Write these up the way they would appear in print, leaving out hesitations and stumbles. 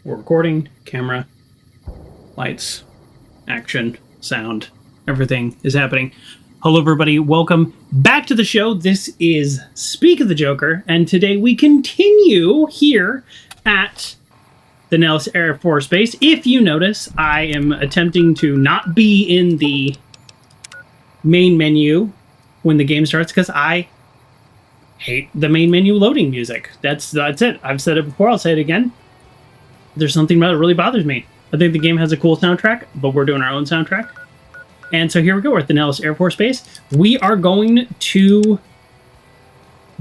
We're recording, camera, lights, action, sound, everything is happening. Hello everybody, welcome back to the show. This is Speak of the Joker, and today we continue here at the Nellis Air Force Base. If you notice, I am attempting to not be in the main menu when the game starts because I hate the main menu loading music. That's it. I've said it before, I'll say it again. There's something about it that really bothers me. I think the game has a cool soundtrack, but we're doing our own soundtrack. And so here we go, we're at the Nellis Air Force Base. We are going to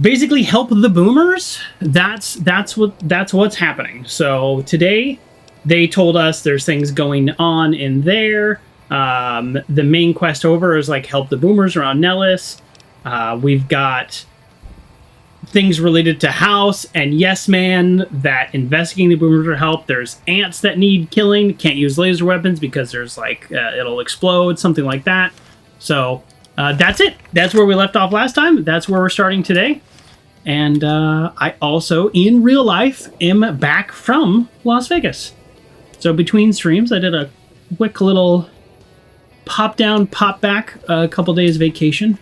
basically help the boomers. That's what's happening. So today they told us there's things going on in there. The main quest over is like help the boomers around Nellis. We've got things related to House and Yes Man that investigating the boomers will help. There's ants that need killing. Can't use laser weapons because there's like it'll explode, something like that. So that's it. That's where we left off last time. That's where we're starting today. And I also, in real life, am back from Las Vegas. So between streams, I did a quick little pop down, pop back, a couple days vacation.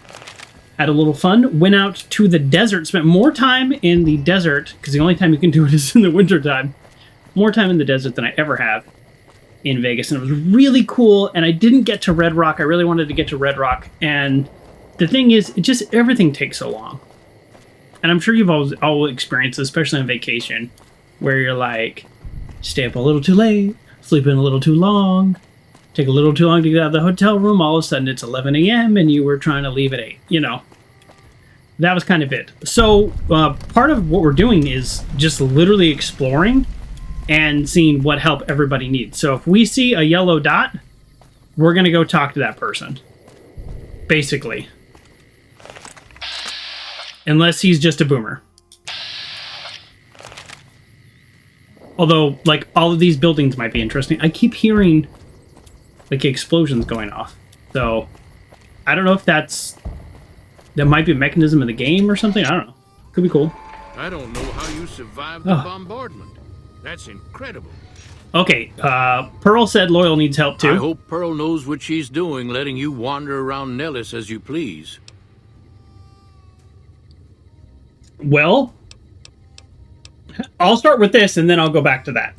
Had a little fun. Went out to the desert. Spent more time in the desert, because the only time you can do it is in the wintertime. More time in the desert than I ever have in Vegas. And it was really cool. And I didn't get to Red Rock. I really wanted to get to Red Rock. And the thing is, it just, everything takes so long. And I'm sure you've all experienced this, especially on vacation, where you're like, stay up a little too late, sleep in a little too long, take a little too long to get out of the hotel room, all of a sudden it's 11 a.m. and you were trying to leave at 8, you know. That was kind of it. So part of what we're doing is just literally exploring and seeing what help everybody needs. So if we see a yellow dot, we're going to go talk to that person, basically. Unless he's just a boomer. Although, like, all of these buildings might be interesting. I keep hearing, like, explosions going off. So, I don't know if that might be a mechanism in the game or something. I don't know. Could be cool. I don't know how you survived the bombardment. That's incredible. Okay, Pearl said Loyal needs help, too. I hope Pearl knows what she's doing, letting you wander around Nellis as you please. Well, I'll start with this, and then I'll go back to that.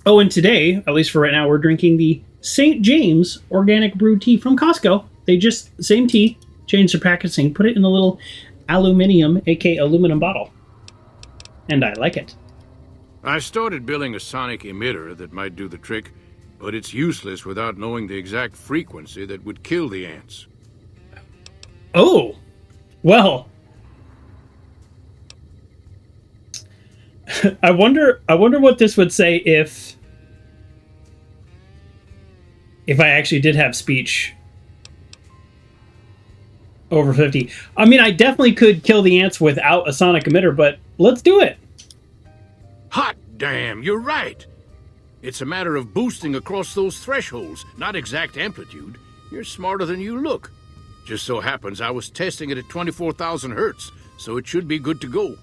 Oh, and today, at least for right now, we're drinking the St. James Organic Brewed Tea from Costco. They just, same tea, changed their packaging, put it in a little aluminum, aka aluminum bottle. And I like it. I started building a sonic emitter that might do the trick, but it's useless without knowing the exact frequency that would kill the ants. Oh, well... I wonder what this would say if I actually did have speech over 50. I mean, I definitely could kill the ants without a sonic emitter, but let's do it. Hot damn, you're right. It's a matter of boosting across those thresholds, not exact amplitude. You're smarter than you look. Just so happens I was testing it at 24,000 hertz, so it should be good to go.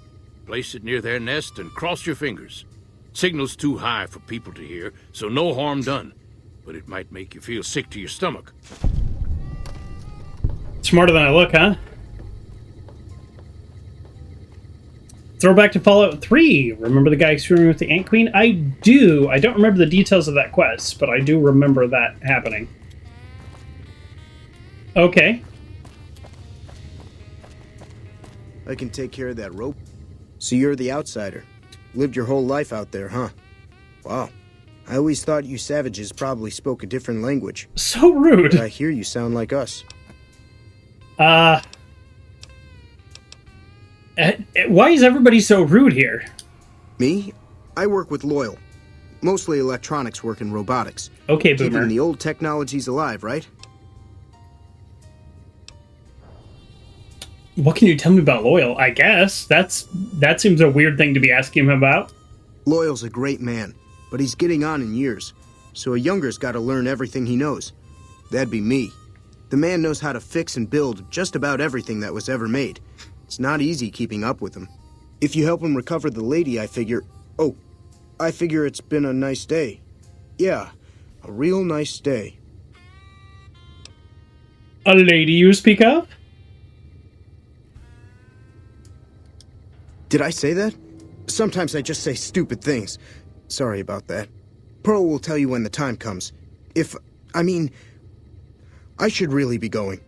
Place it near their nest and cross your fingers. Signal's too high for people to hear, so no harm done. But it might make you feel sick to your stomach. Smarter than I look, huh? Throwback to Fallout 3. Remember the guy experimenting with the Ant Queen? I do. I don't remember the details of that quest, but I do remember that happening. Okay. I can take care of that rope. So you're the outsider. Lived your whole life out there, huh? Wow. I always thought you savages probably spoke a different language. So rude. But I hear you sound like us. Why is everybody so rude here? Me? I work with Loyal. Mostly electronics work and robotics. Okay, Boomer. Keeping the old technologies alive, right? What can you tell me about Loyal? I guess. That seems a weird thing to be asking him about. Loyal's a great man, but he's getting on in years. So a younger's got to learn everything he knows. That'd be me. The man knows how to fix and build just about everything that was ever made. It's not easy keeping up with him. If you help him recover the lady, I figure... Oh, I figure it's been a nice day. Yeah, a real nice day. A lady you speak of? Did I say that? Sometimes I just say stupid things. Sorry about that. Pearl will tell you when the time comes. I should really be going.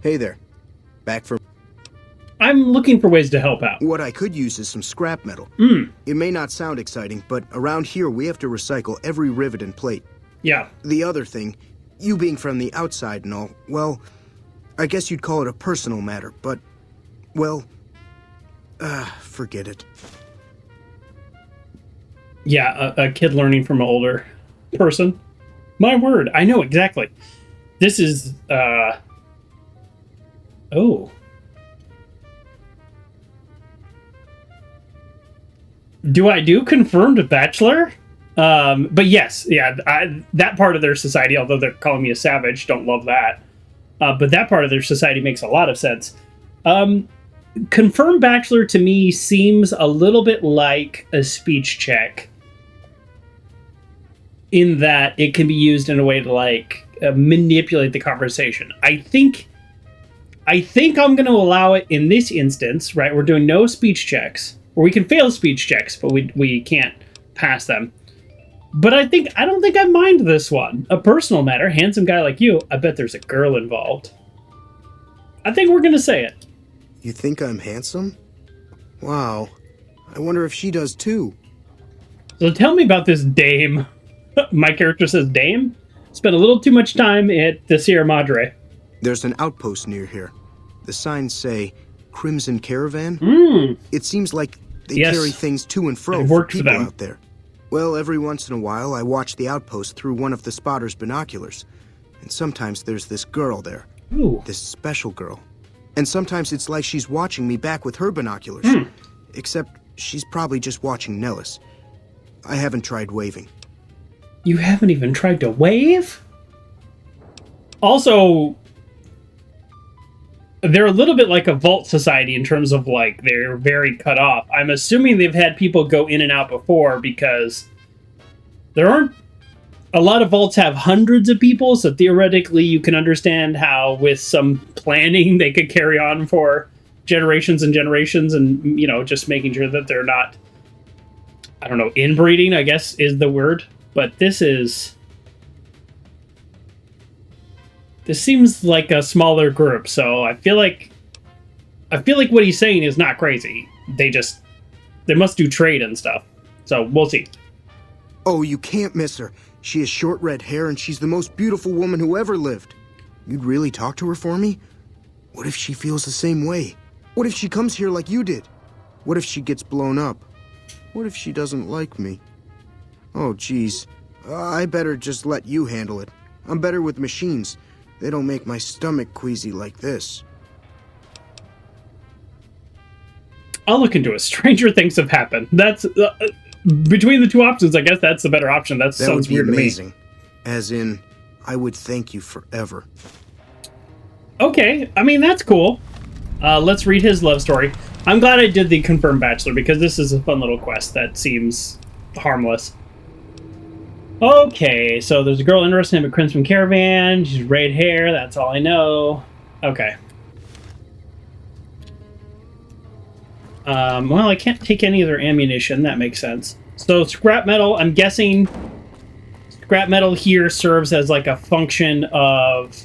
Hey there. Back for... I'm looking for ways to help out. What I could use is some scrap metal. It may not sound exciting, but around here we have to recycle every rivet and plate. Yeah. The other thing, you being from the outside and all, well, I guess you'd call it a personal matter, but, well, forget it. Yeah, a kid learning from an older person. My word, I know exactly. This is, oh. Do I do confirmed bachelor? But yes, yeah, that part of their society, although they're calling me a savage, don't love that. But that part of their society makes a lot of sense. Confirmed bachelor to me seems a little bit like a speech check, in that it can be used in a way to like manipulate the conversation. I think I'm going to allow it in this instance, right? We're doing no speech checks, or we can fail speech checks, but we can't pass them. But I don't think I mind this one. A personal matter, handsome guy like you, I bet there's a girl involved. I think we're going to say it. You think I'm handsome? Wow. I wonder if she does too. So tell me about this dame. My character says dame? Spent a little too much time at the Sierra Madre. There's an outpost near here. The signs say Crimson Caravan. It seems like they carry things to and fro for people out there. Well, every once in a while, I watch the outpost through one of the spotter's binoculars. And sometimes there's this girl there. Ooh. This special girl. And sometimes it's like she's watching me back with her binoculars. Except she's probably just watching Nellis. I haven't tried waving. You haven't even tried to wave? Also, they're a little bit like a vault society in terms of, like, they're very cut off. I'm assuming they've had people go in and out before, because there aren't... A lot of vaults have hundreds of people, so theoretically you can understand how, with some planning, they could carry on for generations and generations, and, you know, just making sure that they're not, I don't know, inbreeding, I guess, is the word. But this seems like a smaller group, so I feel like what he's saying is not crazy. They must do trade and stuff. So we'll see. Oh, you can't miss her. She has short red hair and she's the most beautiful woman who ever lived. You'd really talk to her for me? What if she feels the same way? What if she comes here like you did? What if she gets blown up? What if she doesn't like me? Oh, geez. I better just let you handle it. I'm better with machines. They don't make my stomach queasy like this. I'll look into it. Stranger things have happened. That's... between the two options, I guess that's the better option. That sounds weird amazing. To me. As in, I would thank you forever. Okay, I mean, that's cool. Let's read his love story. I'm glad I did the Confirmed Bachelor, because this is a fun little quest that seems harmless. Okay, so there's a girl interested in a Crimson Caravan. She's red hair, that's all I know. Okay. Well, I can't take any of their ammunition. That makes sense. So scrap metal, I'm guessing scrap metal here serves as like a function of...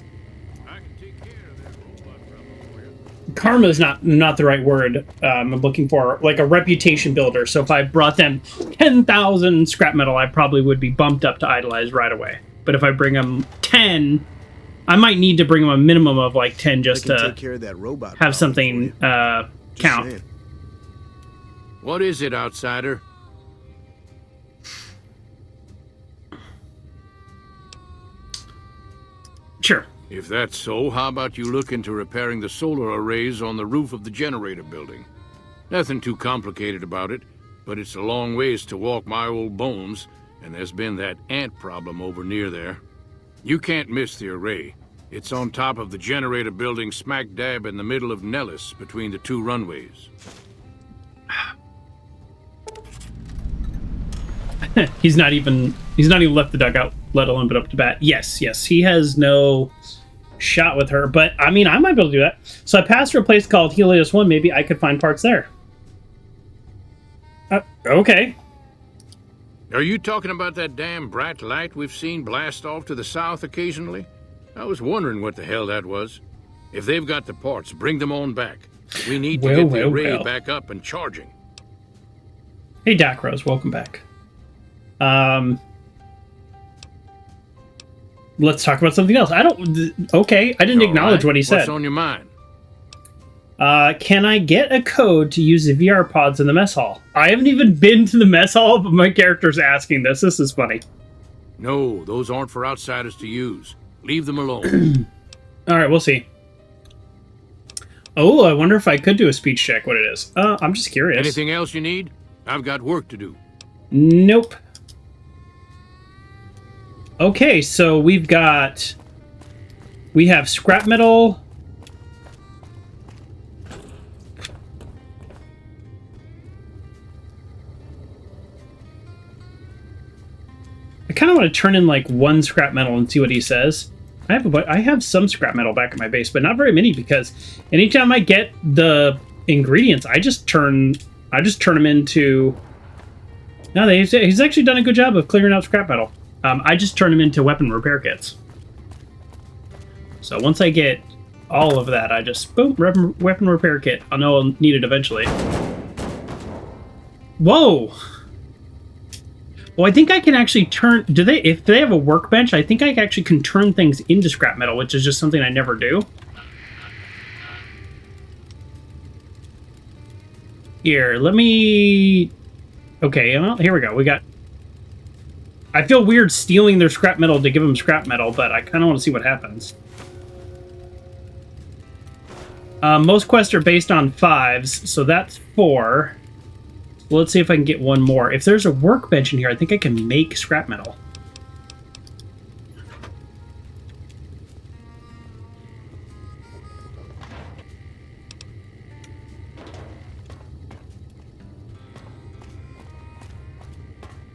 Karma is not the right word I'm looking for. Like a reputation builder. So if I brought them 10,000 scrap metal, I probably would be bumped up to idolize right away. But if I bring them 10, I might need to bring them a minimum of like 10 just to take care of that robot have something count. Saying. What is it, outsider? Sure. If that's so, how about you look into repairing the solar arrays on the roof of the generator building? Nothing too complicated about it, but it's a long ways to walk my old bones, and there's been that ant problem over near there. You can't miss the array. It's on top of the generator building smack dab in the middle of Nellis, between the two runways. He's not even left the dugout, let alone put up to bat. Yes, he has no shot with her, but I mean, I might be able to do that. So I passed through a place called Helios 1. Maybe I could find parts there. Okay. Are you talking about that damn bright light we've seen blast off to the south occasionally? I was wondering what the hell that was. If they've got the parts, bring them on back. We need to get the array back up and charging. Hey, Doc Rose, welcome back. Let's talk about something else. Okay, I didn't acknowledge what he said. What's on your mind? Can I get a code to use the VR pods in the mess hall? I haven't even been to the mess hall, but my character's asking this. This is funny. No, those aren't for outsiders to use. Leave them alone. All right, we'll see. Oh, I wonder if I could do a speech check, what it is. I'm just curious. Anything else you need? I've got work to do. Nope. Okay, so we have scrap metal. I kind of want to turn in like one scrap metal and see what he says. I have some scrap metal back at my base, but not very many, because anytime I get the ingredients, I just turn them into. No, he's actually done a good job of clearing out scrap metal. I just turn them into weapon repair kits. So once I get all of that, I just boom, weapon repair kit. I know I'll need it eventually. Whoa. Well, I think I can actually turn... If they have a workbench, I think I actually can turn things into scrap metal, which is just something I never do. Here, let me... Okay, well, here we go. We got... I feel weird stealing their scrap metal to give them scrap metal, but I kind of want to see what happens. Most quests are based on 5s, so that's 4. Let's see if I can get one more. If there's a workbench in here, I think I can make scrap metal.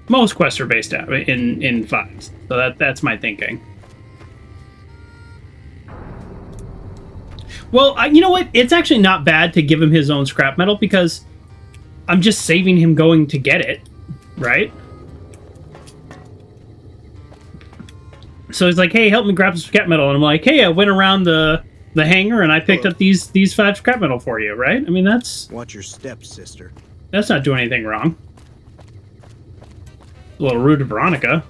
Most quests are based out in 5s, so that's my thinking. Well, you know what? It's actually not bad to give him his own scrap metal, because I'm just saving him going to get it, right? So he's like, hey, help me grab some scrap metal. And I'm like, hey, I went around the hangar and I picked up these 5 scrap metal for you, right? I mean, that's... Watch your steps, sister. That's not doing anything wrong. A little rude to Veronica.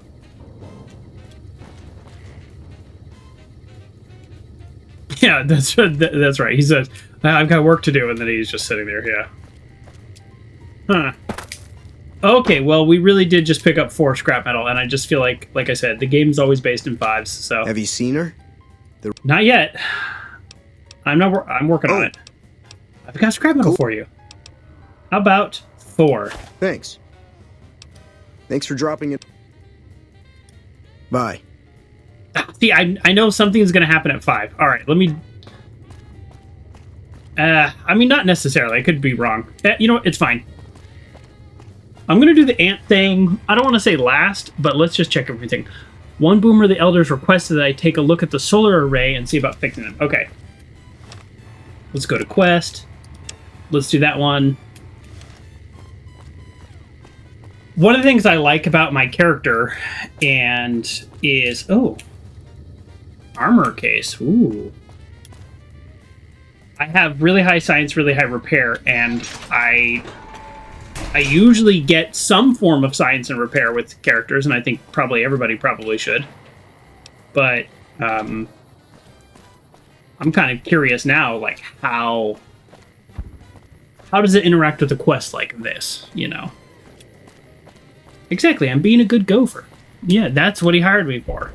Yeah, that's right. He says, I've got work to do, and then he's just sitting there, yeah. Huh. Okay, well, we really did just pick up 4 scrap metal, and I just feel like I said, the game's always based in 5s, so... Have you seen her? Not yet. I'm working on it. I've got scrap metal for you. How about 4? Thanks. Thanks for dropping it. Bye. See, I know something's going to happen at 5. All right, let me... I mean, not necessarily. I could be wrong. You know what? It's fine. I'm going to do the ant thing. I don't want to say last, but let's just check everything. One Boomer the Elders requested that I take a look at the solar array and see about fixing them. Okay. Let's go to quest. Let's do that one. One of the things I like about my character is... Oh. Armor case. Ooh. I have really high science, really high repair, and I usually get some form of science and repair with characters, and I think probably everybody probably should. But I'm kind of curious now, like, how does it interact with a quest like this, you know? Exactly, I'm being a good gopher. Yeah, that's what he hired me for.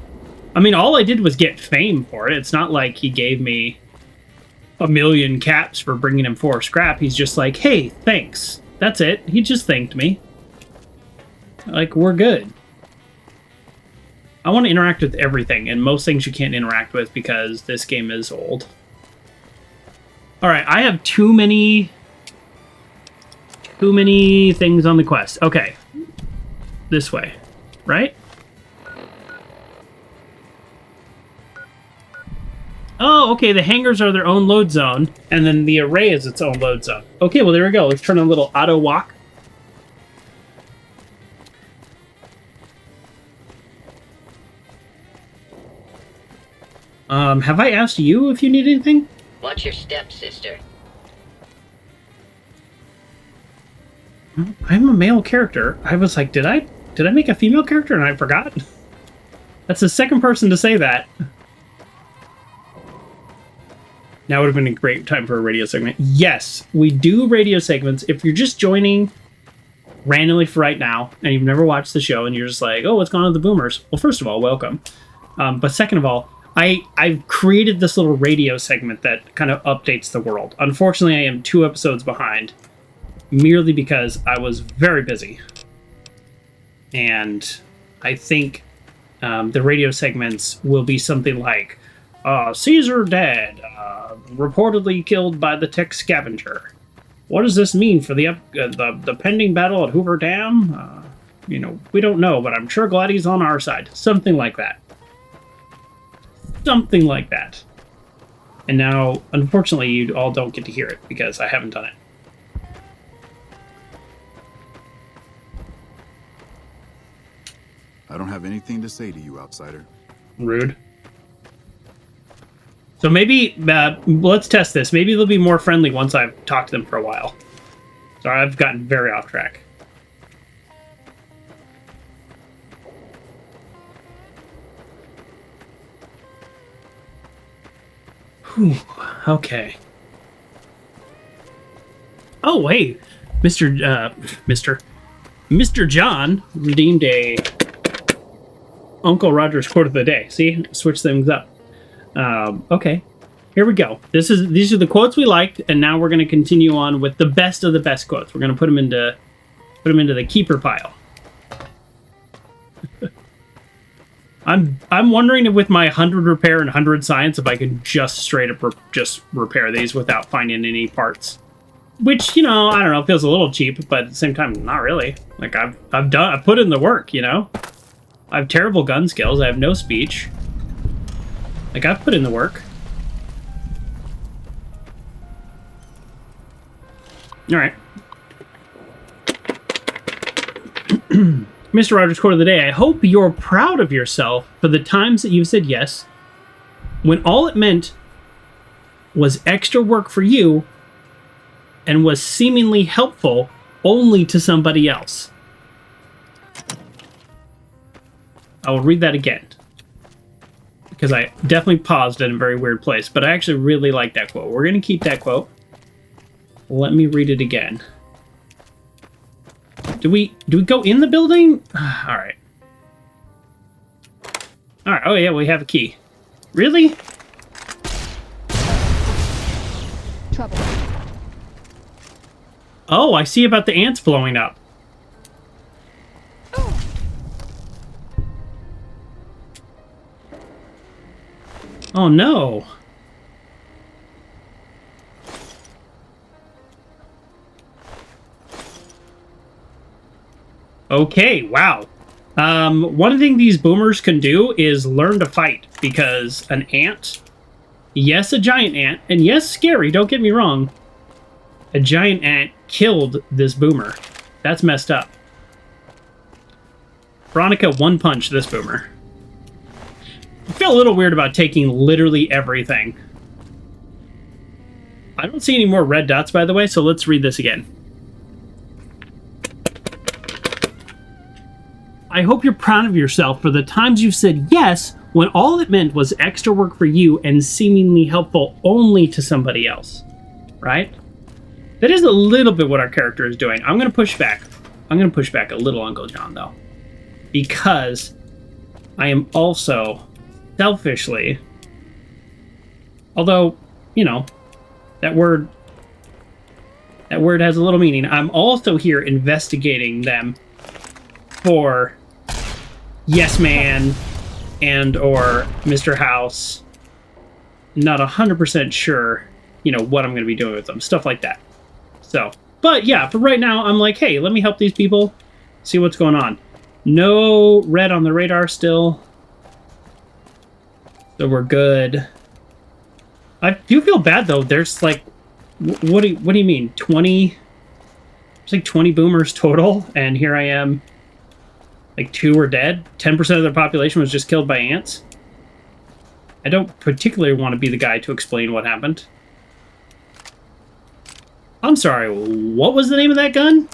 I mean, all I did was get fame for it. It's not like he gave me a million caps for bringing him 4 scrap. He's just like, hey, thanks. That's it. He just thanked me. Like, we're good. I want to interact with everything, and most things you can't interact with because this game is old. Alright, I have too many things on the quest. Okay. This way. Right? Oh, okay, the hangars are their own load zone, and then the array is its own load zone. Okay, well, there we go. Let's turn on a little auto walk. Have I asked you if you need anything? Watch your step, sister. I'm a male character. I was like, did I make a female character and I forgot? That's the second person to say that. Now would have been a great time for a radio segment. Yes, we do radio segments. If you're just joining randomly for right now and you've never watched the show and you're just like, oh, what's going on with the boomers? Well, first of all, welcome. But second of all, I've created this little radio segment that kind of updates the world. Unfortunately, I am 2 episodes behind, merely because I was very busy. And I think the radio segments will be something like, Caesar dead, reportedly killed by the Tech Scavenger. What does this mean for the pending battle at Hoover Dam? You know, we don't know, but I'm sure Gladdy's on our side. Something like that. Something like that. And now, unfortunately, you all don't get to hear it because I haven't done it. I don't have anything to say to you, outsider. Rude. So maybe, let's test this. Maybe they'll be more friendly once I've talked to them for a while. Sorry, I've gotten very off track. Whew, okay. Oh, hey, Mr. John redeemed a Uncle Roger's quote of the day. See, switch things up. Okay, here we go. These are the quotes we liked, and now we're going to continue on with the best of the best quotes. We're going to put them into the keeper pile. I'm wondering if with my 100 repair and 100 science, if I can just straight up just repair these without finding any parts. Which, you know, I don't know, feels a little cheap, but at the same time, not really. Like I've put in the work, you know. I have terrible gun skills. I have no speech. Like I've put in the work. All right. Mr. Rogers' quote of the day, I hope you're proud of yourself for the times that you've said yes, when all it meant was extra work for you and was seemingly helpful only to somebody else. I will read that again, because I definitely paused in a very weird place, but I actually really like that quote. We're going to keep that quote. Let me read it again. Do we go in the building? All right. All right. Oh yeah, we have a key. Really? Trouble. Oh, I see about the ants blowing up. Oh no. Okay, wow. One thing these boomers can do is learn to fight, because an ant, yes, a giant ant, and yes, scary, don't get me wrong, a giant ant killed this boomer. That's messed up. Veronica one-punched this boomer. I feel a little weird about taking literally everything. I don't see any more red dots, by the way, so let's read this again. I hope you're proud of yourself for the times you've said yes when all it meant was extra work for you and seemingly helpful only to somebody else. Right? That is a little bit what our character is doing. I'm going to push back. I'm going to push back a little, Uncle John, though. Because I am also selfishly, although, you know, that word has a little meaning. I'm also here investigating them for yes man and or Mr. House. Not 100% sure, what I'm going to be doing with them. Stuff like that. So, but yeah, for right now, I'm like, hey, let me help these people. See what's going on. No red on the radar still. So we're good. I do feel bad, though. There's like, what do you mean? 20? There's like 20 boomers total, and here I am. Like 2 are dead. 10% of their population was just killed by ants. I don't particularly want to be the guy to explain what happened. I'm sorry, what was the name of that gun?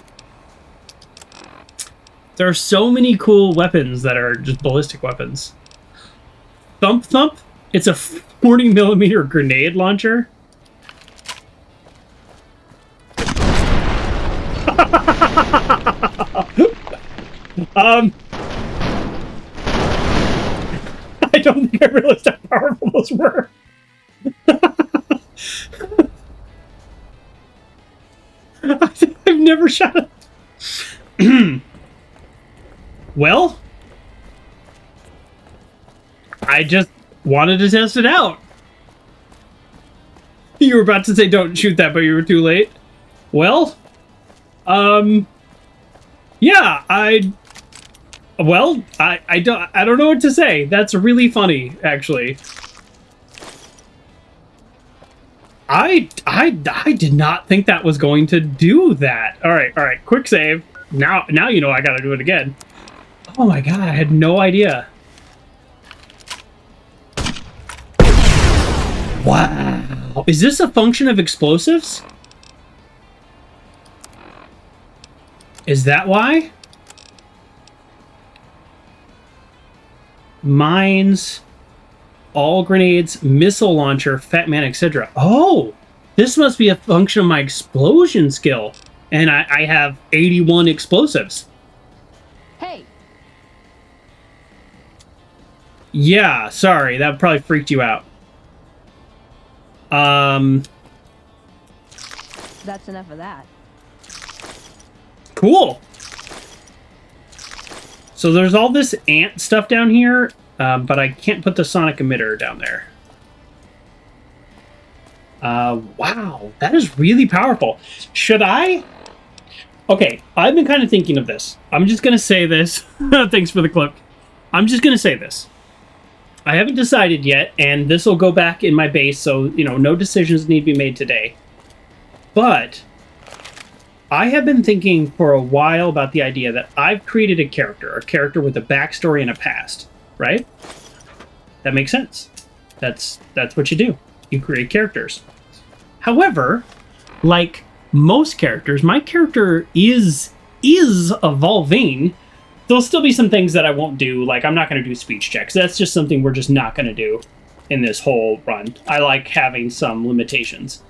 There are so many cool weapons that are just ballistic weapons. Thump Thump? It's a 40mm grenade launcher. I don't think I realized how powerful those were. I've never shot a... Well, I just wanted to test it out. You were about to say don't shoot that, but you were too late. Well, yeah, I don't know what to say. That's really funny, actually. I did not think that was going to do that. All right, quick save. Now you know I gotta do it again. Oh my god, I had no idea. Wow. Is this a function of explosives? Is that why? Mines, all grenades, missile launcher, Fat Man, etc. Oh, this must be a function of my explosion skill. And I have 81 explosives. Hey! Yeah, sorry, that probably freaked you out. That's enough of that. Cool. So there's all this ant stuff down here, but I can't put the sonic emitter down there. Wow, that is really powerful. Should I? Okay, I've been kind of thinking of this. I'm just going to say this. Thanks for the clip. I'm just going to say this. I haven't decided yet, and this will go back in my base, so, no decisions need to be made today. But I have been thinking for a while about the idea that I've created a character with a backstory and a past, right? That makes sense. That's what you do. You create characters. However, like most characters, my character is evolving. There'll still be some things that I won't do, like I'm not going to do speech checks. That's just something we're just not going to do in this whole run. I like having some limitations.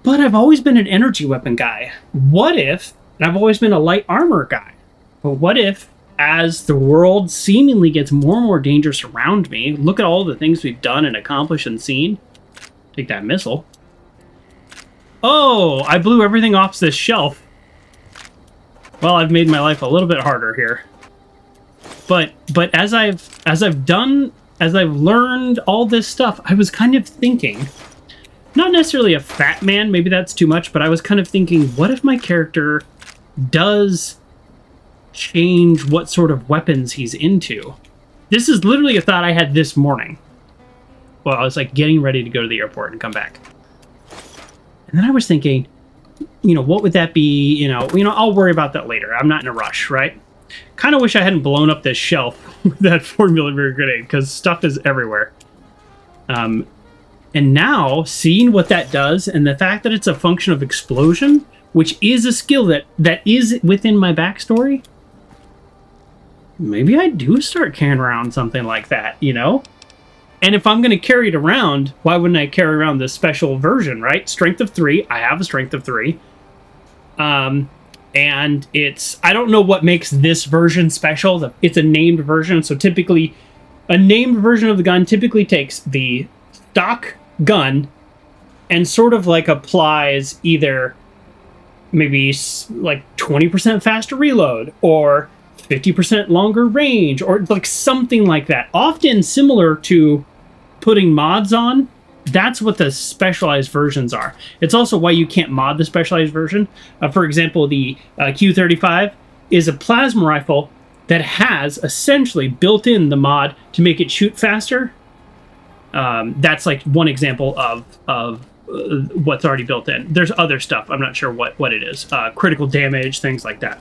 But I've always been an energy weapon guy. What if, and I've always been a light armor guy, but what if, as the world seemingly gets more and more dangerous around me, look at all the things we've done and accomplished and seen. Take that missile. Oh, I blew everything off this shelf. Well, I've made my life a little bit harder here. But as I've learned all this stuff, I was kind of thinking, not necessarily a fat man, maybe that's too much, but I was kind of thinking, what if my character does change what sort of weapons he's into? This is literally a thought I had this morning. Well, I was like getting ready to go to the airport and come back. And then I was thinking, what would that be? I'll worry about that later. I'm not in a rush, right? Kind of wish I hadn't blown up this shelf with that 4mm grenade, because stuff is everywhere. And now, seeing what that does, and the fact that it's a function of explosion, which is a skill that is within my backstory, maybe I do start carrying around something like that, And if I'm going to carry it around, why wouldn't I carry around this special version, right? Strength of 3. I have a strength of 3. And I don't know what makes this version special. It's a named version, so typically a named version of the gun typically takes the stock gun and sort of like applies either maybe like 20% faster reload or 50% longer range, or like something like that. Often similar to putting mods on. That's what the specialized versions are. It's also why you can't mod the specialized version. For example, the Q35 is a plasma rifle that has essentially built in the mod to make it shoot faster. That's like one example of what's already built in. There's other stuff. I'm not sure what it is. Critical damage, things like that.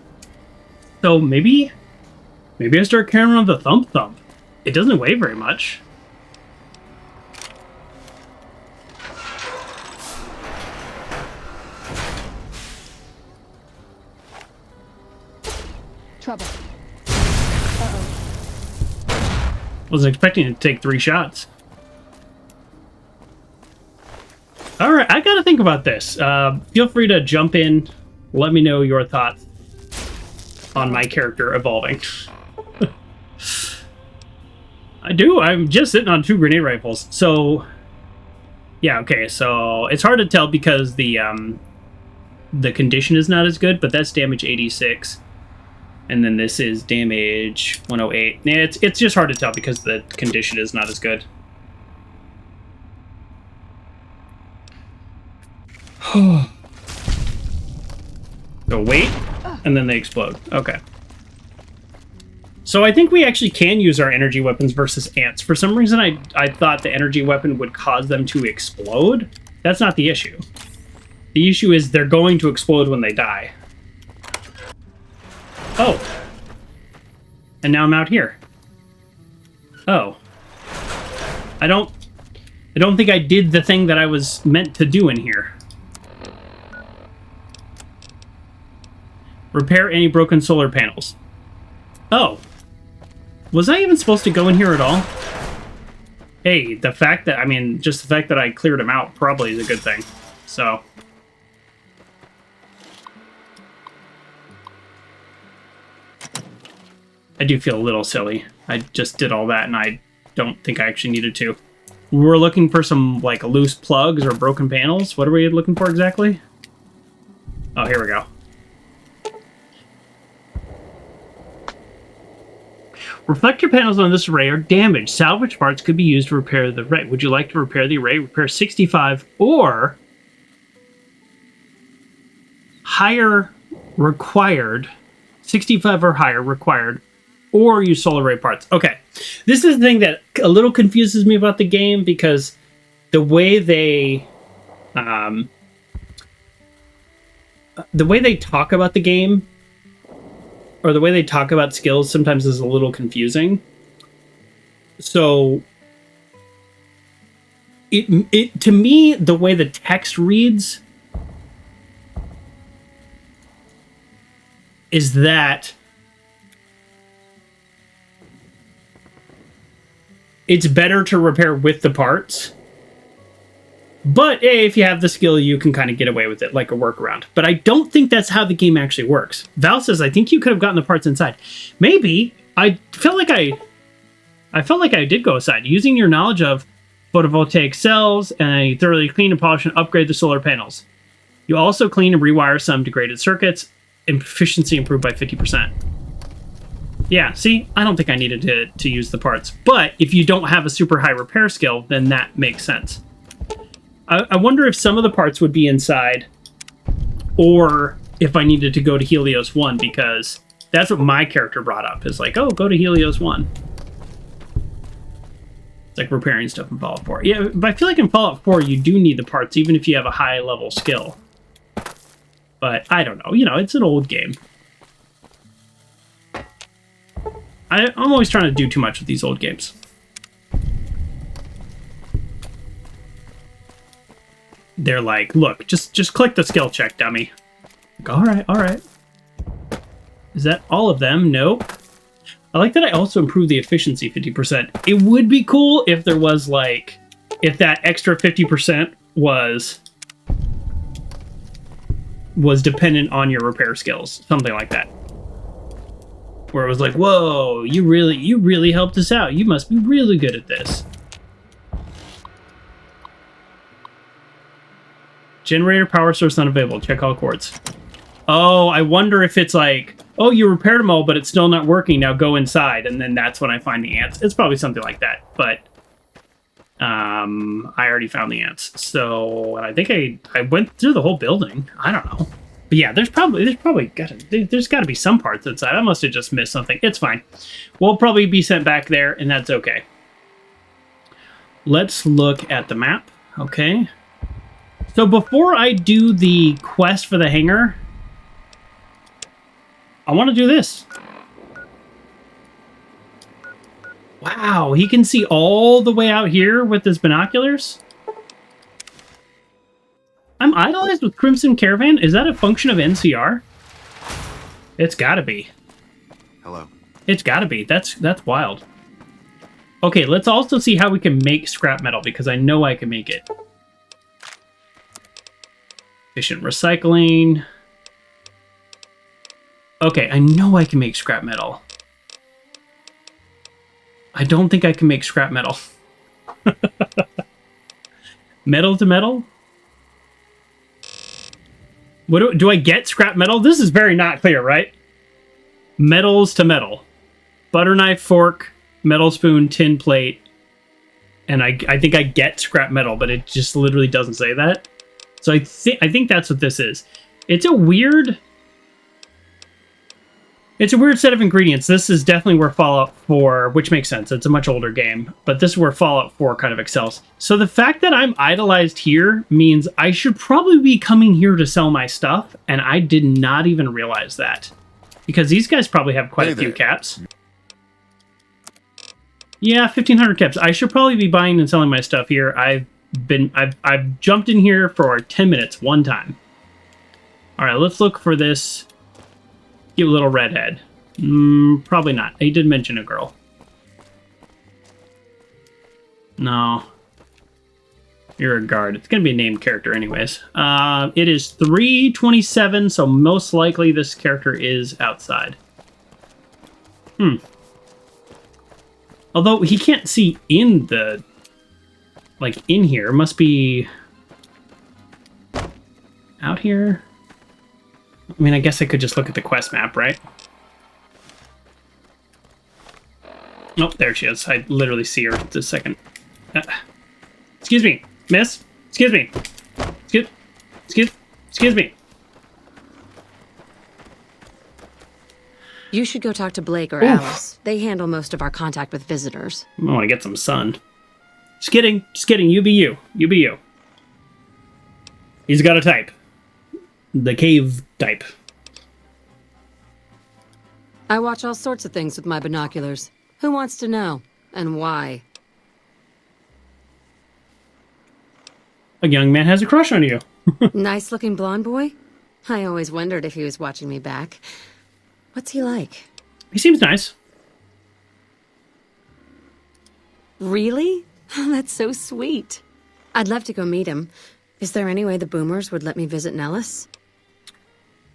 So maybe I start carrying around the thump. It doesn't weigh very much. Trouble. Uh-oh. Wasn't expecting it to take 3 shots. All right, I gotta think about this. Feel free to jump in. Let me know your thoughts on my character evolving. I'm just sitting on 2 grenade rifles. So, yeah, okay. So it's hard to tell because the condition is not as good, but that's damage 86. And then this is damage 108. Yeah, it's just hard to tell because the condition is not as good. So wait, and then they explode. Okay. So I think we actually can use our energy weapons versus ants. For some reason, I thought the energy weapon would cause them to explode. That's not the issue. The issue is they're going to explode when they die. Oh. And now I'm out here. Oh. I don't think I did the thing that I was meant to do in here. Repair any broken solar panels. Oh. Was I even supposed to go in here at all? Hey, just the fact that I cleared them out probably is a good thing. So. I do feel a little silly. I just did all that and I don't think I actually needed to. We're looking for some, like, loose plugs or broken panels. What are we looking for exactly? Oh, here we go. Reflector panels on this array are damaged. Salvage parts could be used to repair the array. Would you like to repair the array? Repair 65 or higher required. 65 or higher required. Or use solar array parts. Okay. This is the thing that a little confuses me about the game because the way they talk about the game or the way they talk about skills sometimes is a little confusing. So it to me, the way the text reads is that it's better to repair with the parts. But if you have the skill, you can kind of get away with it, like a workaround. But I don't think that's how the game actually works. Val says, I think you could have gotten the parts inside. Maybe. I felt like I did go aside. Using your knowledge of photovoltaic cells, and you thoroughly clean and polish and upgrade the solar panels. You also clean and rewire some degraded circuits, and efficiency improved by 50%. Yeah, see? I don't think I needed to use the parts. But if you don't have a super high repair skill, then that makes sense. I wonder if some of the parts would be inside, or if I needed to go to Helios 1, because that's what my character brought up, is like, oh, go to Helios 1. It's like repairing stuff in Fallout 4. Yeah, but I feel like in Fallout 4, you do need the parts, even if you have a high-level skill. But I don't know. You know, it's an old game. I'm always trying to do too much with these old games. They're like, look, just click the skill check, dummy. Like, all right. Is that all of them? Nope. I like that I also improved the efficiency 50%. It would be cool if there was, like, if that extra 50% was dependent on your repair skills. Something like that. Where it was like, whoa, you really helped us out. You must be really good at this. Generator power source unavailable. Check all cords. Oh, I wonder if it's like, oh, you repaired them all, but it's still not working. Now go inside. And then that's when I find the ants. It's probably something like that. But I already found the ants. So I think I went through the whole building. I don't know. But yeah, there's got to be some parts inside. I must have just missed something. It's fine. We'll probably be sent back there, and that's okay. Let's look at the map. Okay. So before I do the quest for the hangar, I want to do this. Wow, he can see all the way out here with his binoculars? I'm idolized with Crimson Caravan? Is that a function of NCR? It's gotta be. Hello. It's gotta be. That's wild. Okay, let's also see how we can make scrap metal, because I know I can make it. Efficient recycling. Okay, I know I can make scrap metal. I don't think I can make scrap metal. Metal to metal? What do I get scrap metal? This is very not clear, right? Metals to metal. Butter knife, fork, metal spoon, tin plate. And I think I get scrap metal, but it just literally doesn't say that. So I think that's what this is. It's a weird set of ingredients. This is definitely where Fallout 4, which makes sense. It's a much older game, but this is where Fallout 4 kind of excels. So the fact that I'm idolized here means I should probably be coming here to sell my stuff, and I did not even realize that. Because these guys probably have quite a few caps. Yeah, 1,500 caps. I should probably be buying and selling my stuff here. I've jumped in here for 10 minutes one time. All right, let's look for this cute little redhead. Probably not. He did mention a girl. No. You're a guard. It's going to be a named character anyways. It is 3:27, so most likely this character is outside. Although he can't see in the... like, in here. It must be... out here? I mean, I guess I could just look at the quest map, right? Oh, there she is. I literally see her this second. Excuse me, miss. Excuse me. Excuse me. You should go talk to Blake or Alice. They handle most of our contact with visitors. I want to get some sun. Just kidding. Just kidding. You be you. You be you. He's got a type. The cave type. I watch all sorts of things with my binoculars. Who wants to know? And why? A young man has a crush on you. Nice-looking blonde boy? I always wondered if he was watching me back. What's he like? He seems nice. Really? Oh, that's so sweet. I'd love to go meet him. Is there any way the boomers would let me visit Nellis?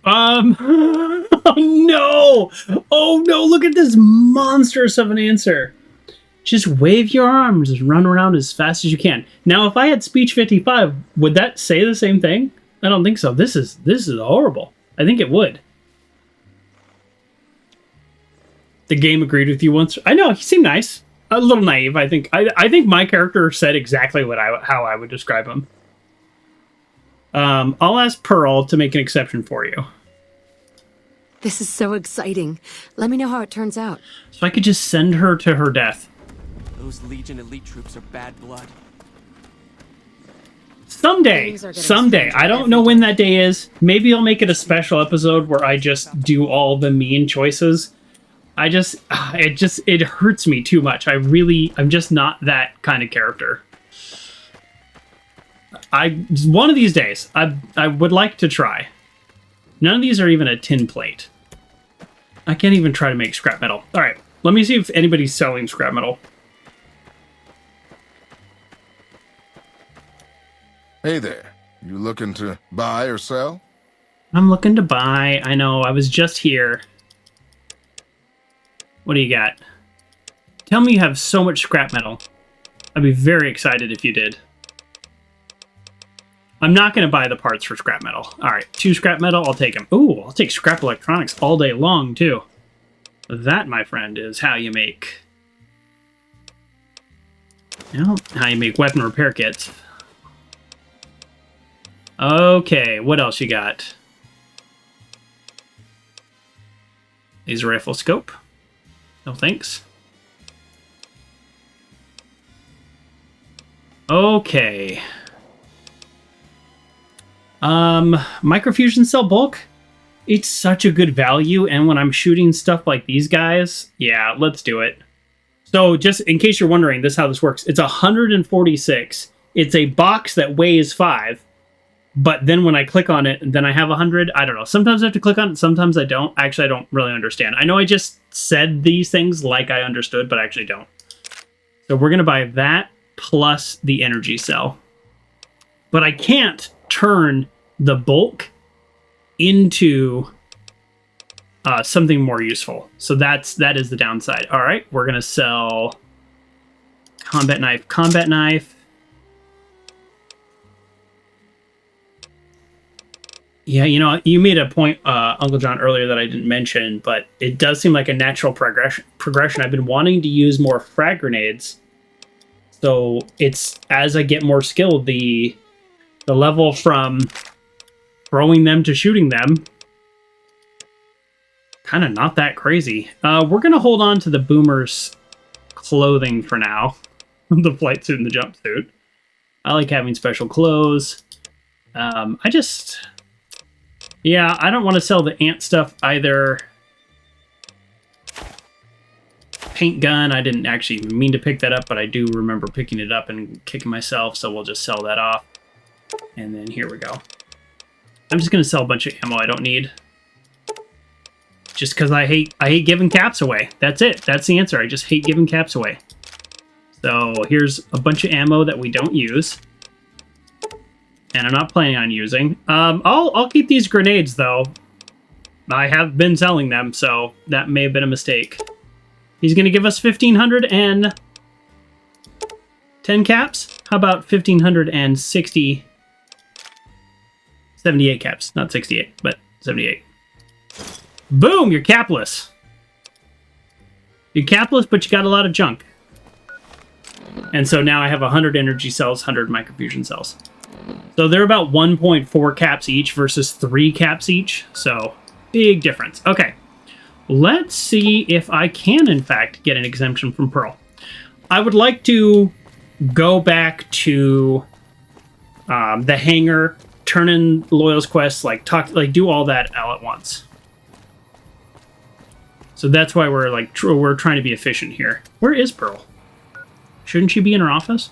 Oh no! Oh no, look at this monstrous of an answer. Just wave your arms and run around as fast as you can. Now, if I had speech 55, would that say the same thing? I don't think so. This is horrible. I think it would. The game agreed with you once. I know, he seemed nice. A little naive, I think. I think my character said exactly how I would describe him. I'll ask Pearl to make an exception for you. This is so exciting. Let me know how it turns out. So I could just send her to her death. Those Legion elite troops are bad blood. Someday. I don't know when that day is. Maybe I'll make it a special episode where I just do all the mean choices. It hurts me too much. I'm just not that kind of character. One of these days, I would like to try. None of these are even a tin plate. I can't even try to make scrap metal. All right, let me see if anybody's selling scrap metal. Hey there. You looking to buy or sell? I'm looking to buy. I know, I was just here. What do you got? Tell me you have so much scrap metal. I'd be very excited if you did. I'm not going to buy the parts for scrap metal. All right, 2 scrap metal, I'll take them. Ooh, I'll take scrap electronics all day long, too. That, my friend, is how you make... how you make weapon repair kits. Okay, what else you got? Laser rifle scope. No thanks. Okay. Microfusion cell bulk. It's such a good value, and when I'm shooting stuff like these guys, yeah, let's do it. So just in case you're wondering, this is how this works. It's 146. It's a box that weighs 5. But then when I click on it, then I have 100. I don't know. Sometimes I have to click on it. Sometimes I don't. Actually, I don't really understand. I know I just said these things like I understood, but I actually don't. So we're going to buy that plus the energy cell. But I can't turn the bulk into something more useful. So that is the downside. All right, we're going to sell combat knife, combat knife. Yeah, you know, you made a point, Uncle John, earlier that I didn't mention, but it does seem like a natural progression. I've been wanting to use more frag grenades. So it's, as I get more skilled, the level from throwing them to shooting them, kind of not that crazy. We're going to hold on to the boomer's clothing for now. The flight suit and the jumpsuit. I like having special clothes. Yeah, I don't want to sell the ant stuff either. Paint gun, I didn't actually mean to pick that up, but I do remember picking it up and kicking myself, so we'll just sell that off. And then here we go. I'm just going to sell a bunch of ammo I don't need. Just because I hate giving caps away. That's it. That's the answer. I just hate giving caps away. So here's a bunch of ammo that we don't use. And I'm not planning on using. I'll keep these grenades, though. I have been selling them, so that may have been a mistake. He's going to give us 1,510 caps? How about 1,560... 78 caps. Not 68, but 78. Boom! You're capless. You're capless, but you got a lot of junk. And so now I have 100 energy cells, 100 microfusion cells. So they're about 1.4 caps each versus 3 caps each. So, big difference. Okay. Let's see if I can, in fact, get an exemption from Pearl. I would like to go back to the hangar, turn in Loyal's quests, do all that all at once. So that's why we're trying to be efficient here. Where is Pearl? Shouldn't she be in her office?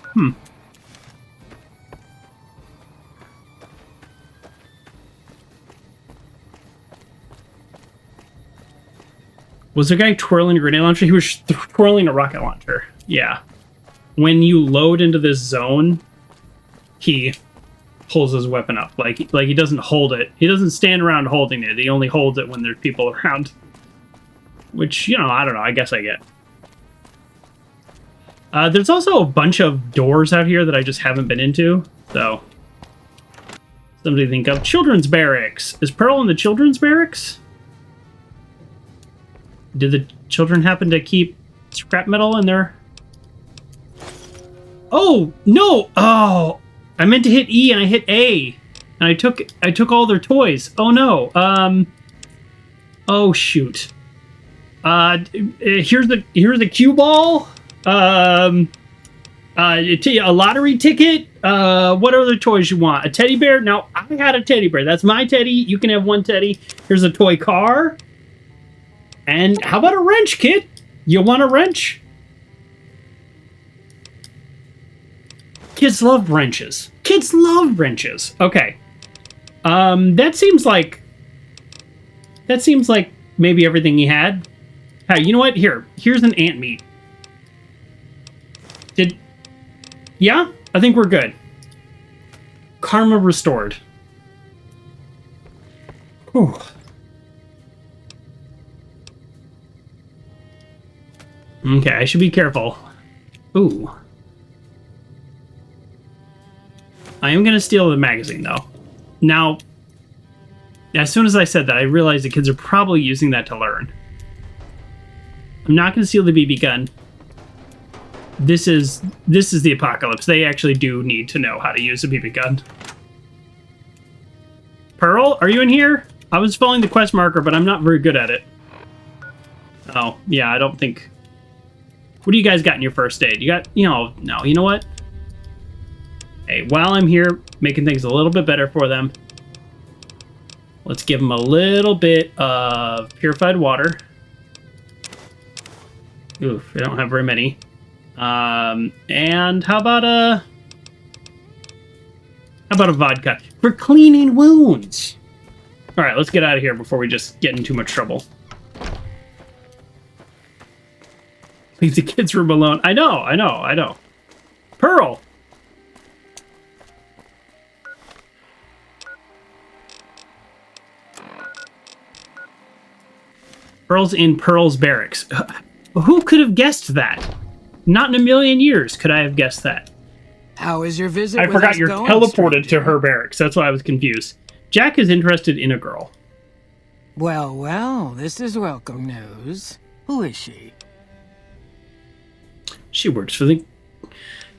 Was the guy twirling a grenade launcher? He was twirling a rocket launcher. Yeah. When you load into this zone, he pulls his weapon up. Like he doesn't hold it. He doesn't stand around holding it. He only holds it when there's people around. Which, you know, I don't know. I guess I get. There's also a bunch of doors out here that I just haven't been into. So, somebody think of children's barracks. Is Pearl in the children's barracks? Did the children happen to keep scrap metal in there? Oh, no! Oh, I meant to hit E and I hit A. And I took all their toys. Oh, no. Oh, shoot. Here's the cue ball. A lottery ticket. What other toys you want? A teddy bear? Now, I had a teddy bear. That's my teddy. You can have one teddy. Here's a toy car. And how about a wrench, kid? You want a wrench? Kids love wrenches. Kids love wrenches. Okay. That seems like maybe everything he had. Hey, you know what? Here's an ant meat. Yeah? I think we're good. Karma restored. Whew. Okay, I should be careful. Ooh. I am going to steal the magazine, though. Now, as soon as I said that, I realized the kids are probably using that to learn. I'm not going to steal the BB gun. This is the apocalypse. They actually do need to know how to use a BB gun. Pearl, are you in here? I was following the quest marker, but I'm not very good at it. Oh, yeah, I don't think... What do you guys got in your first aid? You got, no, you know what? Hey, while I'm here making things a little bit better for them, let's give them a little bit of purified water. Oof, I don't have very many. And how about a vodka for cleaning wounds? All right, let's get out of here before we just get in too much trouble. Leave the kids' room alone. I know. Pearl! Pearl's in Pearl's barracks. Who could have guessed that? Not in a million years could I have guessed that. How is your visit? I forgot you're teleported to her barracks. That's why I was confused. Jack is interested in a girl. Well, this is welcome news. Who is she? She works for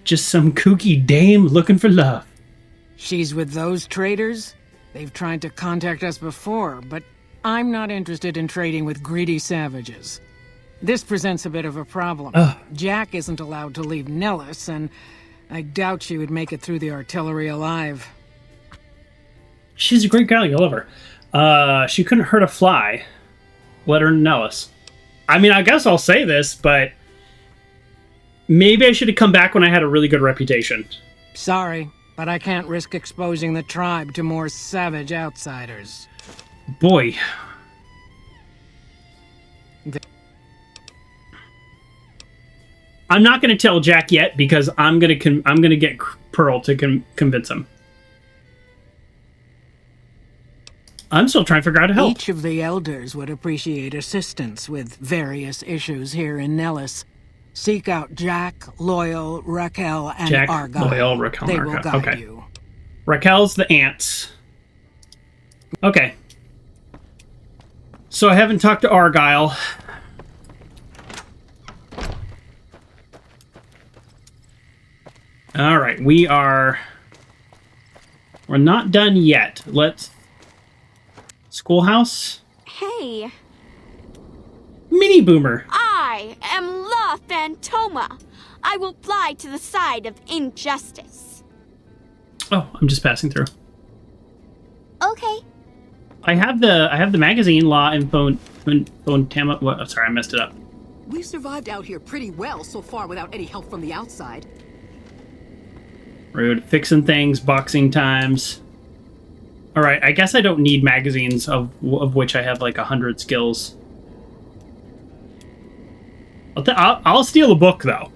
just some kooky dame looking for love. She's with those traders? They've tried to contact us before, but I'm not interested in trading with greedy savages. This presents a bit of a problem. Jack isn't allowed to leave Nellis, and I doubt she would make it through the artillery alive. She's a great gal, you'll love her. She couldn't hurt a fly. Let her Nellis. I mean, I guess I'll say this, but maybe I should have come back when I had a really good reputation. Sorry, but I can't risk exposing the tribe to more savage outsiders. Boy. I'm not going to tell Jack yet because I'm going to get Pearl to convince him. I'm still trying to figure out how to help. Each of the elders would appreciate assistance with various issues here in Nellis. Seek out Jack, Loyal, Raquel, and Argyll. Loyal, Raquel, they Argyll. will guide you. Raquel's the ants. Okay. So I haven't talked to Argyll. All right, we're not done yet. Let's schoolhouse. Hey. Mini Boomer. I am La Phantoma. I will fly to the side of injustice. Oh, I'm just passing through. Okay. I have the magazine Law and Phantoma. What? Oh, sorry, I messed it up. We've survived out here pretty well so far without any help from the outside. Rude. Fixing things, boxing times. All right, I guess I don't need magazines of which I have like 100 skills. I'll steal a book though.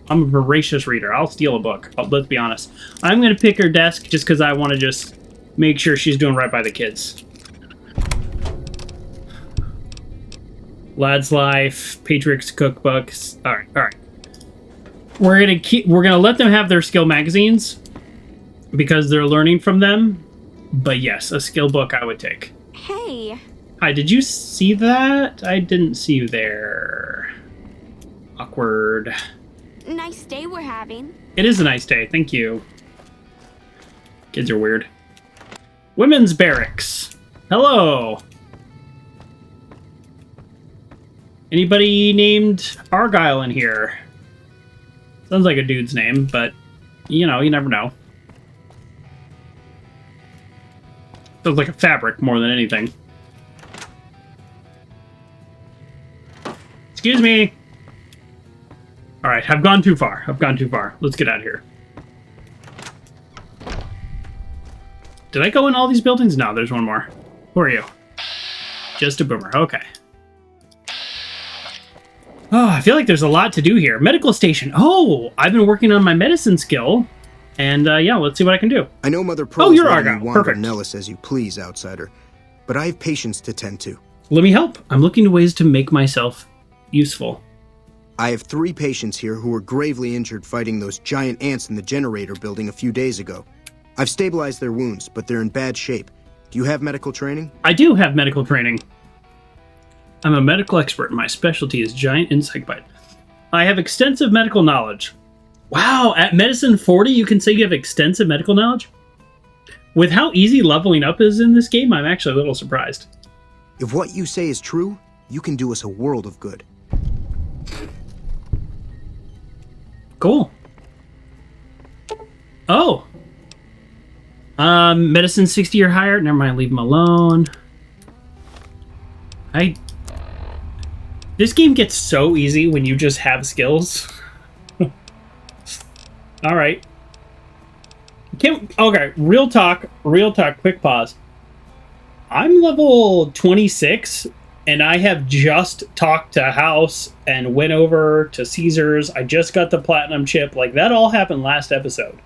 I'm a voracious reader. I'll steal a book. Let's be honest. I'm gonna pick her desk just because I want to just make sure she's doing right by the kids. Lad's Life, Patriot's Cookbooks. All right. We're gonna let them have their skill magazines because they're learning from them. But yes, a skill book I would take. Hey. Hi, did you see that? I didn't see you there. Awkward. Nice day we're having. It is a nice day, thank you. Kids are weird. Women's barracks. Hello. Anybody named Argyll in here? Sounds like a dude's name, but you know, you never know. Sounds like a fabric more than anything. Excuse me. All right, I've gone too far. Let's get out of here. Did I go in all these buildings? No, there's one more. Who are you? Just a boomer. Okay. Oh, I feel like there's a lot to do here. Medical station. Oh, I've been working on my medicine skill. And yeah, let's see what I can do. I know Mother Pearl is letting you wander Perfect. Nellis as you please, outsider. But I have patients to tend to. Let me help. I'm looking to ways to make myself useful. I have 3 patients here who were gravely injured fighting those giant ants in the generator building a few days ago. I've stabilized their wounds, but they're in bad shape. Do you have medical training? I do have medical training. I'm a medical expert. My specialty is giant insect bite. I have extensive medical knowledge. Wow, at Medicine 40, you can say you have extensive medical knowledge? With how easy leveling up is in this game, I'm actually a little surprised. If what you say is true, you can do us a world of good. Cool. Oh. Medicine 60 or higher. Never mind, leave them alone. This game gets so easy when you just have skills. Alright. Okay, real talk, quick pause. I'm level 26, and I have just talked to House and went over to Caesars. I just got the platinum chip. Like, that all happened last episode.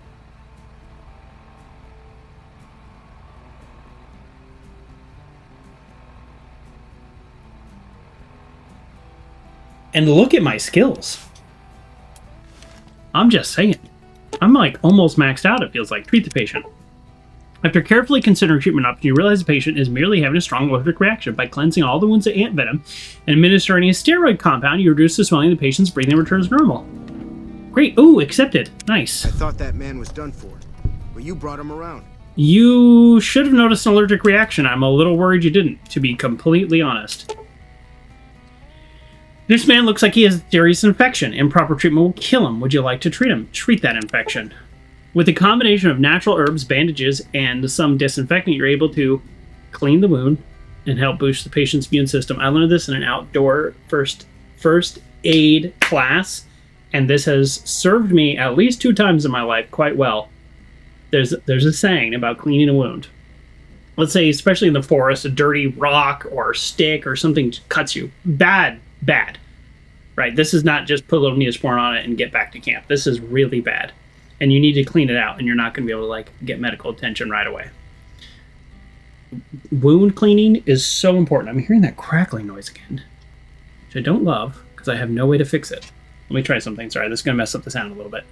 And look at my skills. I'm just saying. I'm like almost maxed out, it feels like. Treat the patient. After carefully considering treatment options, you realize the patient is merely having a strong allergic reaction. By cleansing all the wounds of ant venom and administering a steroid compound, you reduce the swelling of the patient's breathing returns normal. Great. Ooh, accepted. Nice. I thought that man was done for, but you brought him around. You should have noticed an allergic reaction. I'm a little worried you didn't, to be completely honest. This man looks like he has a serious infection. Improper treatment will kill him. Would you like to treat him? Treat that infection. With a combination of natural herbs, bandages, and some disinfectant, you're able to clean the wound and help boost the patient's immune system. I learned this in an outdoor first aid class, and this has served me at least 2 times in my life quite well. There's a saying about cleaning a wound. Let's say, especially in the forest, a dirty rock or stick or something cuts you. Bad. Right? This is not just put a little Neosporin on it and get back to camp. This is really bad. And you need to clean it out, and you're not going to be able to, like, get medical attention right away. Wound cleaning is so important. I'm hearing that crackling noise again, which I don't love, because I have no way to fix it. Let me try something. Sorry, this is going to mess up the sound a little bit.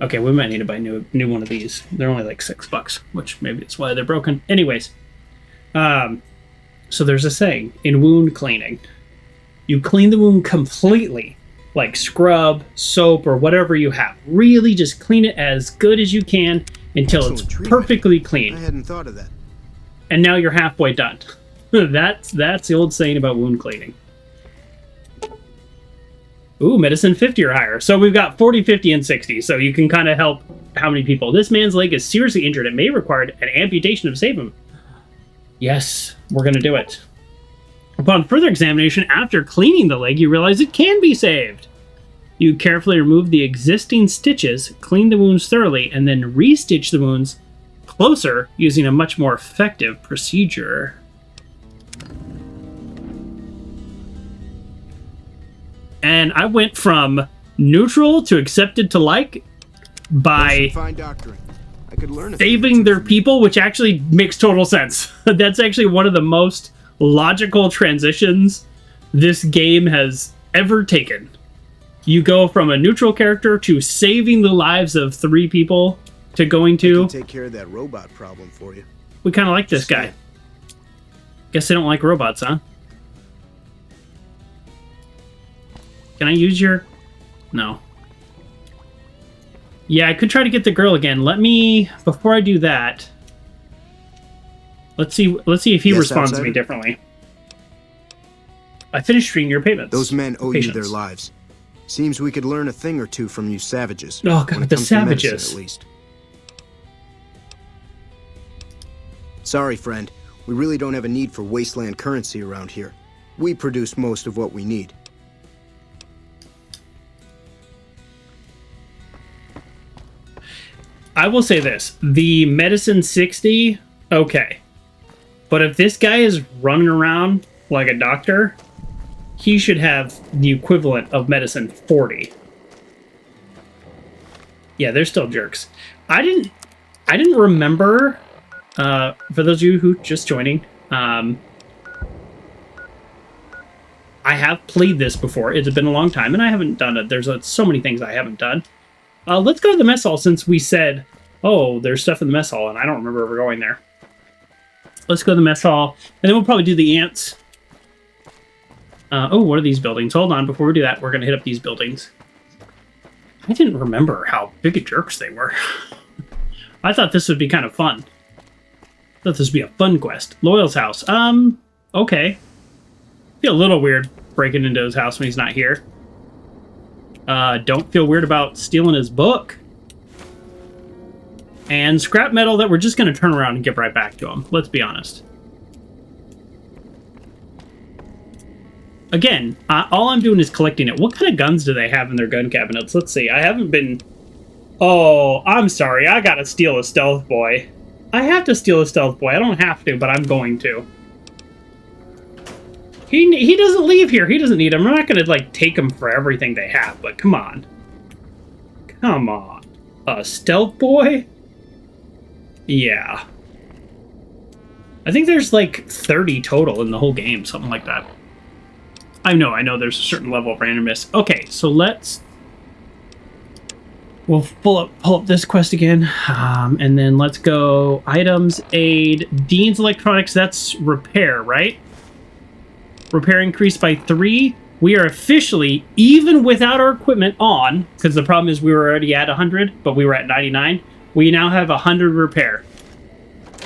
Okay, we might need to buy a new one of these. They're only like $6, which maybe that's why they're broken. Anyways, so there's a saying in wound cleaning. You clean the wound completely, like scrub, soap, or whatever you have. Really just clean it as good as you can until it's perfectly clean. I hadn't thought of that. And now you're halfway done. That's the old saying about wound cleaning. Ooh, medicine 50 or higher. So we've got 40, 50, and 60. So you can kind of help how many people. This man's leg is seriously injured. It may require an amputation to save him. Yes, we're going to do it. Upon further examination, after cleaning the leg, you realize it can be saved. You carefully remove the existing stitches, clean the wounds thoroughly, and then restitch the wounds closer using a much more effective procedure. And I went from neutral to accepted to like by saving their people, which actually makes total sense. That's actually one of the most logical transitions this game has ever taken. You go from a neutral character to saving the lives of 3 people to going to... I can take care of that robot problem for you. We kind of like this guy. Guess they don't like robots, huh? Can I use your... No. Yeah, I could try to get the girl again. Let me... Before I do that... Let's see if he responds to me differently. I finished treating your payments. Those men owe you their lives. Seems we could learn a thing or two from you savages. Oh god, the savages. Medicine, at least. Sorry, friend. We really don't have a need for wasteland currency around here. We produce most of what we need. I will say this. The medicine 60, okay. But if this guy is running around like a doctor, he should have the equivalent of medicine 40. Yeah, they're still jerks. I didn't remember, for those of you who just joining, I have played this before. It's been a long time, and I haven't done it. There's so many things I haven't done. Let's go to the mess hall since we said, oh, there's stuff in the mess hall, and I don't remember ever going there. Let's go to the mess hall, and then we'll probably do the ants. Oh, what are these buildings? Hold on, before we do that, we're going to hit up these buildings. I didn't remember how big of jerks they were. I thought this would be kind of fun. I thought this would be a fun quest. Loyal's house. Okay. Feel a little weird breaking into his house when he's not here. Don't feel weird about stealing his book. And scrap metal that we're just going to turn around and give right back to him. Let's be honest. Again, all I'm doing is collecting it. What kind of guns do they have in their gun cabinets? Let's see. I haven't been... Oh, I'm sorry. I gotta steal a stealth boy. I have to steal a stealth boy. I don't have to, but I'm going to. He doesn't leave here. He doesn't need him. I'm not gonna, like, take him for everything they have, but come on. Come on. A stealth boy? Yeah. I think there's, like, 30 total in the whole game. Something like that. I know there's a certain level of randomness. Okay, so we'll pull up this quest again, and then let's go items, aid, Dean's Electronics, that's repair, right? Repair increased by 3. We are officially, even without our equipment on, because the problem is we were already at 100, but we were at 99, we now have 100 repair.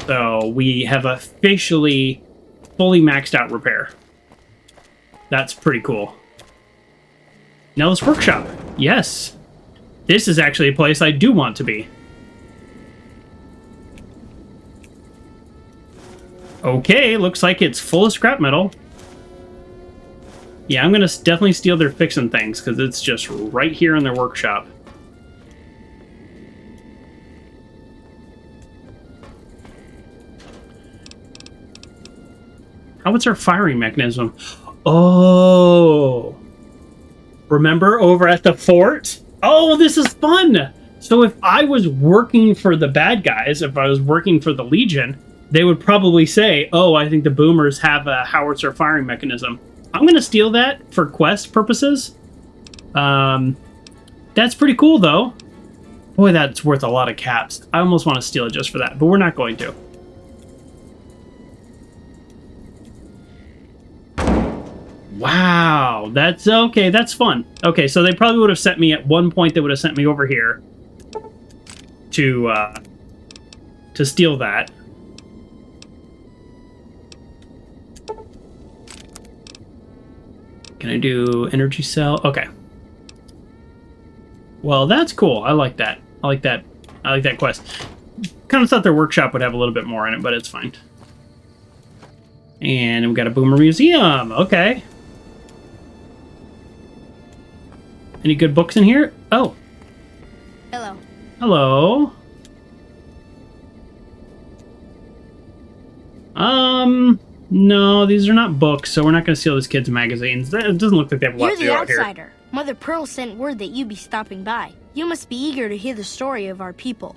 So we have officially fully maxed out repair. That's pretty cool. Nellis Workshop. Yes. This is actually a place I do want to be. Okay, looks like it's full of scrap metal. Yeah, I'm going to definitely steal their fixing things, because it's just right here in their workshop. How was our firing mechanism? Oh, remember over at the fort? Oh, this is fun. So if I was working for the bad guys, if I was working for the Legion, they would probably say, oh, I think the boomers have a howitzer firing mechanism. I'm going to steal that for quest purposes. That's pretty cool, though. Boy, that's worth a lot of caps. I almost want to steal it just for that, but we're not going to. Wow, that's okay. That's fun. Okay, so they probably would have sent me at one point. They would have sent me over here to steal that. Can I do energy cell? Okay. Well, that's cool. I like that. I like that. I like that quest. Kind of thought their workshop would have a little bit more in it, but it's fine. And we got a boomer museum. Okay. Any good books in here? Oh. Hello. Hello. No, these are not books, so we're not going to steal this kid's magazines. It doesn't look like they have a lot to do out here. You're the outsider. Mother Pearl sent word that you'd be stopping by. You must be eager to hear the story of our people.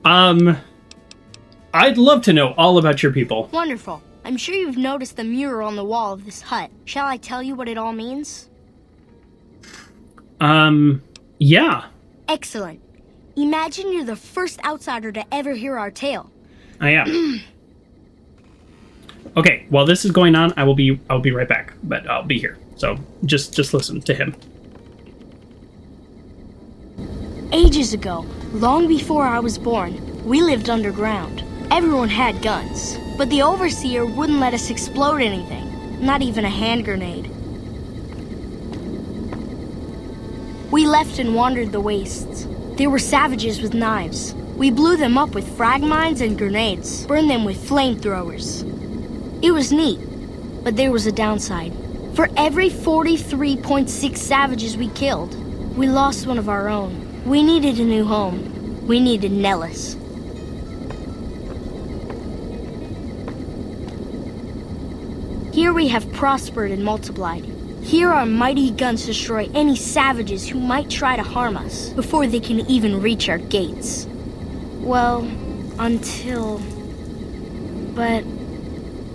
I'd love to know all about your people. Wonderful. I'm sure you've noticed the mural on the wall of this hut. Shall I tell you what it all means? Yeah. Excellent. Imagine you're the first outsider to ever hear our tale. I am. Okay, while this is going on, I'll be right back, but I'll be here. So just listen to him. Ages ago, long before I was born, we lived underground. Everyone had guns, but the overseer wouldn't let us explode anything, not even a hand grenade. We left and wandered the wastes. There were savages with knives. We blew them up with frag mines and grenades, burned them with flamethrowers. It was neat, but there was a downside. For every 43.6 savages we killed, we lost one of our own. We needed a new home. We needed Nellis. Here we have prospered and multiplied. Here our mighty guns destroy any savages who might try to harm us before they can even reach our gates. Well, until... But...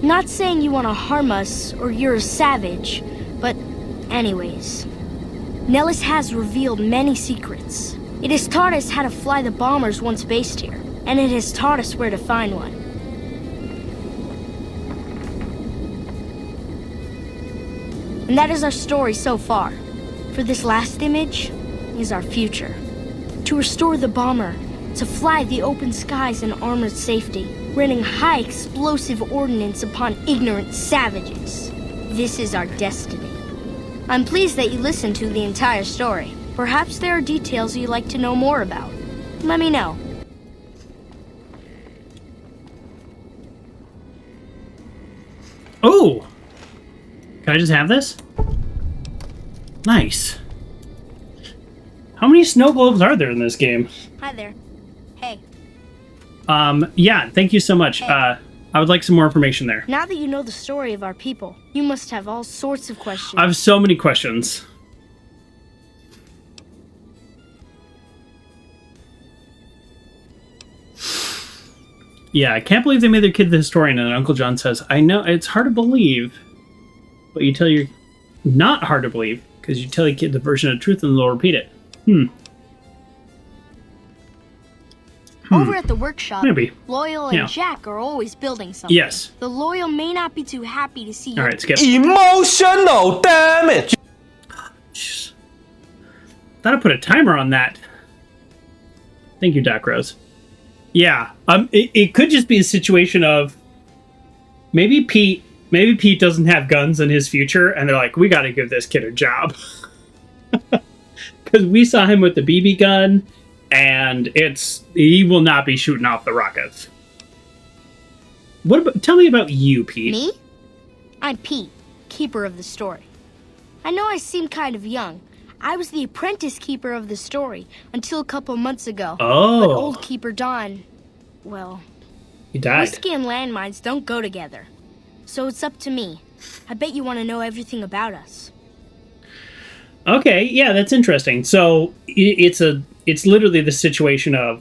Not saying you want to harm us or you're a savage, but anyways. Nellis has revealed many secrets. It has taught us how to fly the bombers once based here, and it has taught us where to find one. And that is our story so far. For this last image is our future. To restore the bomber, to fly the open skies in armored safety, raining high explosive ordnance upon ignorant savages. This is our destiny. I'm pleased that you listened to the entire story. Perhaps there are details you'd like to know more about. Let me know. Oh! Can I just have this? Nice. How many snow globes are there in this game? Hi there. Hey. Yeah, thank you so much. Hey. I would like some more information there. Now that you know the story of our people, you must have all sorts of questions. I have so many questions. Yeah, I can't believe they made their kid the historian, and Uncle John says, I know, it's hard to believe, but you tell your... Not hard to believe, because you tell your kid the version of truth and they'll repeat it. Over at the workshop, Maybe. Loyal and Yeah. Jack are always building something. Yes. The Loyal may not be too happy to see you. Alright, skip. Emotional damage! Thought I put a timer on that. Thank you, Doc Rose. Yeah, it could just be a situation of maybe Pete doesn't have guns in his future, and they're like, we got to give this kid a job because we saw him with the BB gun, and he will not be shooting off the rockets. Tell me about you, Pete. Me? I'm Pete, keeper of the story. I know I seem kind of young. I was the apprentice keeper of the story until a couple months ago. Oh. But old keeper Don, well... He died. Whiskey and landmines don't go together. So it's up to me. I bet you want to know everything about us. Okay, yeah, that's interesting. So it's literally the situation of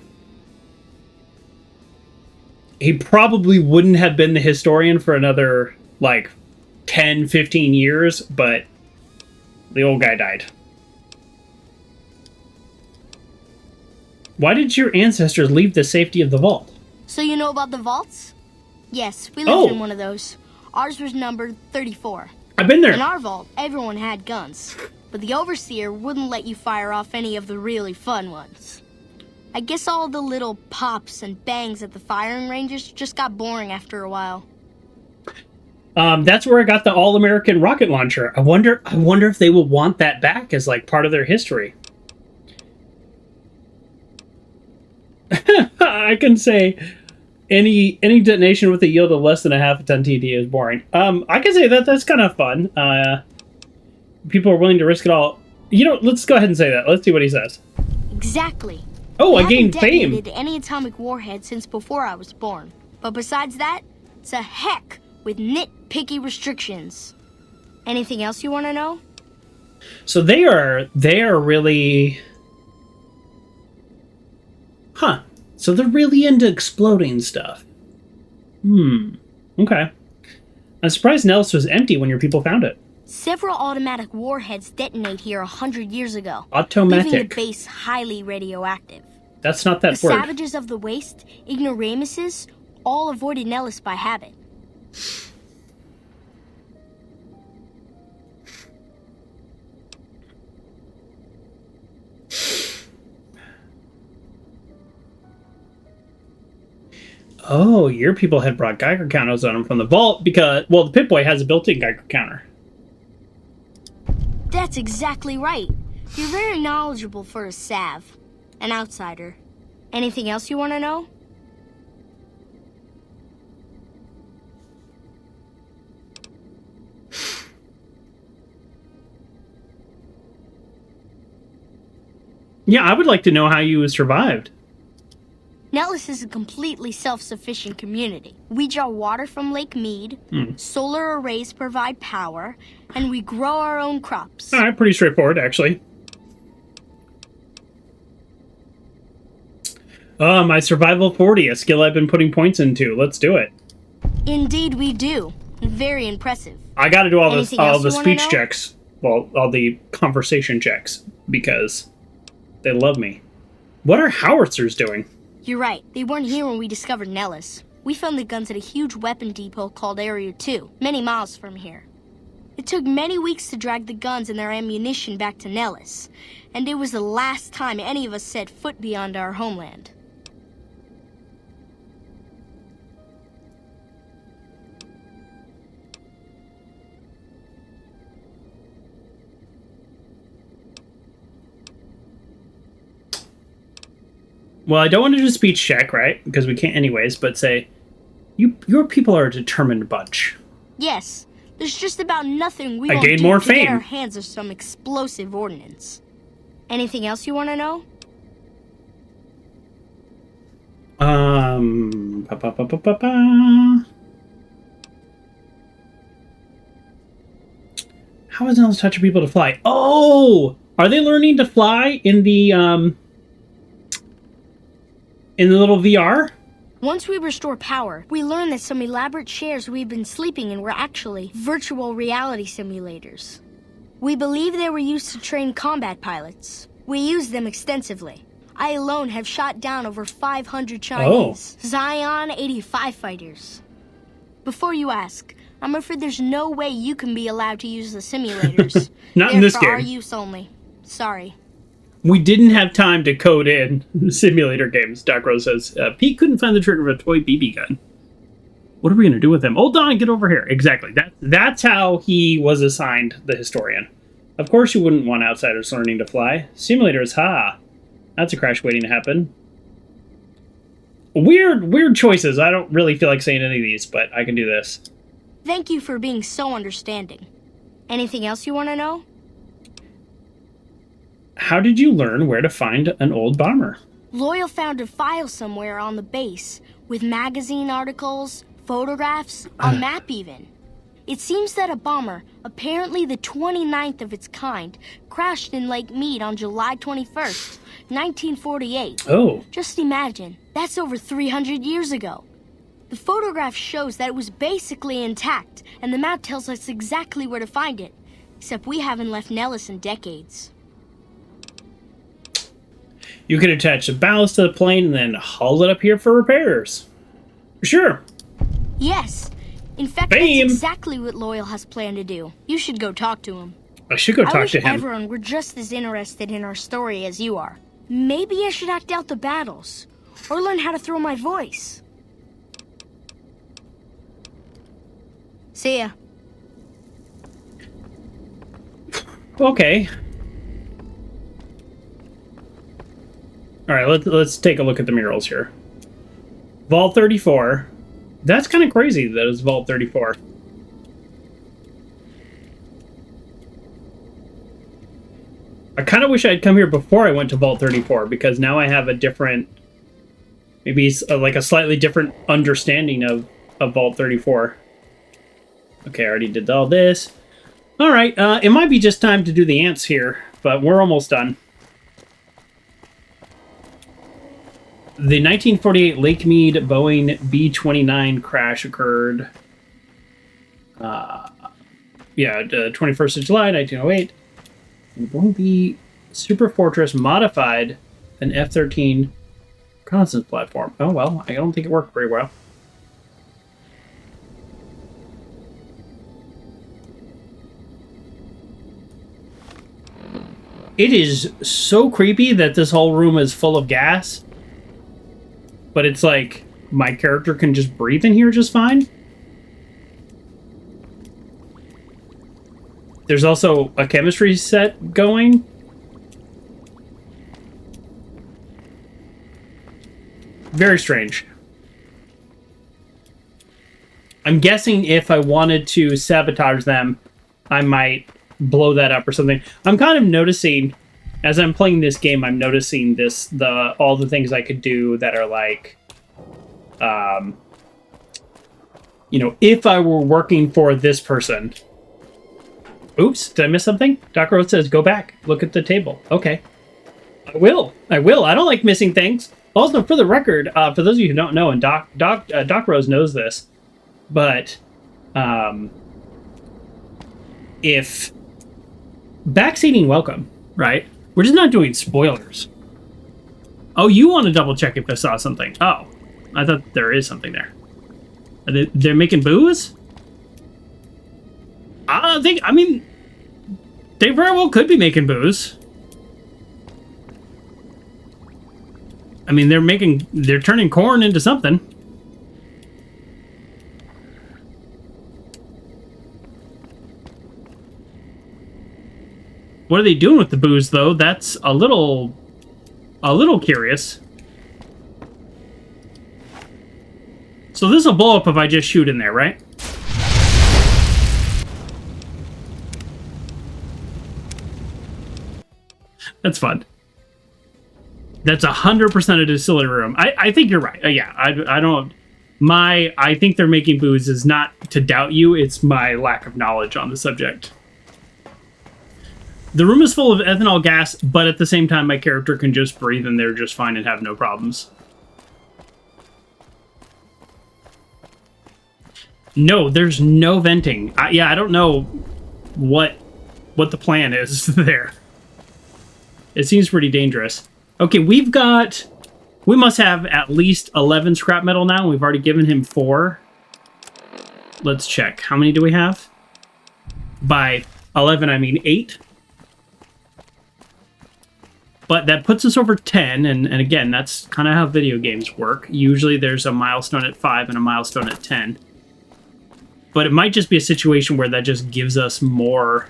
he probably wouldn't have been the historian for another, 10, 15 years, but the old guy died. Why did your ancestors leave the safety of the vault? So you know about the vaults? Yes, we lived in one of those. Ours was numbered 34. I've been there. In our vault, everyone had guns. But the Overseer wouldn't let you fire off any of the really fun ones. I guess all the little pops and bangs at the firing ranges just got boring after a while. That's where I got the all-American rocket launcher. I wonder if they will want that back as part of their history. I can say any detonation with a yield of less than a half a ton TD is boring. I can say that's kind of fun. People are willing to risk it all. Let's go ahead and say that. Let's see what he says. Exactly. Oh, I I gained fame. haven't detonated any atomic warhead since before I was born. But besides that, it's a heck with nitpicky restrictions. Anything else you want to know? So they are really... Huh. So they're really into exploding stuff. Okay. I'm surprised Nellis was empty when your people found it. Several automatic warheads detonate here 100 years ago. Automatic. Leaving the base highly radioactive. That's not that the word. Savages of the Waste, ignoramuses, all avoided Nellis by habit. Oh, your people had brought Geiger counters on them from the vault because, the Pip-Boy has a built-in Geiger counter. That's exactly right. You're very knowledgeable for a Sav. An outsider. Anything else you want to know? Yeah, I would like to know how you survived. Nellis is a completely self-sufficient community. We draw water from Lake Mead, solar arrays provide power, and we grow our own crops. All right, pretty straightforward, actually. My survival 40, a skill I've been putting points into. Let's do it. Indeed we do. Very impressive. I gotta do all Anything the else you wanna speech know? checks. all the conversation checks because they love me. What are howitzers doing? You're right. They weren't here when we discovered Nellis. We found the guns at a huge weapon depot called Area 2, many miles from here. It took many weeks to drag the guns and their ammunition back to Nellis, and it was the last time any of us set foot beyond our homeland. Well, I don't want to do a speech check, right? Because we can't anyways, but say, your people are a determined bunch. Yes, there's just about nothing we I won't gain do more to fame. get our hands on some explosive ordnance. Anything else you want to know? How is Nellis touching people to fly? Oh! Are they learning to fly in the little VR? Once we restore power, we learn that some elaborate chairs we've been sleeping in were actually virtual reality simulators. We believe they were used to train combat pilots. We use them extensively. I alone have shot down over 500 Chinese Zion 85 fighters. Before you ask, I'm afraid there's no way you can be allowed to use the simulators. Not They're in this for game. our use only. Sorry. We didn't have time to code in simulator games, Doc Rose says. Pete couldn't find the trigger of a toy BB gun. What are we going to do with him? Hold on, get over here. Exactly. That's how he was assigned the historian. Of course you wouldn't want outsiders learning to fly. Simulators, ha. That's a crash waiting to happen. Weird choices. I don't really feel like saying any of these, but I can do this. Thank you for being so understanding. Anything else you want to know? How did you learn where to find an old bomber? Loyal found a file somewhere on the base with magazine articles, photographs, a map even. It seems that a bomber, apparently the 29th of its kind, crashed in Lake Mead on July 21st, 1948. Oh. Just imagine, that's over 300 years ago. The photograph shows that it was basically intact, and the map tells us exactly where to find it. Except we haven't left Nellis in decades. You can attach the ballast to the plane and then haul it up here for repairs. Sure. Yes. In fact, Bam. that's exactly what Loyal has planned to do. You should go talk to him. I should go talk to him. I wish everyone were just as interested in our story as you are. Maybe I should act out the battles, or learn how to throw my voice. See ya. Okay. All right, let's take a look at the murals here. Vault 34. That's kind of crazy that it's Vault 34. I kind of wish I'd come here before I went to Vault 34 because now I have a different, maybe like a slightly different understanding of Vault 34. Okay, I already did all this. All right, it might be just time to do the ants here, but we're almost done. The 1948 Lake Mead Boeing B-29 crash occurred, the 21st of July, 1908. And Boeing Super Fortress modified an F-13 reconnaissance platform. Oh, well, I don't think it worked very well. It is so creepy that this whole room is full of gas. But it's like, my character can just breathe in here just fine. There's also a chemistry set going. Very strange. I'm guessing if I wanted to sabotage them, I might blow that up or something. I'm kind of noticing, as I'm playing this game, I'm noticing all the things I could do that are like, if I were working for this person. Oops, did I miss something? Doc Rose says, go back, look at the table. Okay. I will. I don't like missing things. Also, for the record, for those of you who don't know, and Doc Rose knows this, but if backseating welcome, right? We're just not doing spoilers. Oh, you want to double check if I saw something. Oh, I thought there is something there. They're making booze? I mean, they very well could be making booze. I mean, they're turning corn into something. What are they doing with the booze, though? That's a little curious. So this will blow up if I just shoot in there, right? That's fun. That's 100% a distillery room. I think you're right. Yeah, I don't... I think they're making booze is not to doubt you. It's my lack of knowledge on the subject. The room is full of ethanol gas, but at the same time, my character can just breathe in there just fine and have no problems. No, there's no venting. Yeah, I don't know what the plan is there. It seems pretty dangerous. Okay, we must have at least 11 scrap metal now. We've already given him 4. Let's check. How many do we have? By 11, I mean 8. But that puts us over 10, and again, that's kind of how video games work. Usually there's a milestone at 5 and a milestone at 10. But it might just be a situation where that just gives us more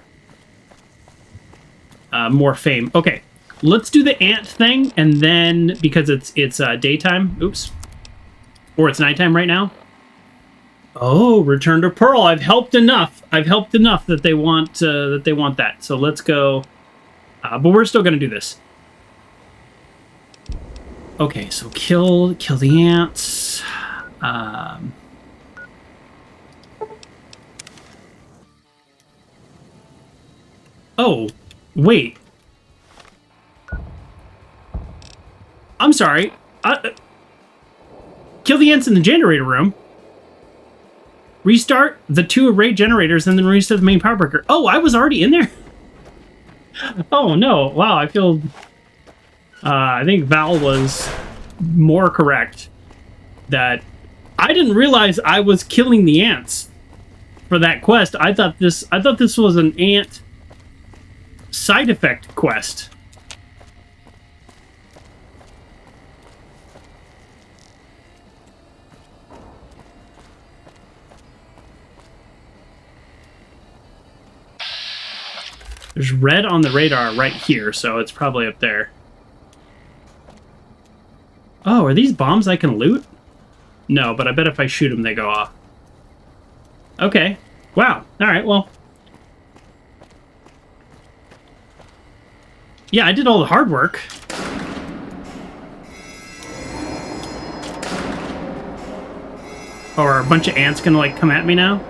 fame. Okay, let's do the ant thing, and then, because it's daytime, oops, or it's nighttime right now. Oh, Return to Pearl. I've helped enough that they want that. So let's go. But we're still gonna do this. Okay, so kill the ants. Oh, wait. I'm sorry. Kill the ants in the generator room. Restart the 2 array generators and then restart the main power breaker. Oh, I was already in there? Oh, no. Wow, I feel... I think Val was more correct that I didn't realize I was killing the ants for that quest. I thought this was an ant side effect quest. There's red on the radar right here, so it's probably up there. Oh, are these bombs I can loot? No, but I bet if I shoot them, they go off. Okay. Wow. Alright, well. Yeah, I did all the hard work. Or are a bunch of ants gonna, like, come at me now?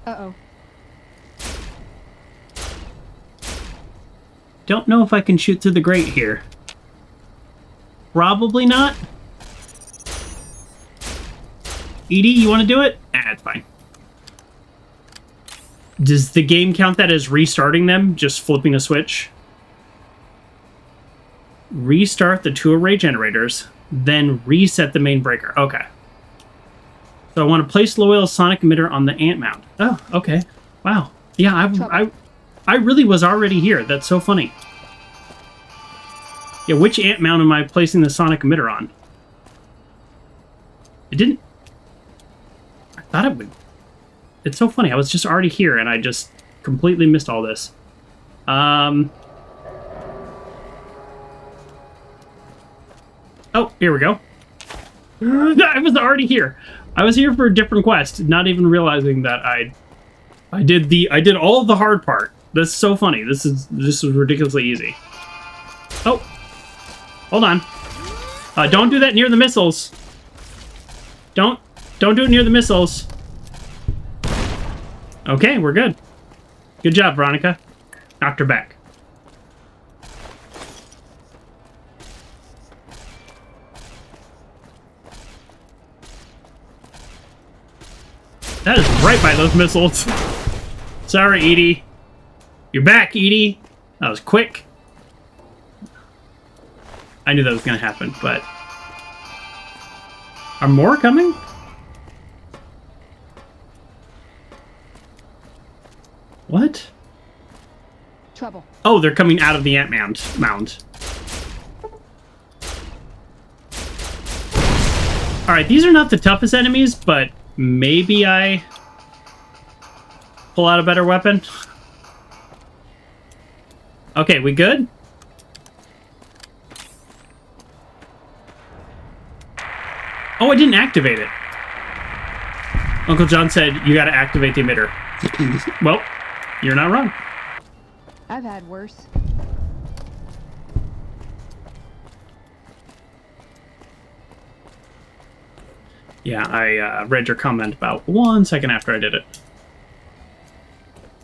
Uh-oh. Don't know if I can shoot through the grate here. Probably not. Edie, you want to do it? It's fine. Does the game count that as restarting them? Just flipping a switch? Restart the 2 array generators, then reset the main breaker. Okay. So I want to place low-oil sonic emitter on the ant mound. Oh, okay. Wow. Yeah, I really was already here. That's so funny. Yeah, which ant mound am I placing the sonic emitter on? It didn't... I thought it would... It's so funny. I was just already here, and I just completely missed all this. Oh, here we go. I was already here. I was here for a different quest, not even realizing that I did all of the hard part. That's so funny. This is ridiculously easy. Oh, hold on. Don't do that near the missiles. Don't do it near the missiles. Okay, we're good. Good job, Veronica. Knocked her back. That is right by those missiles. Sorry, Edie. You're back, Edie. That was quick. I knew that was going to happen, but... Are more coming? What? Trouble. Oh, they're coming out of the ant mound. Alright, these are not the toughest enemies, but maybe I pull out a better weapon. Okay, we good? Oh, I didn't activate it. Uncle John said you gotta activate the emitter. Well, you're not wrong. I've had worse. Yeah, I read your comment about 1 second after I did it.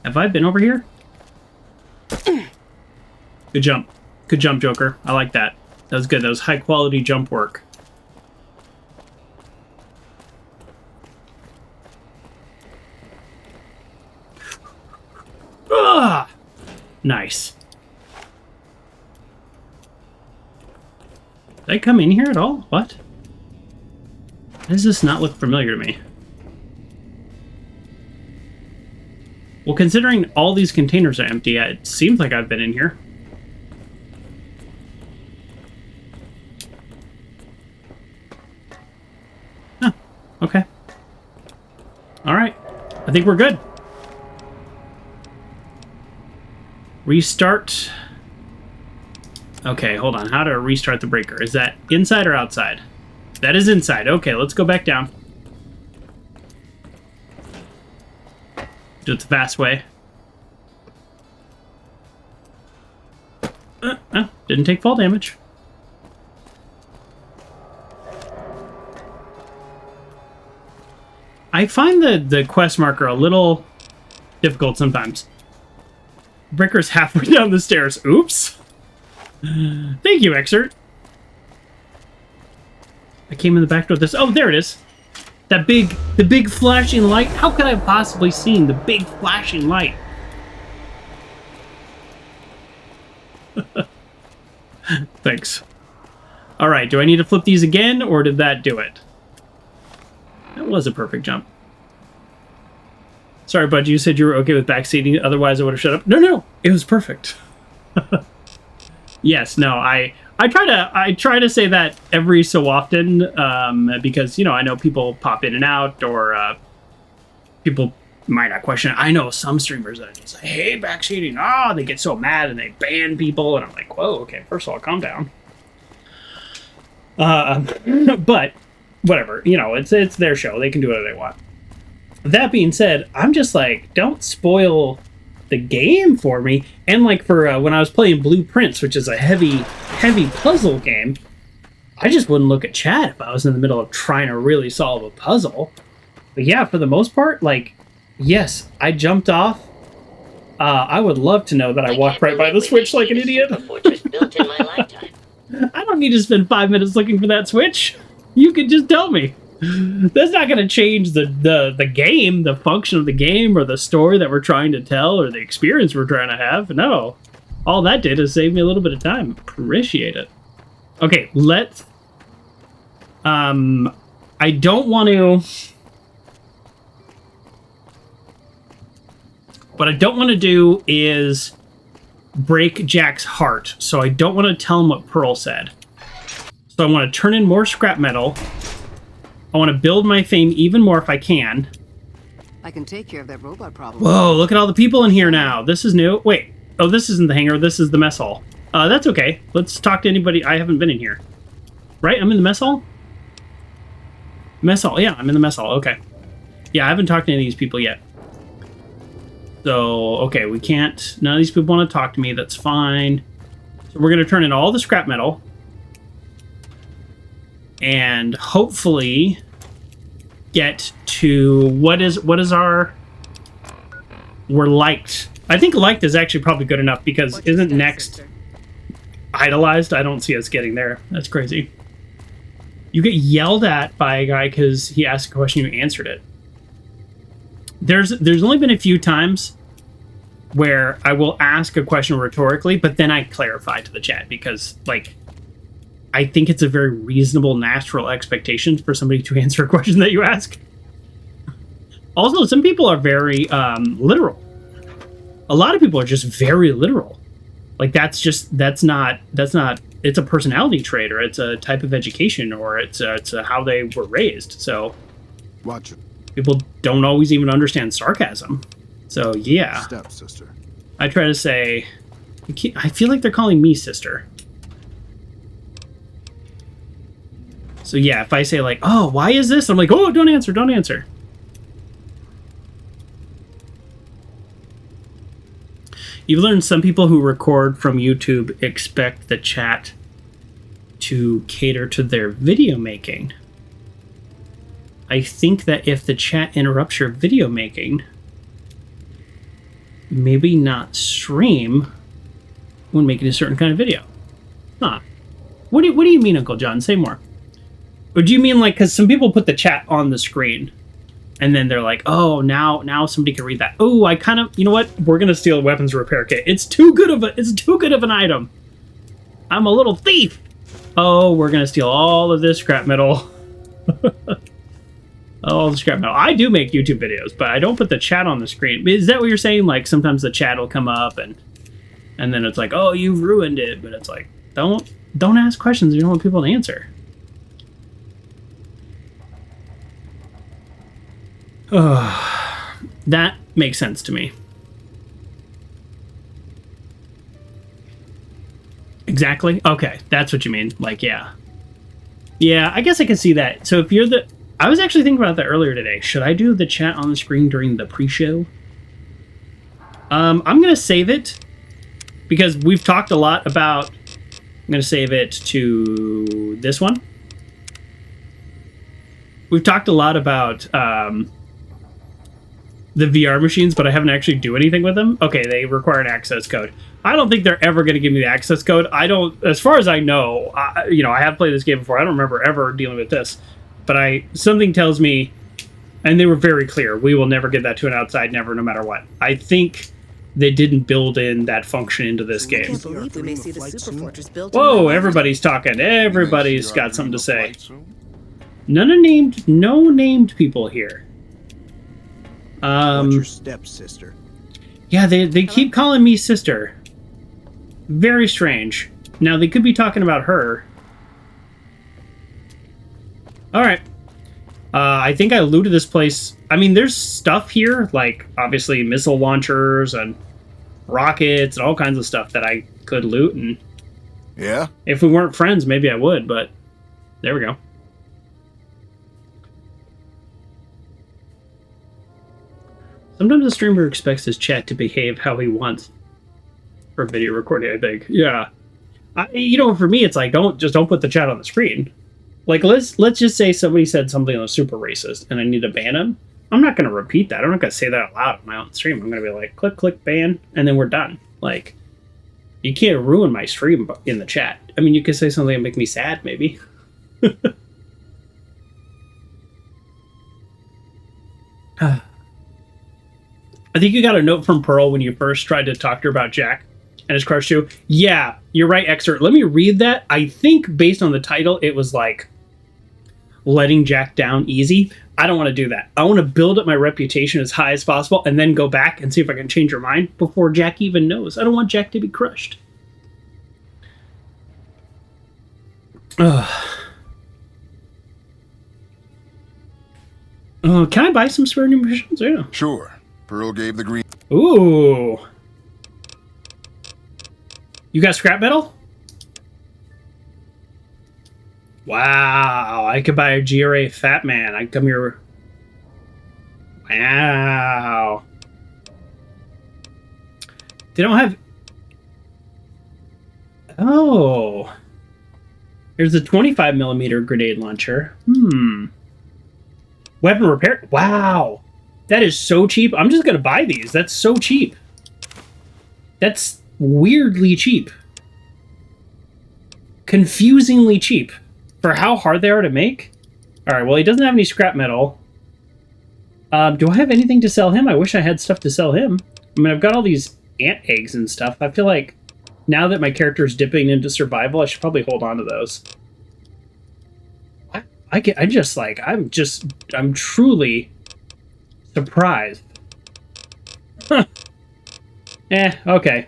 Have I been over here? Good jump. Good jump, Joker. I like that. That was good. That was high quality jump work. Ah! Nice. Did I come in here at all? What? Why does this not look familiar to me? Well, considering all these containers are empty, it seems like I've been in here. Huh. Okay. Alright. I think we're good. Restart. Okay, hold on. How to restart the breaker? Is that inside or outside? That is inside. Okay, let's go back down. Do it the fast way. Didn't take fall damage. I find the quest marker a little difficult sometimes. Breaker's halfway down the stairs. Oops. Thank you, Exert. I came in the back door. Oh, there it is. The big flashing light. How could I have possibly seen the big flashing light? Thanks. All right, do I need to flip these again, or did that do it? That was a perfect jump. Sorry, bud, you said you were okay with backseating, otherwise I would have shut up. No, it was perfect. Yes, no, I try to say that every so often, because, you know, I know people pop in and out, or people might not question it. I know some streamers that just say, hey, backseating, they get so mad and they ban people, and I'm like, whoa, okay, first of all, calm down. But whatever, you know, it's their show. They can do whatever they want. That being said, I'm just like, don't spoil the game for me. And like for when I was playing Blueprints, which is a heavy puzzle game, I just wouldn't look at chat if I was in the middle of trying to really solve a puzzle. But yeah, for the most part, like, yes, I jumped off. I would love to know that I walked right by the switch like an idiot. Built in my lifetime. I don't need to spend 5 minutes looking for that switch. You can just tell me. That's not going to change the game, the function of the game, or the story that we're trying to tell, or the experience we're trying to have. No. All that did is save me a little bit of time. Appreciate it. Okay, let's... I don't want to... What I don't want to do is break Jack's heart, so I don't want to tell him what Pearl said. So I want to turn in more scrap metal. I want to build my fame even more if I can. I can take care of that robot problem. Whoa, look at all the people in here now. This is new. Wait. Oh, this isn't the hangar. This is the mess hall. That's okay. Let's talk to anybody. I haven't been in here. Right? I'm in the mess hall? Mess hall. Yeah, I'm in the mess hall. Okay. Yeah, I haven't talked to any of these people yet. So, okay, we can't... None of these people want to talk to me. That's fine. So we're going to turn in all the scrap metal. And hopefully get to... What is our... We're liked. I think liked is actually probably good enough, because isn't next idolized? I don't see us getting there. That's crazy. You get yelled at by a guy because he asked a question, you answered it. there's only been a few times where I will ask a question rhetorically, but then I clarify to the chat because, like, I think it's a very reasonable, natural expectation for somebody to answer a question that you ask. Also, some people are very literal. A lot of people are just very literal. Like, that's not, it's a personality trait, or it's a type of education, or it's how they were raised. So, watch it. People don't always even understand sarcasm. So, yeah. Stepsister. I try to say, I feel like they're calling me sister. So, yeah, if I say, like, oh, why is this? I'm like, oh, don't answer, don't answer. You've learned some people who record from YouTube expect the chat to cater to their video making. I think that if the chat interrupts your video making, maybe not stream when making a certain kind of video. Huh. What do you mean, Uncle John? Say more. Or do you mean, like, because some people put the chat on the screen, and then they're like, oh, now somebody can read that. Oh, I kind of, you know what? We're gonna steal a weapons repair kit. It's too good of an item. I'm a little thief. Oh, we're gonna steal all of this scrap metal. All the scrap metal. I do make YouTube videos, but I don't put the chat on the screen. Is that what you're saying? Like, sometimes the chat will come up and then it's like, oh, you've ruined it. But it's like, don't ask questions you don't want people to answer. That makes sense to me. Exactly. Okay, that's what you mean. Like, yeah. Yeah, I guess I can see that. So if you're I was actually thinking about that earlier today. Should I do the chat on the screen during the pre-show? I'm going to save it because we've talked a lot about... I'm going to save it to this one. We've talked a lot about the VR machines, but I haven't actually do anything with them. Okay, they require an access code. I don't think they're ever going to give me the access code. I don't... As far as I know, I have played this game before. I don't remember ever dealing with this. But something tells me, and they were very clear, we will never give that to an outside, never, no matter what. I think they didn't build in that function into this game. I can't believe we may see the super fortress built. Whoa, everybody's talking. Everybody's got something to say. No named people here. What's your stepsister? Yeah, they keep calling me sister. Very strange. Now, they could be talking about her. Alright. I think I looted this place. I mean, there's stuff here, like, obviously, missile launchers and rockets and all kinds of stuff that I could loot. And yeah? If we weren't friends, maybe I would, but there we go. Sometimes a streamer expects his chat to behave how he wants for video recording, I think. Yeah. For me, it's like, don't put the chat on the screen. Like, let's just say somebody said something that was super racist, and I need to ban them. I'm not going to repeat that. I'm not going to say that out loud on my own stream. I'm going to be like, click, ban, and then we're done. Like, you can't ruin my stream in the chat. I mean, you could say something that make me sad, maybe. I think you got a note from Pearl when you first tried to talk to her about Jack and his crush too. Yeah, you're right, Exer. Let me read that. I think based on the title, it was like letting Jack down easy. I don't want to do that. I want to build up my reputation as high as possible and then go back and see if I can change her mind before Jack even knows. I don't want Jack to be crushed. Can I buy some spare new missions? Yeah. Sure. Pearl gave the green... Ooh. You got scrap metal? Wow. I could buy a GRA Fat Man. I can come here. Wow. They don't have... Oh. There's a 25mm grenade launcher. Weapon repair. Wow. That is so cheap. I'm just going to buy these. That's so cheap. That's weirdly cheap. Confusingly cheap. For how hard they are to make. Alright, well, he doesn't have any scrap metal. Do I have anything to sell him? I wish I had stuff to sell him. I mean, I've got all these ant eggs and stuff. I feel like now that my character is dipping into survival, I should probably hold on to those. I'm truly surprised. Huh. Okay.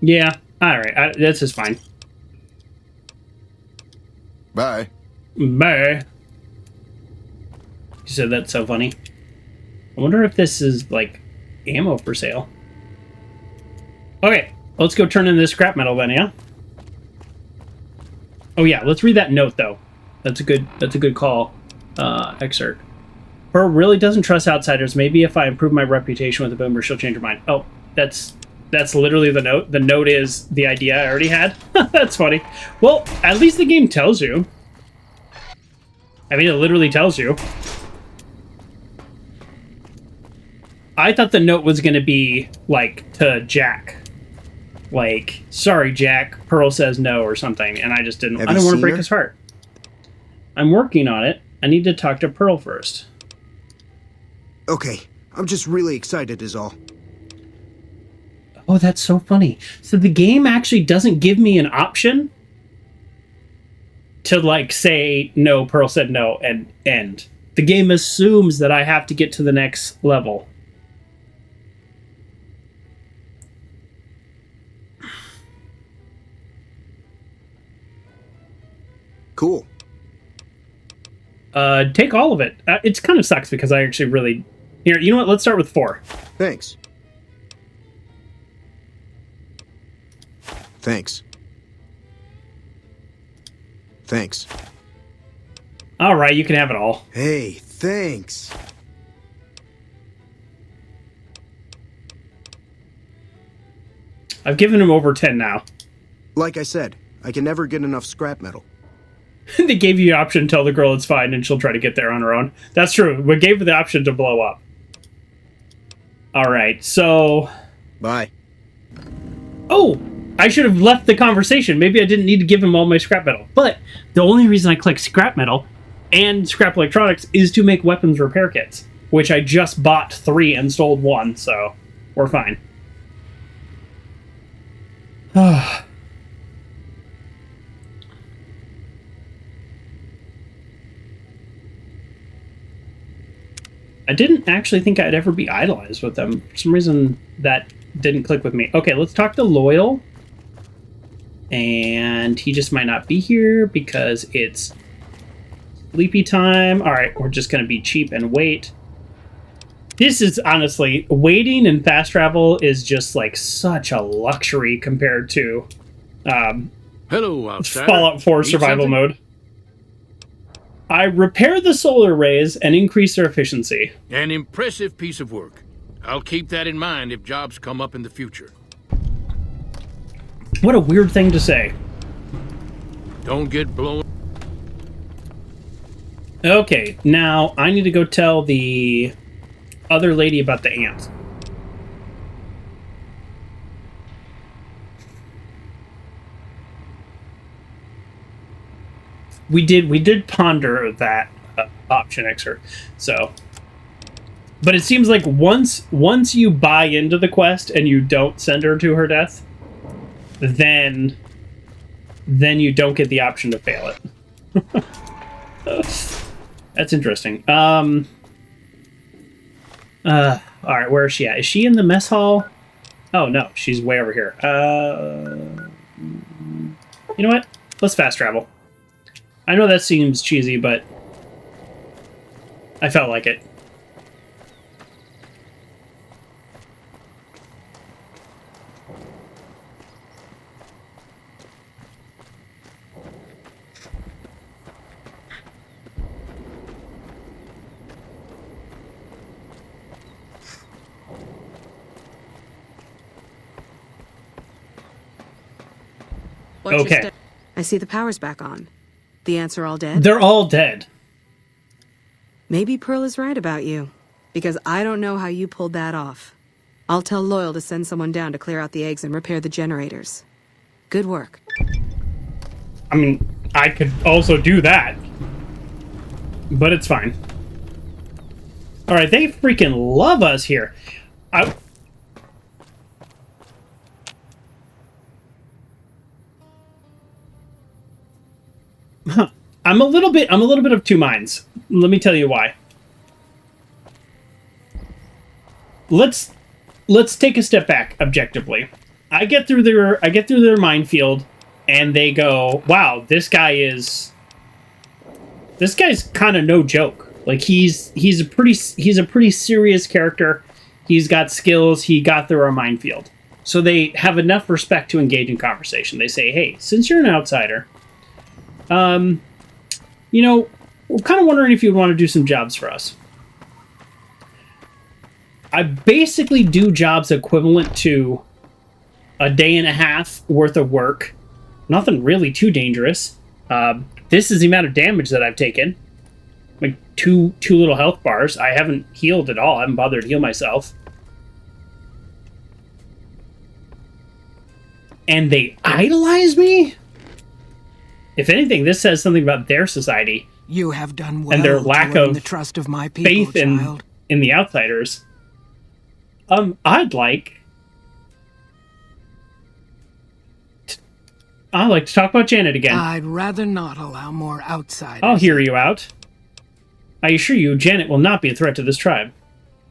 Yeah, alright, this is fine. Bye. Bye. You said that's so funny. I wonder if this is, like, ammo for sale. Okay, let's go turn in this scrap metal then, yeah? Oh yeah, let's read that note, though. That's a good call. Excerpt. Pearl really doesn't trust outsiders. Maybe if I improve my reputation with the boomer, she'll change her mind. Oh, that's literally the note. The note is the idea I already had. That's funny. Well, at least the game tells you. I mean, it literally tells you. I thought the note was going to be, like, to Jack. Like, sorry, Jack, Pearl says no or something, and I just didn't. I don't want to break his heart. I'm working on it. I need to talk to Pearl first. Okay, I'm just really excited is all. Oh, that's so funny. So the game actually doesn't give me an option to, like, say, no, Pearl said no, and end. The game assumes that I have to get to the next level. Cool. Take all of it. It kind of sucks because I actually really... Here, you know what? Let's start with 4. Thanks. Thanks. Thanks. All right, you can have it all. Hey, thanks. I've given him over 10 now. Like I said, I can never get enough scrap metal. They gave you the option to tell the girl it's fine and she'll try to get there on her own. That's true. We gave her the option to blow up. All right, so... Bye. Oh! I should have left the conversation. Maybe I didn't need to give him all my scrap metal. But the only reason I click scrap metal and scrap electronics is to make weapons repair kits, which I just bought 3 and sold 1, so we're fine. I didn't actually think I'd ever be idolized with them. For some reason, that didn't click with me. Okay, let's talk to Loyal. And he just might not be here because it's sleepy time. All right, we're just going to be cheap and wait. This is honestly, waiting and fast travel is just like such a luxury compared to Hello, outsider. Fallout 4 survival mode. I repair the solar arrays and increase their efficiency. An impressive piece of work. I'll keep that in mind if jobs come up in the future. What a weird thing to say. Don't get blown. Okay, now I need to go tell the other lady about the ants. We did ponder that option excerpt. So, but it seems like once you buy into the quest and you don't send her to her death, then you don't get the option to fail it. That's interesting. All right, where is she at? Is she in the mess hall? Oh no, she's way over here. You know what? Let's fast travel. I know that seems cheesy, but I felt like it. Okay. I see the power's back on. The ants are all dead? They're all dead. Maybe Pearl is right about you, because I don't know how you pulled that off. I'll tell Loyal to send someone down to clear out the eggs and repair the generators. Good work. I mean, I could also do that, but it's fine. All right, they freaking love us here. I'm a little bit of two minds. Let me tell you why. Let's take a step back objectively. I get through their minefield, and they go, "Wow, this guy's kind of no joke. Like he's a pretty serious character. He's got skills. He got through our minefield." So they have enough respect to engage in conversation. They say, "Hey, since you're an outsider, we're kind of wondering if you'd want to do some jobs for us." I basically do jobs equivalent to a day and a half worth of work. Nothing really too dangerous. This is the amount of damage that I've taken. Like two little health bars. I haven't healed at all. I haven't bothered to heal myself. And they idolize me? If anything, this says something about their society. You have done well and their lack to earn of the trust of my people, faith child. in the outsiders. I'd like to talk about Janet again. I'd rather not allow more outsiders. I'll hear you out. I assure you, Janet will not be a threat to this tribe.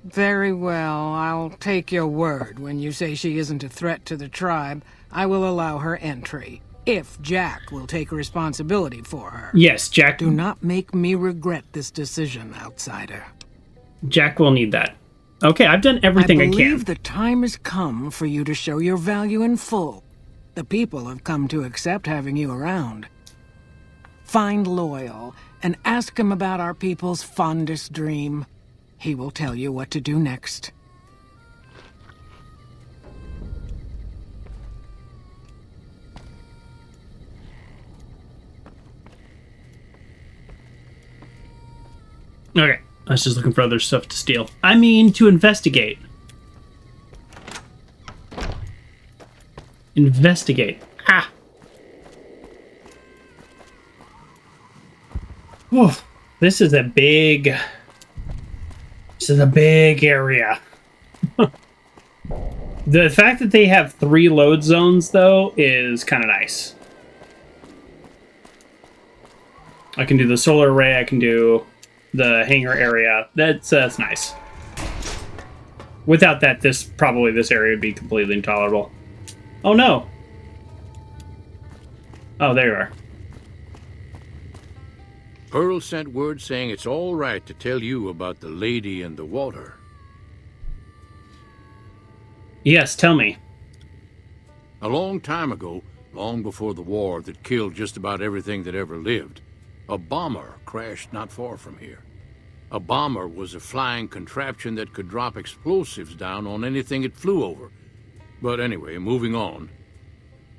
Very well. I'll take your word. When you say she isn't a threat to the tribe, I will allow her entry. If Jack will take responsibility for her. Yes, Jack. Do not make me regret this decision, outsider. Jack will need that. Okay, I've done everything I can. I believe the time has come for you to show your value in full. The people have come to accept having you around. Find Loyal and ask him about our people's fondest dream. He will tell you what to do next. Okay, I was just looking for other stuff to steal. I mean, to investigate. Investigate. Ah! Oh, this is a big area. The fact that they have 3 load zones, though, is kind of nice. I can do the solar array, I can do the hangar area. That's nice. Without that, this area would be completely intolerable. Oh no! Oh, there you are. Pearl sent word saying it's all right to tell you about the lady in the water. Yes, tell me. A long time ago, long before the war that killed just about everything that ever lived, a bomber crashed not far from here. A bomber was a flying contraption that could drop explosives down on anything it flew over. But anyway, moving on.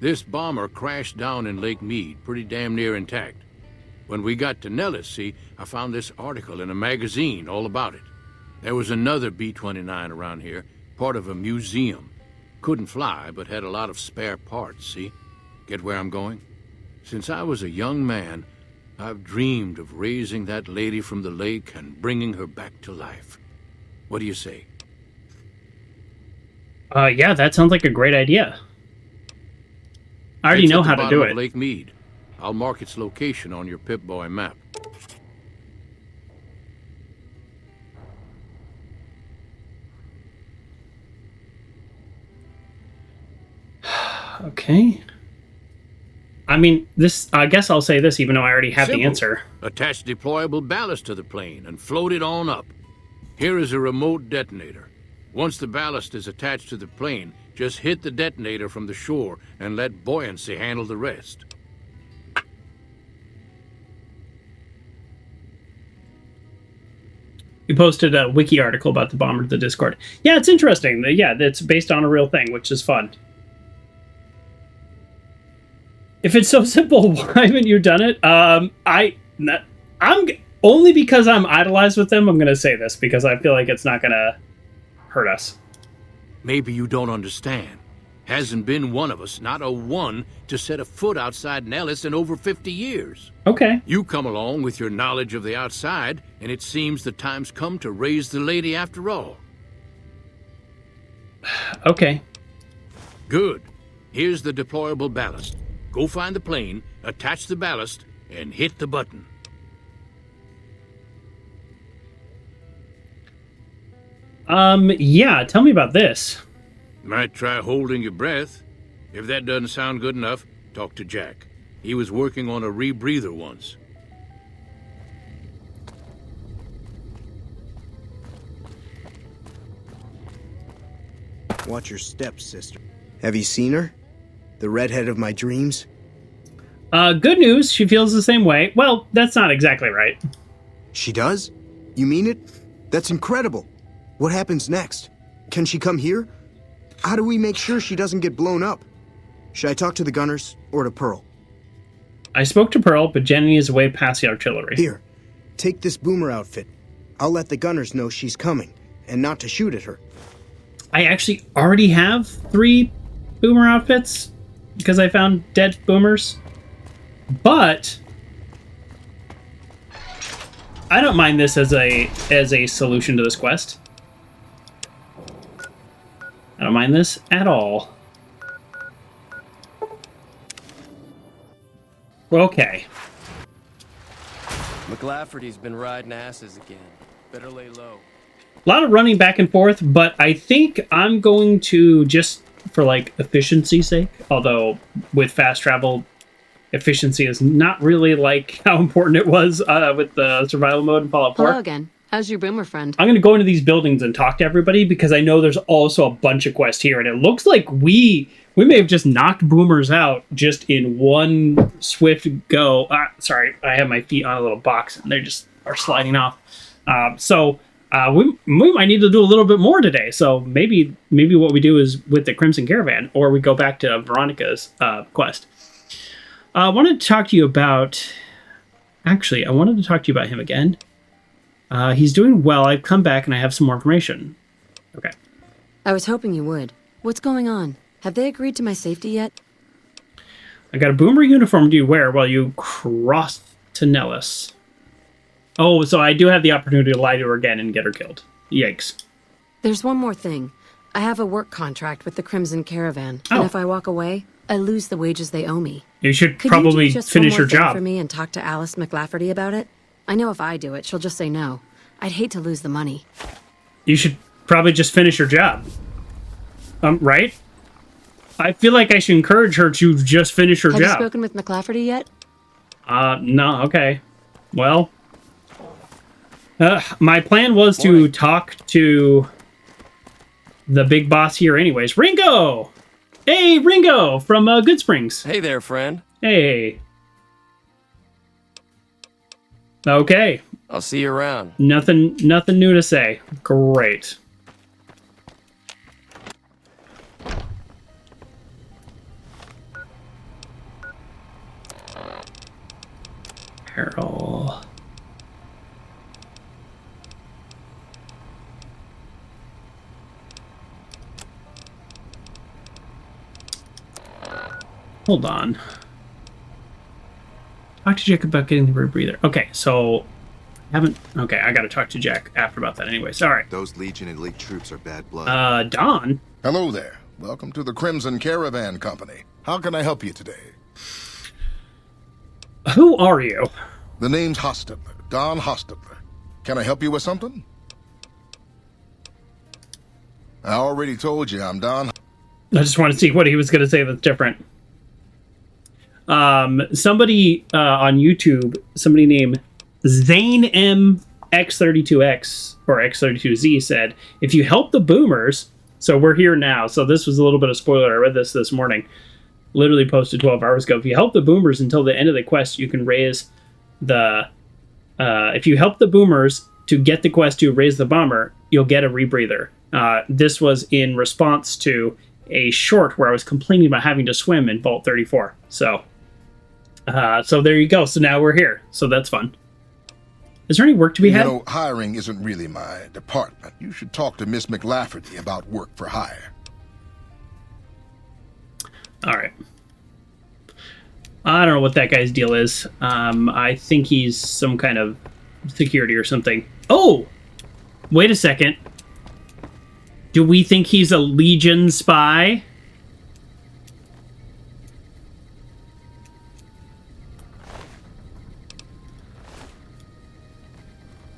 This bomber crashed down in Lake Mead, pretty damn near intact. When we got to Nellis, see, I found this article in a magazine all about it. There was another B-29 around here, part of a museum. Couldn't fly, but had a lot of spare parts, see? Get where I'm going? Since I was a young man, I've dreamed of raising that lady from the lake and bringing her back to life. What do you say? Yeah, that sounds like a great idea. I already know how to do it. Lake Mead. I'll mark its location on your Pip-Boy map. Okay. I mean, I guess I'll say this even though I already have the answer. Attach deployable ballast to the plane and float it on up. Here is a remote detonator. Once the ballast is attached to the plane, just hit the detonator from the shore and let buoyancy handle the rest. You posted a wiki article about the bomber to the Discord. Yeah, it's interesting. Yeah, it's based on a real thing, which is fun. If it's so simple, why haven't you done it? I'm only because I'm idolized with them, I'm going to say this, because I feel like it's not going to hurt us. Maybe you don't understand. Hasn't been one of us, not a one, to set a foot outside Nellis in over 50 years. Okay. You come along with your knowledge of the outside, and it seems the time's come to raise the lady after all. Okay. Good. Here's the deployable ballast. Go find the plane, attach the ballast, and hit the button. Yeah, tell me about this. Might try holding your breath. If that doesn't sound good enough, talk to Jack. He was working on a rebreather once. Watch your steps, sister. Have you seen her? The redhead of my dreams? Good news, she feels the same way. Well, that's not exactly right. She does? You mean it? That's incredible. What happens next? Can she come here? How do we make sure she doesn't get blown up? Should I talk to the gunners or to Pearl? I spoke to Pearl, but Jenny is away past the artillery. Here, take this boomer outfit. I'll let the gunners know she's coming, and not to shoot at her. I actually already have 3 boomer outfits, because I found dead boomers. But I don't mind this as a solution to this quest. I don't mind this at all. Okay. McLafferty's been riding asses again. Better lay low. A lot of running back and forth, but I think I'm going to, just for like efficiency's sake, although with fast travel, efficiency is not really like how important it was with the survival mode in Fallout 4. Hello again. How's your boomer friend? I'm going to go into these buildings and talk to everybody because I know there's also a bunch of quests here, and it looks like we may have just knocked boomers out just in one swift go. Sorry, I have my feet on a little box and they just are sliding off. So we might need to do a little bit more today. So maybe what we do is with the Crimson Caravan, or we go back to Veronica's quest. I wanted to talk to you about... Actually, I wanted to talk to you about him again. He's doing well. I've come back and I have some more information. Okay. I was hoping you would. What's going on? Have they agreed to my safety yet? I got a boomer uniform to wear while you cross to Nellis. Oh, so I do have the opportunity to lie to her again and get her killed. Yikes. There's one more thing. I have a work contract with the Crimson Caravan, Oh. and if I walk away, I lose the wages they owe me. You should Could probably you do just finish one more your thing job. for me and talk to Alice McLafferty about it? I know if I do it, she'll just say no. I'd hate to lose the money. You should probably just finish your job. Right? I feel like I should encourage her to just finish her Have you job. spoken with McLafferty yet? No, okay. Well, my plan was to talk to the big boss here anyways. Ringo! Hey, Ringo from Good Springs. Hey there, friend. Hey. Okay. I'll see you around. Nothing new to say. Great. Peril. Hold on. Talk to Jack about getting the rebreather. Okay, so okay, I gotta talk to Jack after about that anyways. Alright. Those Legion elite troops are bad blood. Don? Hello there. Welcome to the Crimson Caravan Company. How can I help you today? Who are you? The name's Hostetler, Don Hostetler. Can I help you with something? I already told you I'm Don. I just want to see what he was gonna say that's different. Somebody on YouTube, somebody named Zane M X32X or X32Z said, if you help the boomers, so we're here now. So this was a little bit of spoiler. I read this morning, literally posted 12 hours ago. If you help the boomers until the end of the quest, you can raise the, if you help the boomers to get the quest to raise the bomber, you'll get a rebreather. This was in response to a short where I was complaining about having to swim in Vault 34. So there you go. So now we're here. So that's fun. Is there any work to be had? You know, hiring isn't really my department. You should talk to Miss McLafferty about work for hire. All right. I don't know what that guy's deal is. I think he's some kind of security or something. Oh! Wait a second. Do we think he's a Legion spy?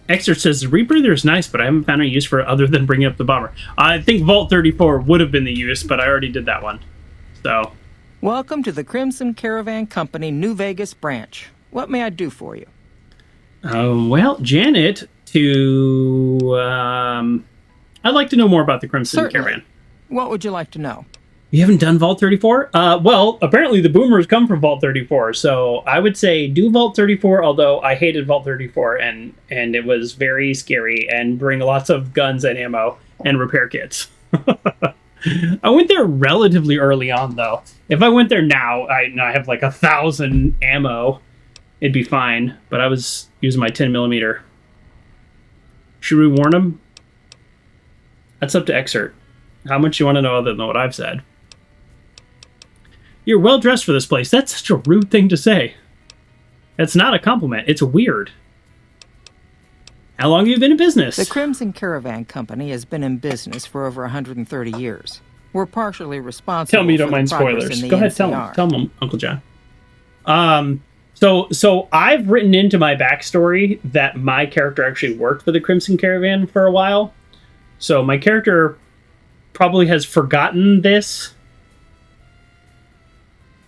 Exert says, the rebreather is nice, but I haven't found a use for it other than bringing up the bomber. I think Vault 34 would have been the use, but I already did that one. So... Welcome to the Crimson Caravan Company New Vegas branch. What may I do for you? Well, Janet, I'd like to know more about the Crimson Certainly. Caravan. What would you like to know? You haven't done Vault 34? Well, apparently the boomers come from Vault 34, so I would say do Vault 34, although I hated Vault 34, and it was very scary, and bring lots of guns and ammo and repair kits. I went there relatively early on, though. If I went there now, I have like 1,000 ammo. It'd be fine, but I was using my 10mm. Should we warn him? That's up to Exert. How much you want to know other than what I've said? You're well dressed for this place. That's such a rude thing to say. That's not a compliment. It's weird. How long have you been in business? The Crimson Caravan Company has been in business for over 130 years. We're partially responsible. Tell me you don't for mind the progress spoilers. in the Go ahead, NCR. tell them, Uncle John. So I've written into my backstory that my character actually worked for the Crimson Caravan for a while. So my character probably has forgotten this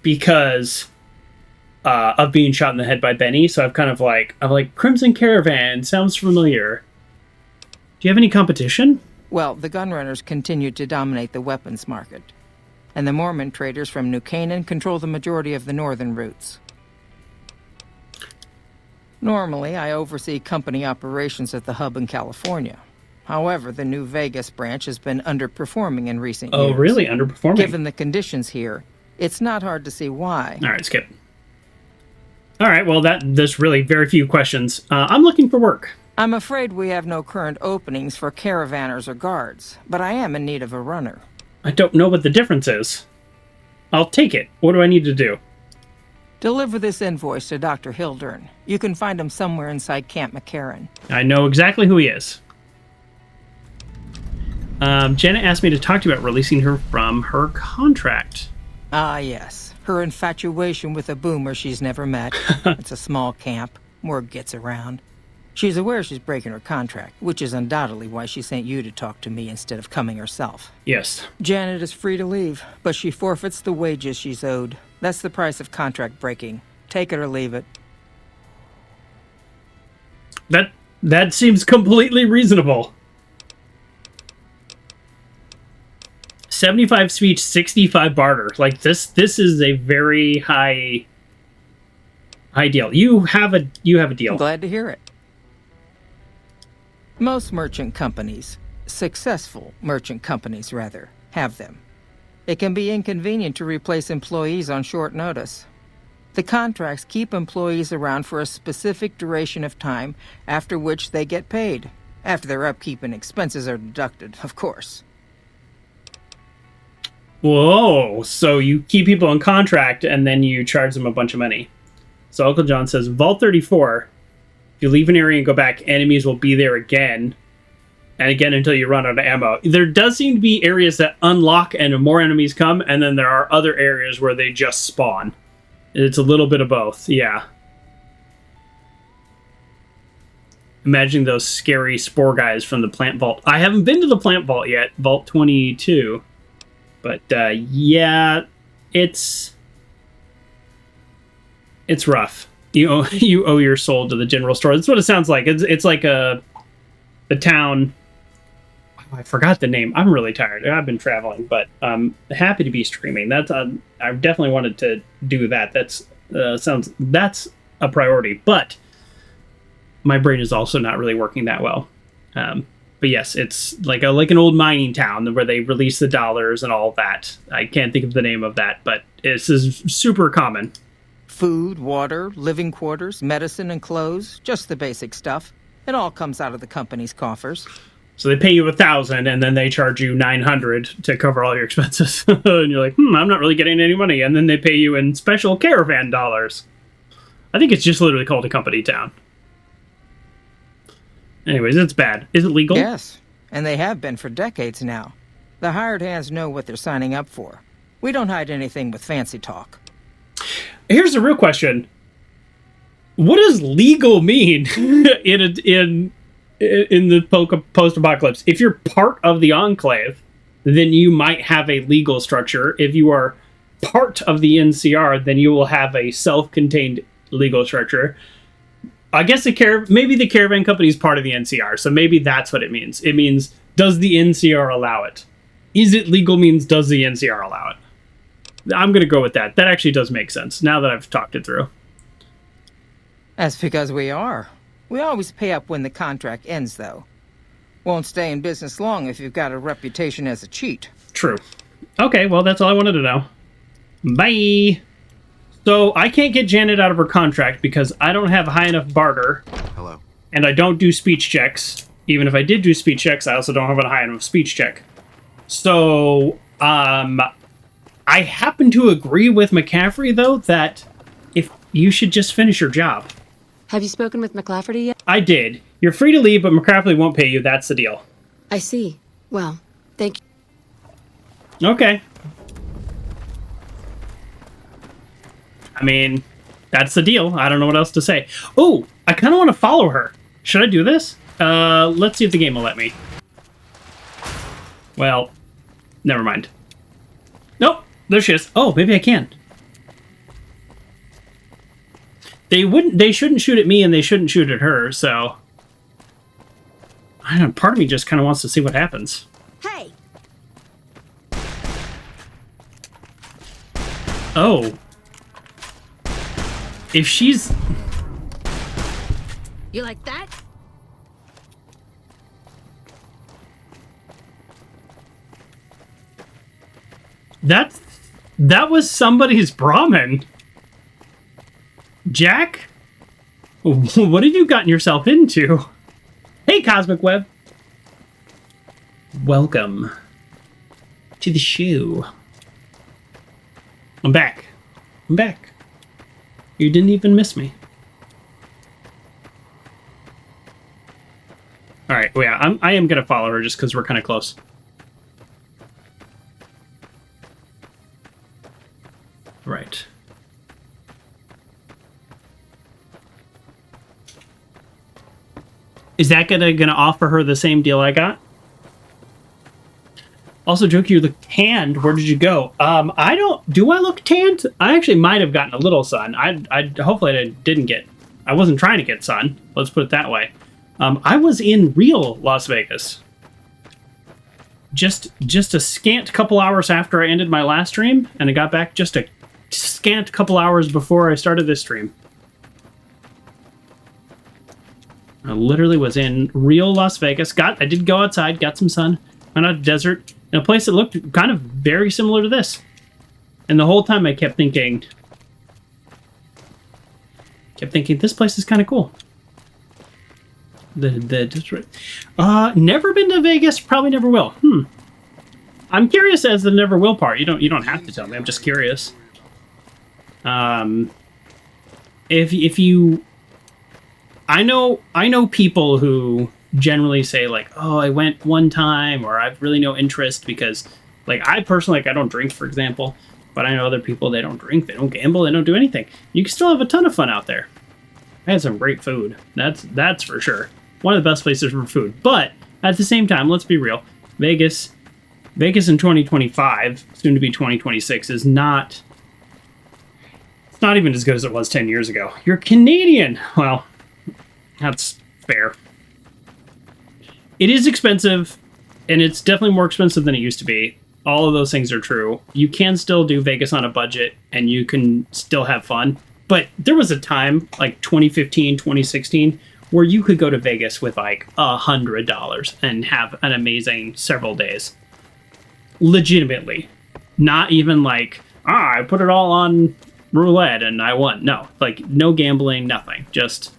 because of being shot in the head by Benny. So I'm like, Crimson Caravan sounds familiar. Do you have any competition? Well, the gunrunners continue to dominate the weapons market, and the Mormon traders from New Canaan control the majority of the northern routes. Normally, I oversee company operations at the hub in California. However, the New Vegas branch has been underperforming in recent years. Oh, really? Underperforming? Given the conditions here, it's not hard to see why. All right, skip. All right, well, there's really very few questions. I'm looking for work. I'm afraid we have no current openings for caravanners or guards, but I am in need of a runner. I don't know what the difference is. I'll take it. What do I need to do? Deliver this invoice to Dr. Hildern. You can find him somewhere inside Camp McCarran. I know exactly who he is. Janet asked me to talk to you about releasing her from her contract. Ah, yes. Her infatuation with a boomer she's never met. It's a small camp. Word gets around. She's aware she's breaking her contract, which is undoubtedly why she sent you to talk to me instead of coming herself. Yes. Janet is free to leave, but she forfeits the wages she's owed. That's the price of contract breaking. Take it or leave it. That seems completely reasonable. 75 speech, 65 barter. Like this is a very high deal. You have a deal. I'm glad to hear it. Most merchant companies, successful merchant companies rather, have them. It can be inconvenient to replace employees on short notice. The contracts keep employees around for a specific duration of time, after which they get paid. After their upkeep and expenses are deducted, of course. Whoa, so you keep people on contract and then you charge them a bunch of money. So Uncle John says, Vault 34, if you leave an area and go back, enemies will be there again and again until you run out of ammo. There does seem to be areas that unlock and more enemies come, and then there are other areas where they just spawn. It's a little bit of both, yeah. Imagine those scary spore guys from the plant vault. I haven't been to the plant vault yet, Vault 22. But, yeah, it's rough. You owe your soul to the general store. That's what it sounds like. It's like the town. Oh, I forgot the name. I'm really tired. I've been traveling, but I'm happy to be streaming. That's I definitely wanted to do that. That's a priority. But my brain is also not really working that well. But yes, it's like an old mining town where they release the dollars and all that. I can't think of the name of that, but this is super common. Food, water, living quarters, medicine, and clothes. Just the basic stuff. It all comes out of the company's coffers. So they pay you $1,000 and then they charge you $900 to cover all your expenses. And you're like, I'm not really getting any money. And then they pay you in special caravan dollars. I think it's just literally called a company town. Anyways, it's bad. Is it legal? Yes, and they have been for decades now. The hired hands know what they're signing up for. We don't hide anything with fancy talk. Here's the real question. What does legal mean in the post-apocalypse? If you're part of the Enclave, then you might have a legal structure. If you are part of the NCR, then you will have a self-contained legal structure. I guess maybe the caravan company is part of the NCR, so maybe that's what it means. It means, does the NCR allow it? Is it legal means, does the NCR allow it? I'm going to go with that. That actually does make sense, now that I've talked it through. That's because we are. We always pay up when the contract ends, though. Won't stay in business long if you've got a reputation as a cheat. True. Okay, well, that's all I wanted to know. Bye! So, I can't get Janet out of her contract because I don't have high enough barter. Hello. And I don't do speech checks. Even if I did do speech checks, I also don't have a high enough speech check. So, I happen to agree with McCaffrey, though, that if you should just finish your job. Have you spoken with McClafferty yet? I did. You're free to leave, but McCaffrey won't pay you. That's the deal. I see. Well, thank you. Okay. I mean, that's the deal. I don't know what else to say. Oh, I kind of want to follow her. Should I do this? Let's see if the game will let me. Well, never mind. Nope, there she is. Oh, maybe I can. They shouldn't shoot at me and they shouldn't shoot at her, so I don't know, part of me just kind of wants to see what happens. Hey. Oh. If she's... You like that? That was somebody's Brahmin. Jack? What have you gotten yourself into? Hey, Cosmic Web. Welcome to the show. I'm back. I'm back. You didn't even miss me. Alright, well, yeah, I am going to follow her just because we're kind of close. Right. Is that gonna offer her the same deal I got? Also, Jokey, you look tanned. Where did you go? I don't... Do I look tanned? I actually might have gotten a little sun. Hopefully I didn't get... I wasn't trying to get sun. Let's put it that way. I was in real Las Vegas. Just a scant couple hours after I ended my last stream, and I got back just a scant couple hours before I started this stream. I literally was in real Las Vegas. I did go outside, got some sun, went out to desert, in a place that looked kind of very similar to this. And the whole time I kept thinking, this place is kind of cool. Never been to Vegas, probably never will. I'm curious as the never will part. You don't have to tell me. I'm just curious. If you, I know people who generally say like, oh, I went one time, or I've really no interest because, like, I personally, like, I don't drink, for example, but I know other people, they don't drink, they don't gamble, they don't do anything. You can still have a ton of fun out there. I had some great food. That's for sure. One of the best places for food. But at the same time, let's be real. Vegas in 2025, soon to be 2026, is not... It's not even as good as it was 10 years ago. You're Canadian! Well, that's fair. It is expensive, and it's definitely more expensive than it used to be. All of those things are true. You can still do Vegas on a budget, and you can still have fun. But there was a time, like 2015, 2016, where you could go to Vegas with like $100 and have an amazing several days. Legitimately. Not even like, I put it all on roulette and I won. No, like no gambling, nothing. Just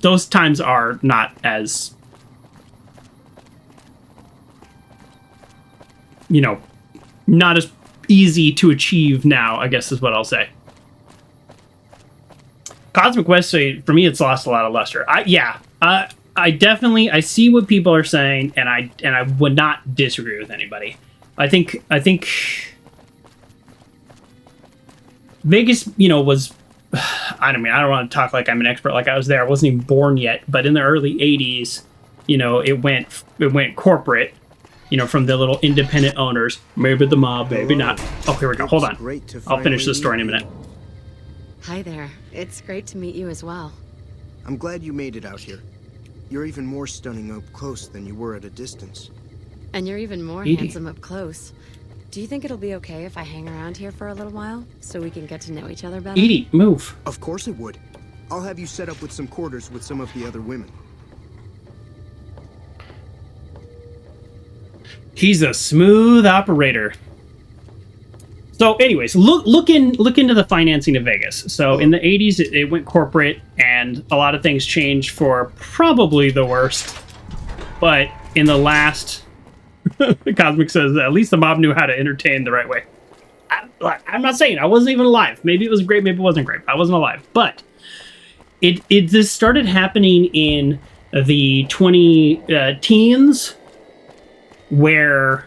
those times are not as, you know, not as easy to achieve now, I guess is what I'll say. Cosmic West, for me, it's lost a lot of luster. I definitely, I see what people are saying, and I would not disagree with anybody. I think Vegas, you know, was, I don't want to talk like I'm an expert, like I was there. I wasn't even born yet, but in the early 80s, you know, it went corporate, you know, from the little independent owners. Maybe the mob, maybe not. Oh, here we go. Hold on. I'll finish this story in a minute. Hi there. It's great to meet you as well. I'm glad you made it out here. You're even more stunning up close than you were at a distance. And you're even more handsome up close. Do you think it'll be okay if I hang around here for a little while so we can get to know each other better? Edie, move. Of course it would. I'll have you set up with some quarters with some of the other women. He's a smooth operator. So anyways, look into the financing of Vegas. So in the 80s, it went corporate, and a lot of things changed for probably the worst. But in the last, Cosmic says, at least the mob knew how to entertain the right way. I'm not saying, I wasn't even alive. Maybe it was great, maybe it wasn't great. I wasn't alive. But this started happening in the 2010s, where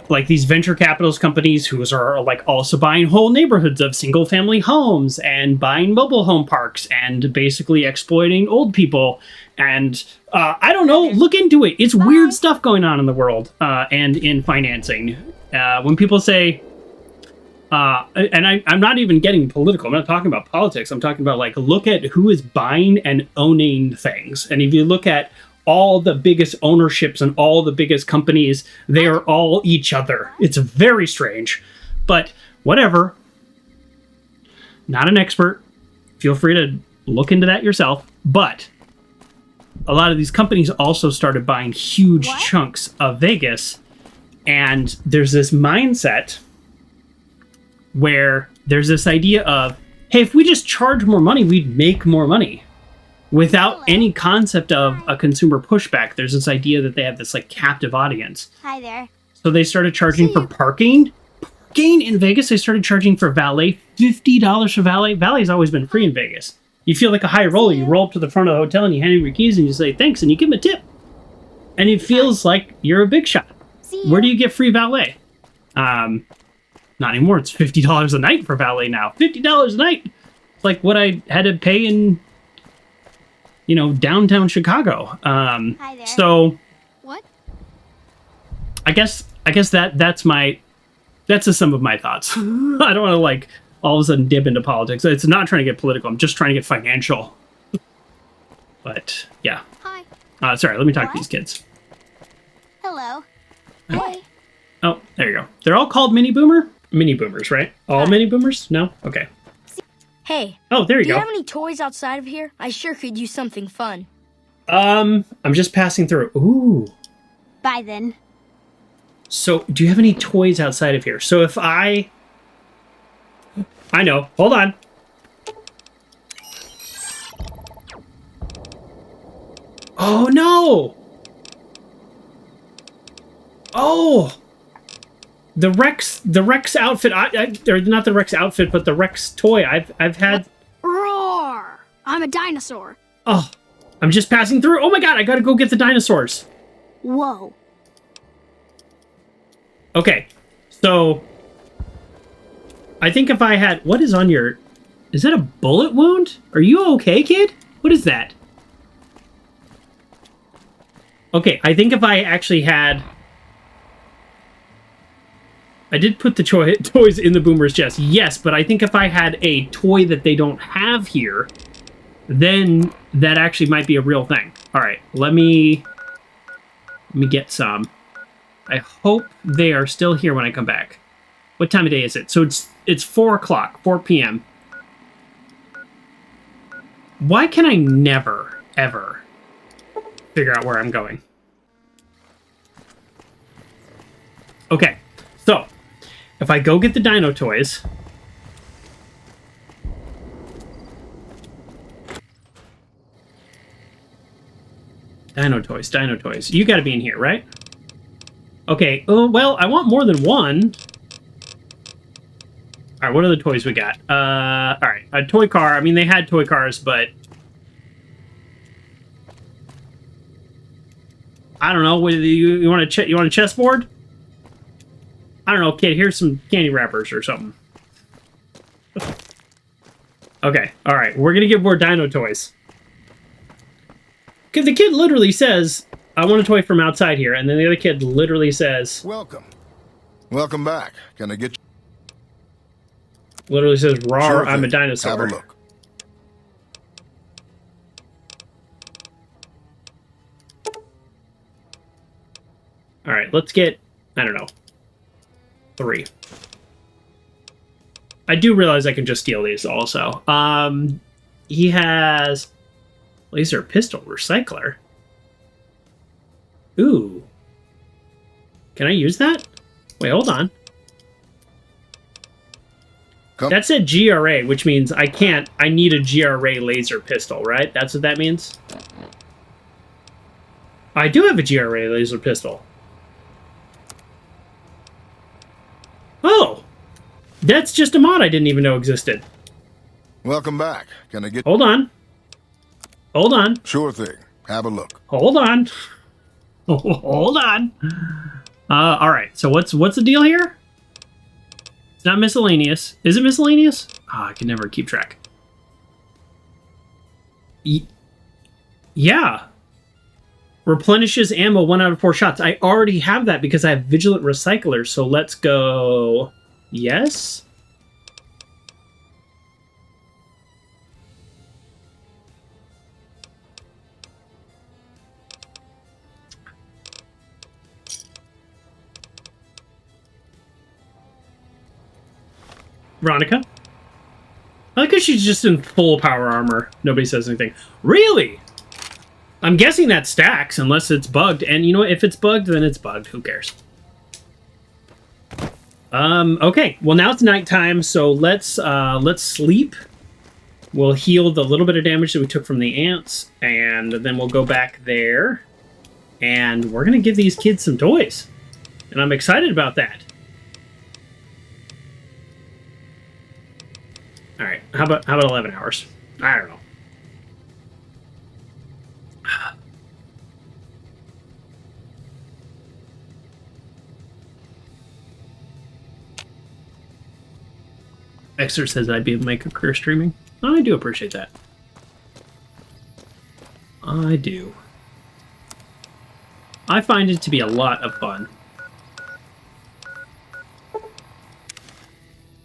like these venture capitalist companies who are like also buying whole neighborhoods of single family homes and buying mobile home parks and basically exploiting old people. And I don't know, look into it. It's weird stuff going on in the world and in financing. When people say, and I'm not even getting political. I'm not talking about politics. I'm talking about, like, look at who is buying and owning things. And if you look at all the biggest ownerships and all the biggest companies, they are all each other. It's very strange, but whatever. Not an expert. Feel free to look into that yourself. But a lot of these companies also started buying huge chunks of Vegas. And there's this mindset where there's this idea of, hey, if we just charge more money, we'd make more money. Without any concept of a consumer pushback, there's this idea that they have this, like, captive audience. Hi there. So they started charging for parking. Parking in Vegas, they started charging for valet. $50 for valet. Valet's always been free in Vegas. You feel like a high roller. You roll up to the front of the hotel and you hand him your keys and you say thanks and you give him a tip. And it feels like you're a big shot. Where do you get free valet? Not anymore. It's $50 a night for valet now. $50 a night. It's like what I had to pay in, you know, downtown Chicago. Hi there. So what? I guess that's the sum of my thoughts. I don't want to, like, all of a sudden dip into politics. It's not trying to get political. I'm just trying to get financial. But yeah. Hi. Sorry, let me talk to these kids. Hello. Hey. Oh, there you go. They're all called mini boomers, right? All mini boomers? No? Okay. Hey. Oh, there you go. Do you have any toys outside of here? I sure could use something fun. I'm just passing through. Ooh. Bye then. So, do you have any toys outside of here? So if I know. Hold on. Oh, no. Oh. The Rex outfit, or not the Rex outfit, but the Rex toy. I've had. Roar! I'm a dinosaur. Oh, I'm just passing through. Oh my god, I gotta go get the dinosaurs. Whoa. Okay, so I think if I had, what is on your, is that a bullet wound? Are you okay, kid? What is that? Okay, I think if I actually had, I did put the toys in the boomer's chest, yes, but I think if I had a toy that they don't have here, then that actually might be a real thing. All right, let me get some. I hope they are still here when I come back. What time of day is it? So it's 4 o'clock, 4 p.m. Why can I never, ever figure out where I'm going? Okay, so if I go get the dino toys, Dino toys, dino toys. You gotta be in here, right? Okay, well, I want more than one. Alright, what are the toys we got? Alright, a toy car. I mean, they had toy cars, but... I don't know, what, you want a chessboard? I don't know, kid, here's some candy wrappers or something. Okay, alright, we're gonna get more dino toys. Because the kid literally says, I want a toy from outside here, and then the other kid literally says... Welcome. Welcome back. Can I get you? Literally says, "Rawr, Sure I'm a thing. dinosaur." Have a look. All right, let's get, I don't know, 3. I do realize I can just steal these also. He has laser pistol recycler. Ooh. Can I use that? Wait, hold on. That said GRA, which means I can't. I need a GRA laser pistol, right? That's what that means? I do have a GRA laser pistol. Oh! That's just a mod I didn't even know existed. Welcome back. Can I get... Hold on. Hold on. Sure thing. Have a look. Hold on. Hold on. Alright, so what's the deal here? It's not miscellaneous. Is it miscellaneous? Oh, I can never keep track. Yeah. Replenishes ammo 1 out of 4 shots. I already have that because I have Vigilant Recycler, so let's go... Yes? Veronica? I like how she's just in full power armor. Nobody says anything. Really? I'm guessing that stacks unless it's bugged. And you know what? If it's bugged, then it's bugged. Who cares? Okay. Well, now it's nighttime, so let's sleep. We'll heal the little bit of damage that we took from the ants, and then we'll go back there. And we're gonna give these kids some toys. And I'm excited about that. All right, how about 11 hours? I don't know. Exer says I'd be able to make a career streaming. I do appreciate that. I do. I find it to be a lot of fun.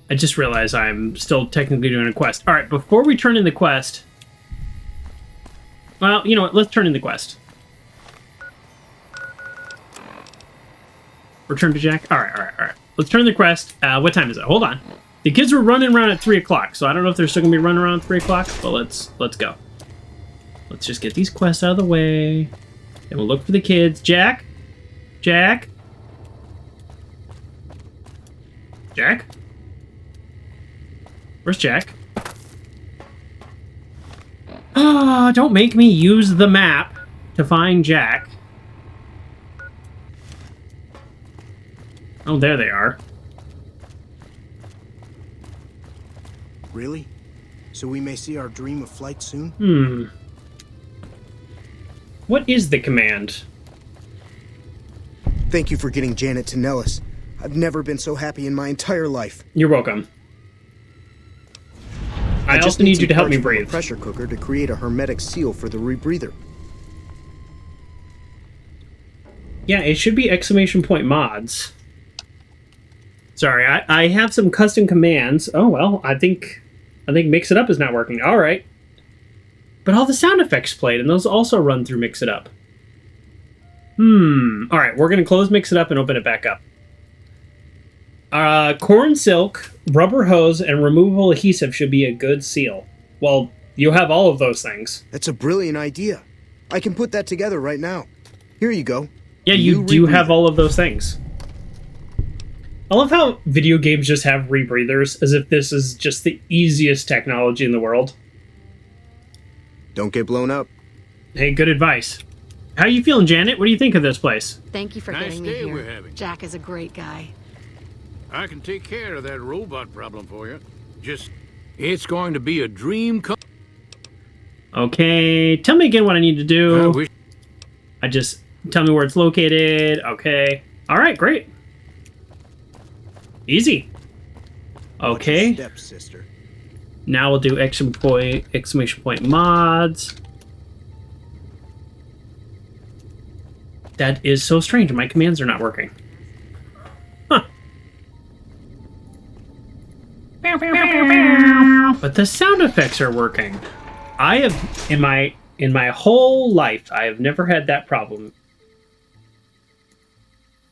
I just realized I'm still technically doing a quest. All right, before we turn in the quest... Well, you know what? Let's turn in the quest. Return to Jack? All right. Let's turn in the quest. What time is it? Hold on. The kids were running around at 3 o'clock, so I don't know if they're still going to be running around at 3 o'clock, but let's go. Let's just get these quests out of the way. And we'll look for the kids. Jack? Jack? Jack? Where's Jack? Oh, don't make me use the map to find Jack. Oh, there they are. Really? So we may see our dream of flight soon? What is the command? Thank you for getting Janet to Nellis. I've never been so happy in my entire life. You're welcome. I also need you to help me breathe. A pressure cooker to create a hermetic seal for the rebreather. Yeah, it should be exclamation point mods. Sorry, I have some custom commands. Oh well, I think Mix It Up is not working. All right, but all the sound effects played, and those also run through Mix It Up. All right, we're gonna close Mix It Up and open it back up. Corn silk, rubber hose, and removable adhesive should be a good seal. Well, you have all of those things. That's a brilliant idea. I can put that together right now. Here you go. Yeah, you do have all of those things. I love how video games just have rebreathers, as if this is just the easiest technology in the world. Don't get blown up. Hey, good advice. How you feeling, Janet? What do you think of this place? Thank you for Nice getting me day here. we're having. Jack is a great guy. I can take care of that robot problem for you. Just, it's going to be a dream come. Okay, tell me again what I need to do. I just tell me where it's located. Okay. All right, great. Easy. Okay. Step, sister. Now we'll do exclamation point mods. That is so strange. My commands are not working. Huh. But the sound effects are working. I have in my whole life, I have never had that problem.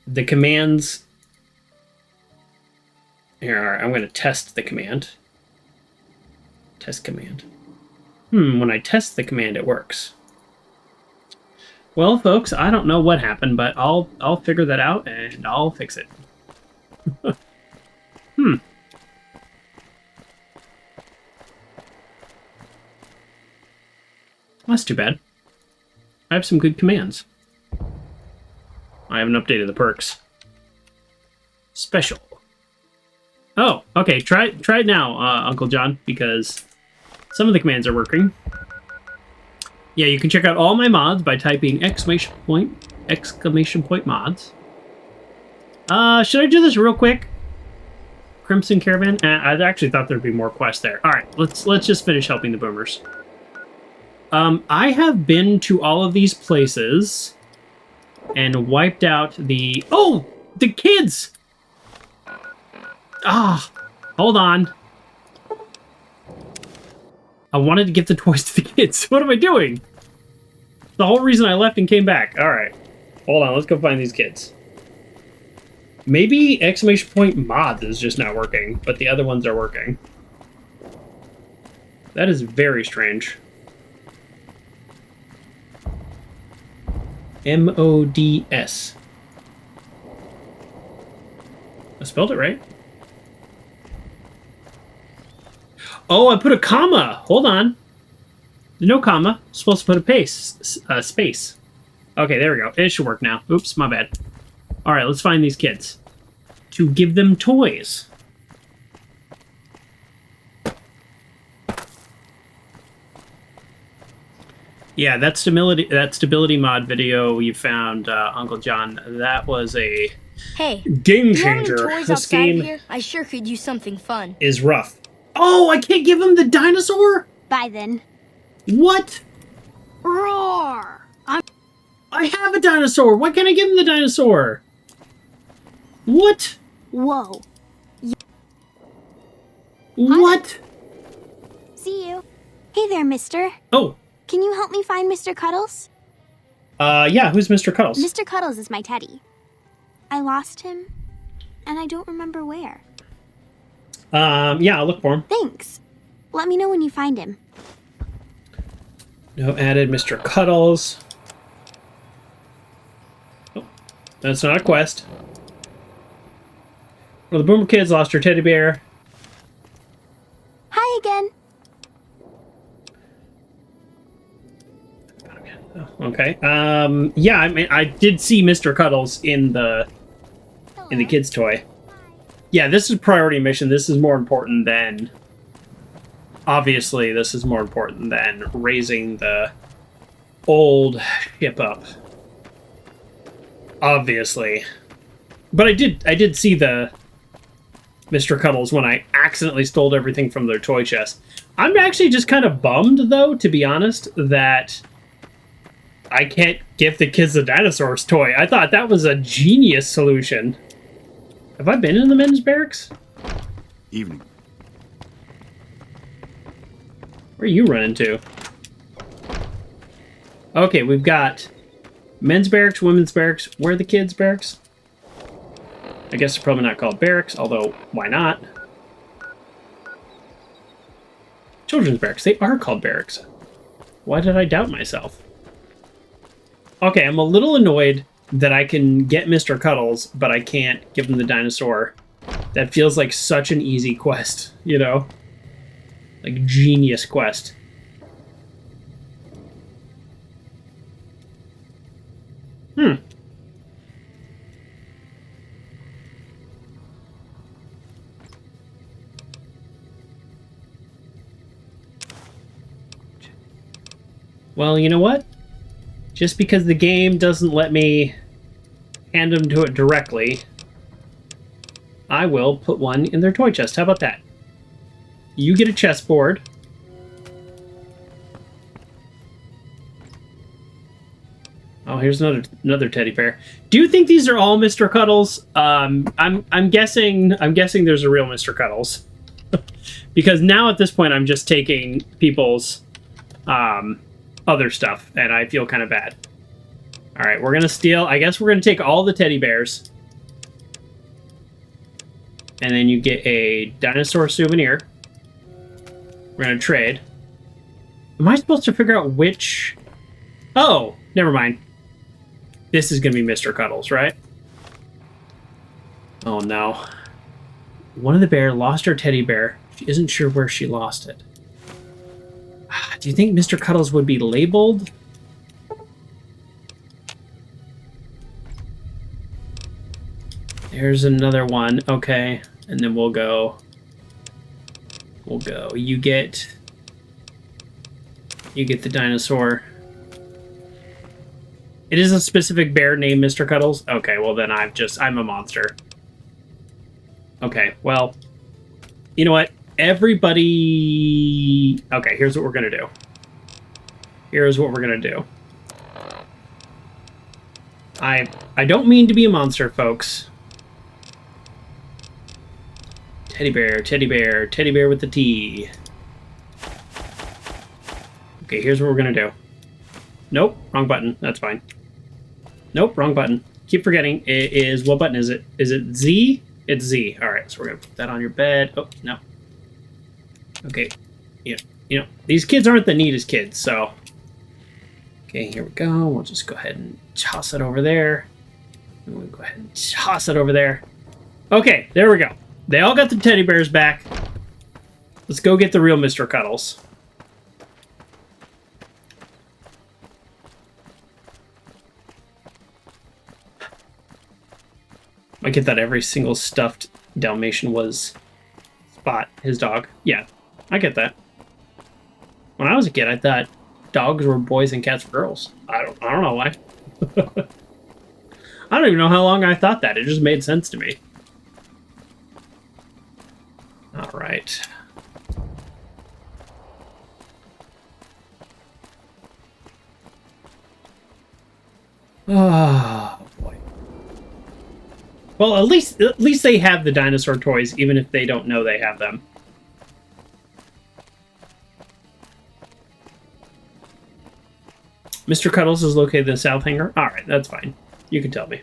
The commands. Here, I'm going to test the command. Test command. When I test the command, it works. Well, folks, I don't know what happened, but I'll figure that out and I'll fix it. That's too bad. I have some good commands. I haven't updated the perks. Special. Oh, okay. Try it now, Uncle John, because some of the commands are working. Yeah, you can check out all my mods by typing exclamation point mods. Should I do this real quick? Crimson Caravan? I actually thought there'd be more quests there. All right, let's just finish helping the boomers. I have been to all of these places and wiped out the... Oh! The kids! Ah! Hold on. I wanted to give the toys to the kids. What am I doing? The whole reason I left and came back. Alright. Hold on, let's go find these kids. Maybe exclamation point mods is just not working, but the other ones are working. That is very strange. M-O-D-S. I spelled it right. Oh, I put a comma. Hold on. No comma. I'm supposed to put a space. Okay, there we go. It should work now. Oops, my bad. All right, let's find these kids. To give them toys. Yeah, that stability mod video you found, Uncle John, that was a game changer. You have any toys this outside game here? I sure could use something fun. is rough. Oh, I can't give him the dinosaur? Bye then. What? Roar! I have a dinosaur. Why can't I give him the dinosaur? What? Whoa. What? See you. Hey there, mister. Oh. Can you help me find Mr. Cuddles? Yeah, who's Mr. Cuddles? Mr. Cuddles is my teddy. I lost him, and I don't remember where. Yeah, I'll look for him. Thanks. Let me know when you find him. No added Mr. Cuddles. Oh, that's not a quest. Well, the Boomer Kids lost her teddy bear. Hi again. Okay. Yeah, I mean, I did see Mr. Cuddles in the kids' toy. Yeah, this is priority mission. This is more important than... Obviously, this is more important than raising the old ship up. Obviously. But I did see the Mr. Cuddles when I accidentally stole everything from their toy chest. I'm actually just kind of bummed, though, to be honest, that I can't give the kids the dinosaurs toy. I thought that was a genius solution. Have I been in the men's barracks? Evening. Where are you running to? Okay, we've got men's barracks, women's barracks. Where are the kids' barracks? I guess they're probably not called barracks, although, why not? Children's barracks. They are called barracks. Why did I doubt myself? Okay, I'm a little annoyed that I can get Mr. Cuddles, but I can't give him the dinosaur. That feels like such an easy quest, you know? Like, genius quest. Well, you know what? Just because the game doesn't let me hand them to it directly, I will put one in their toy chest. How about that? You get a chessboard. Oh, here's another teddy bear. Do you think these are all Mr. Cuddles? I'm guessing there's a real Mr. Cuddles. Because now at this point I'm just taking people's other stuff, and I feel kind of bad. All right, we're gonna steal. I guess we're gonna take all the teddy bears, and then you get a dinosaur souvenir. We're gonna trade. Am I supposed to figure out which? Oh, never mind. This is gonna be Mr. Cuddles, right? Oh no. One of the bear lost her teddy bear. She isn't sure where she lost it. Do you think Mr. Cuddles would be labeled? There's another one. Okay. And then we'll go. You get the dinosaur. It is a specific bear named Mr. Cuddles? Okay, well then I'm a monster. Okay, well, you know what? Everybody... Okay, here's what we're gonna do. I don't mean to be a monster, folks. Teddy bear with the T. Okay, here's what we're gonna do. Nope, wrong button. That's fine. Nope, wrong button. Keep forgetting. It is... What button is it? Is it Z? It's Z. Alright, so we're gonna put that on your bed. Oh, no. Okay. You know, these kids aren't the neatest kids, so... Okay, here we go. We'll just go ahead and toss it over there. And we'll go ahead and toss it over there. Okay, there we go. They all got the teddy bears back. Let's go get the real Mr. Cuddles. I get that every single stuffed Dalmatian was Spot, his dog. Yeah, I get that. When I was a kid, I thought dogs were boys and cats were girls. I don't know why. I don't even know how long I thought that. It just made sense to me. All right. Oh boy. Well, at least they have the dinosaur toys, even if they don't know they have them. Mr. Cuddles is located in the south hangar. All right, that's fine. You can tell me.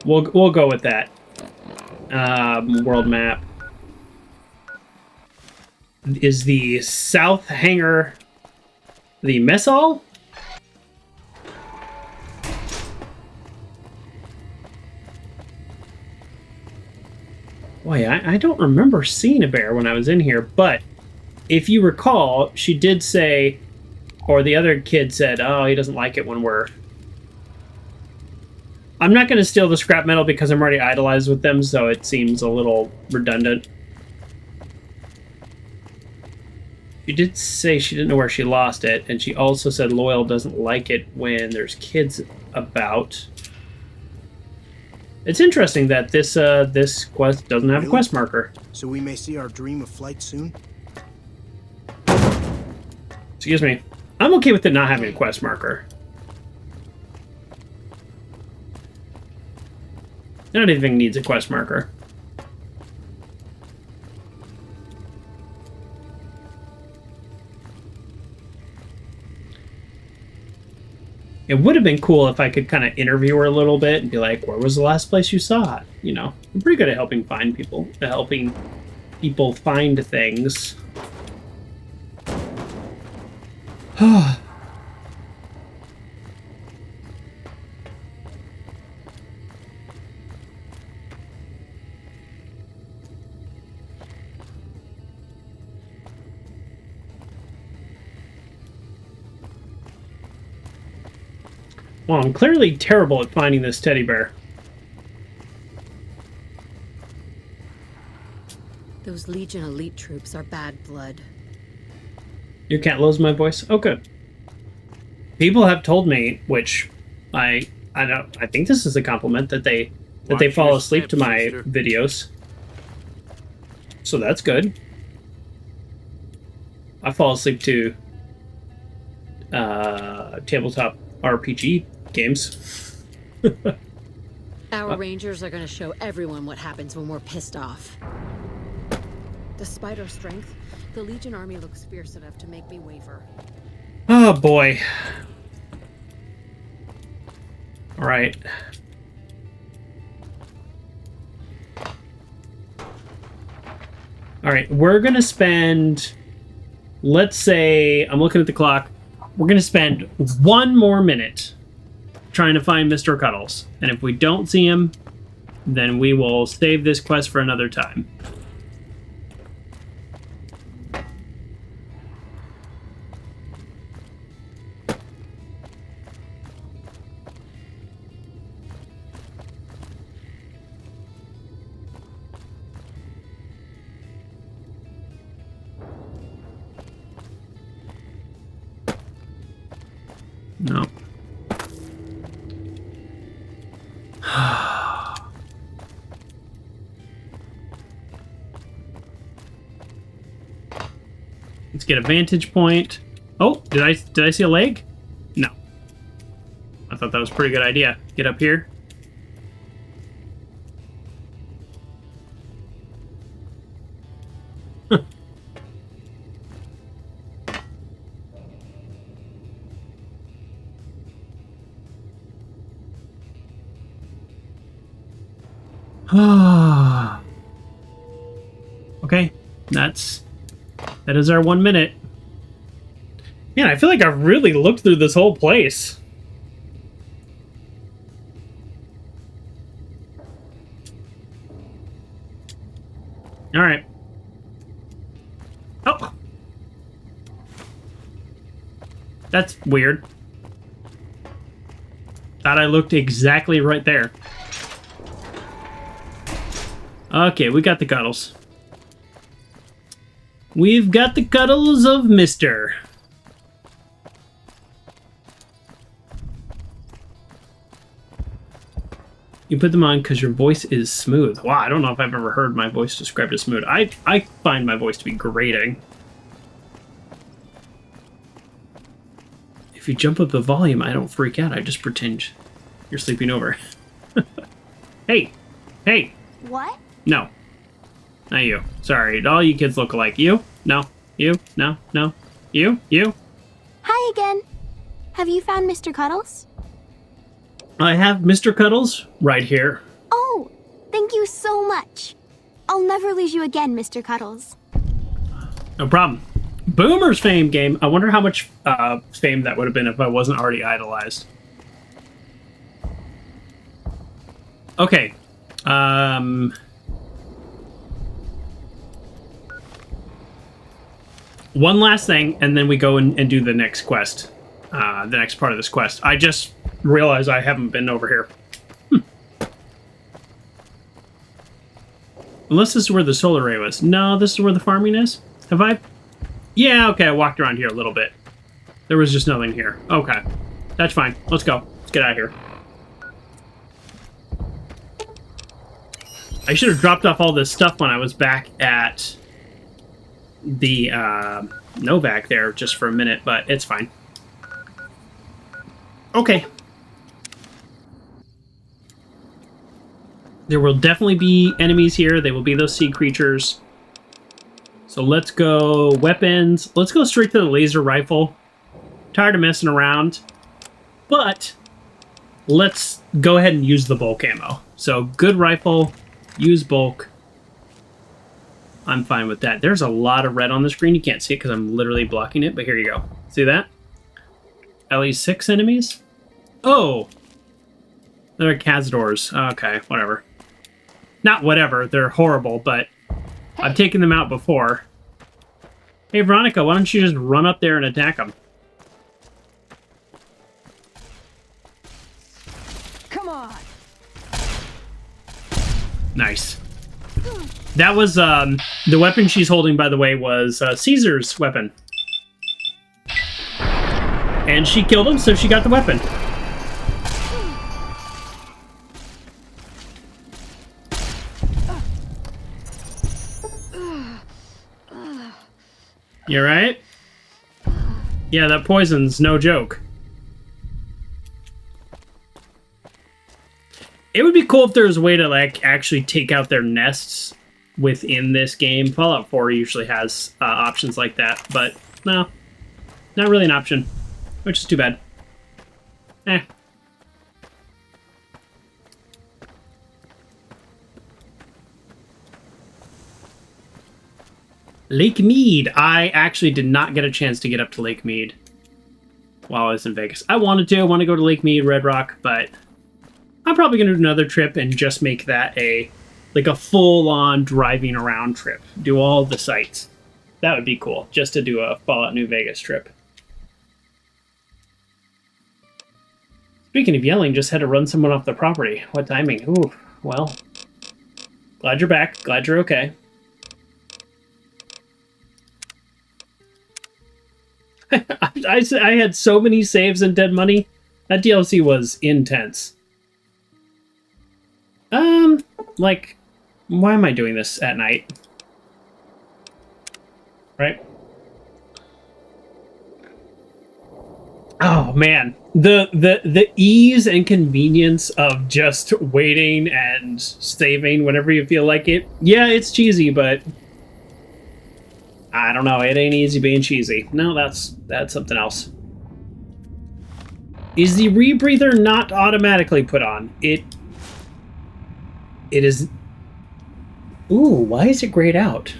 We'll go with that. World map. Is the south hangar the mess hall? Boy, I don't remember seeing a bear when I was in here, but if you recall, she did say, or the other kid said, oh, he doesn't like it when we're... I'm not going to steal the scrap metal because I'm already idolized with them, so it seems a little redundant. She did say she didn't know where she lost it, and she also said Loyal doesn't like it when there's kids about. It's interesting that this quest doesn't have a quest marker. So we may see our dream of flight soon? Excuse me. I'm okay with it not having a quest marker. Not everything needs a quest marker. It would have been cool if I could kind of interview her a little bit and be like, where was the last place you saw it? You know, I'm pretty good at helping find people, helping people find things. Well, I'm clearly terrible at finding this teddy bear. Those Legion elite troops are bad blood. Your cat loves my voice? Oh, good. People have told me, which I think this is a compliment, that they fall asleep to my videos. So that's good. I fall asleep to tabletop RPG games. Our Rangers are going to show everyone what happens when we're pissed off. Despite our strength, the Legion army looks fierce enough to make me waver. Oh boy. All right. All right, we're going to spend, let's say, I'm looking at the clock, we're going to spend 1 more minute trying to find Mr. Cuddles. And if we don't see him, then we will save this quest for another time. No. Let's get a vantage point. Oh, did I see a leg? No. I thought that was a pretty good idea. Get up here. Okay, that is our 1 minute. Man, I feel like I've really looked through this whole place. All right. Oh, that's weird. Thought I looked exactly right there. Okay, we got the cuddles. We've got the cuddles of Mr. You put them on because your voice is smooth. Wow, I don't know if I've ever heard my voice described as smooth. I find my voice to be grating. If you jump up the volume, I don't freak out. I just pretend you're sleeping over. Hey! Hey! What? No. Not you. Sorry. All you kids look alike. You? No. You? No. No. You? You? Hi again. Have you found Mr. Cuddles? I have Mr. Cuddles right here. Oh, thank you so much. I'll never lose you again, Mr. Cuddles. No problem. Boomer's fame game. I wonder how much fame that would have been if I wasn't already idolized. Okay. One last thing, and then we go and do the next quest. The next part of this quest. I just realized I haven't been over here. Unless this is where the solar ray was. No, this is where the farming is? Have I? Yeah, okay, I walked around here a little bit. There was just nothing here. Okay. That's fine. Let's go. Let's get out of here. I should have dropped off all this stuff when I was back at the Novak there just for a minute, but it's fine. Okay. There will definitely be enemies here. They will be those sea creatures. So let's go weapons. Let's go straight to the laser rifle. Tired of messing around. But let's go ahead and use the bulk ammo. So good rifle, use bulk. I'm fine with that. There's a lot of red on the screen. You can't see it because I'm literally blocking it, but here you go. See that? At least 6 enemies? Oh! They're Cazadors. Okay, whatever. Not whatever, they're horrible, but I've taken them out before. Hey, Veronica, why don't you just run up there and attack them? Come on. Nice. That was, the weapon she's holding, by the way, was Caesar's weapon. And she killed him, so she got the weapon. You alright? Yeah, that poison's no joke. It would be cool if there was a way to, like, actually take out their nests within this game. Fallout 4 usually has options like that, but no. Not really an option, which is too bad. Eh. Lake Mead. I actually did not get a chance to get up to Lake Mead while I was in Vegas. I wanted to. I want to go to Lake Mead, Red Rock, but I'm probably going to do another trip and just make that a full-on driving around trip. Do all the sites. That would be cool, just to do a Fallout New Vegas trip. Speaking of yelling, just had to run someone off the property. What timing? Ooh, well. Glad you're back. Glad you're okay. I had so many saves and dead money. That DLC was intense. Like, why am I doing this at night? Right? Oh man, the ease and convenience of just waiting and saving whenever you feel like it. Yeah, it's cheesy, but I don't know. It ain't easy being cheesy. No, that's something else. Is the rebreather not automatically put on? It is. Ooh, why is it grayed out?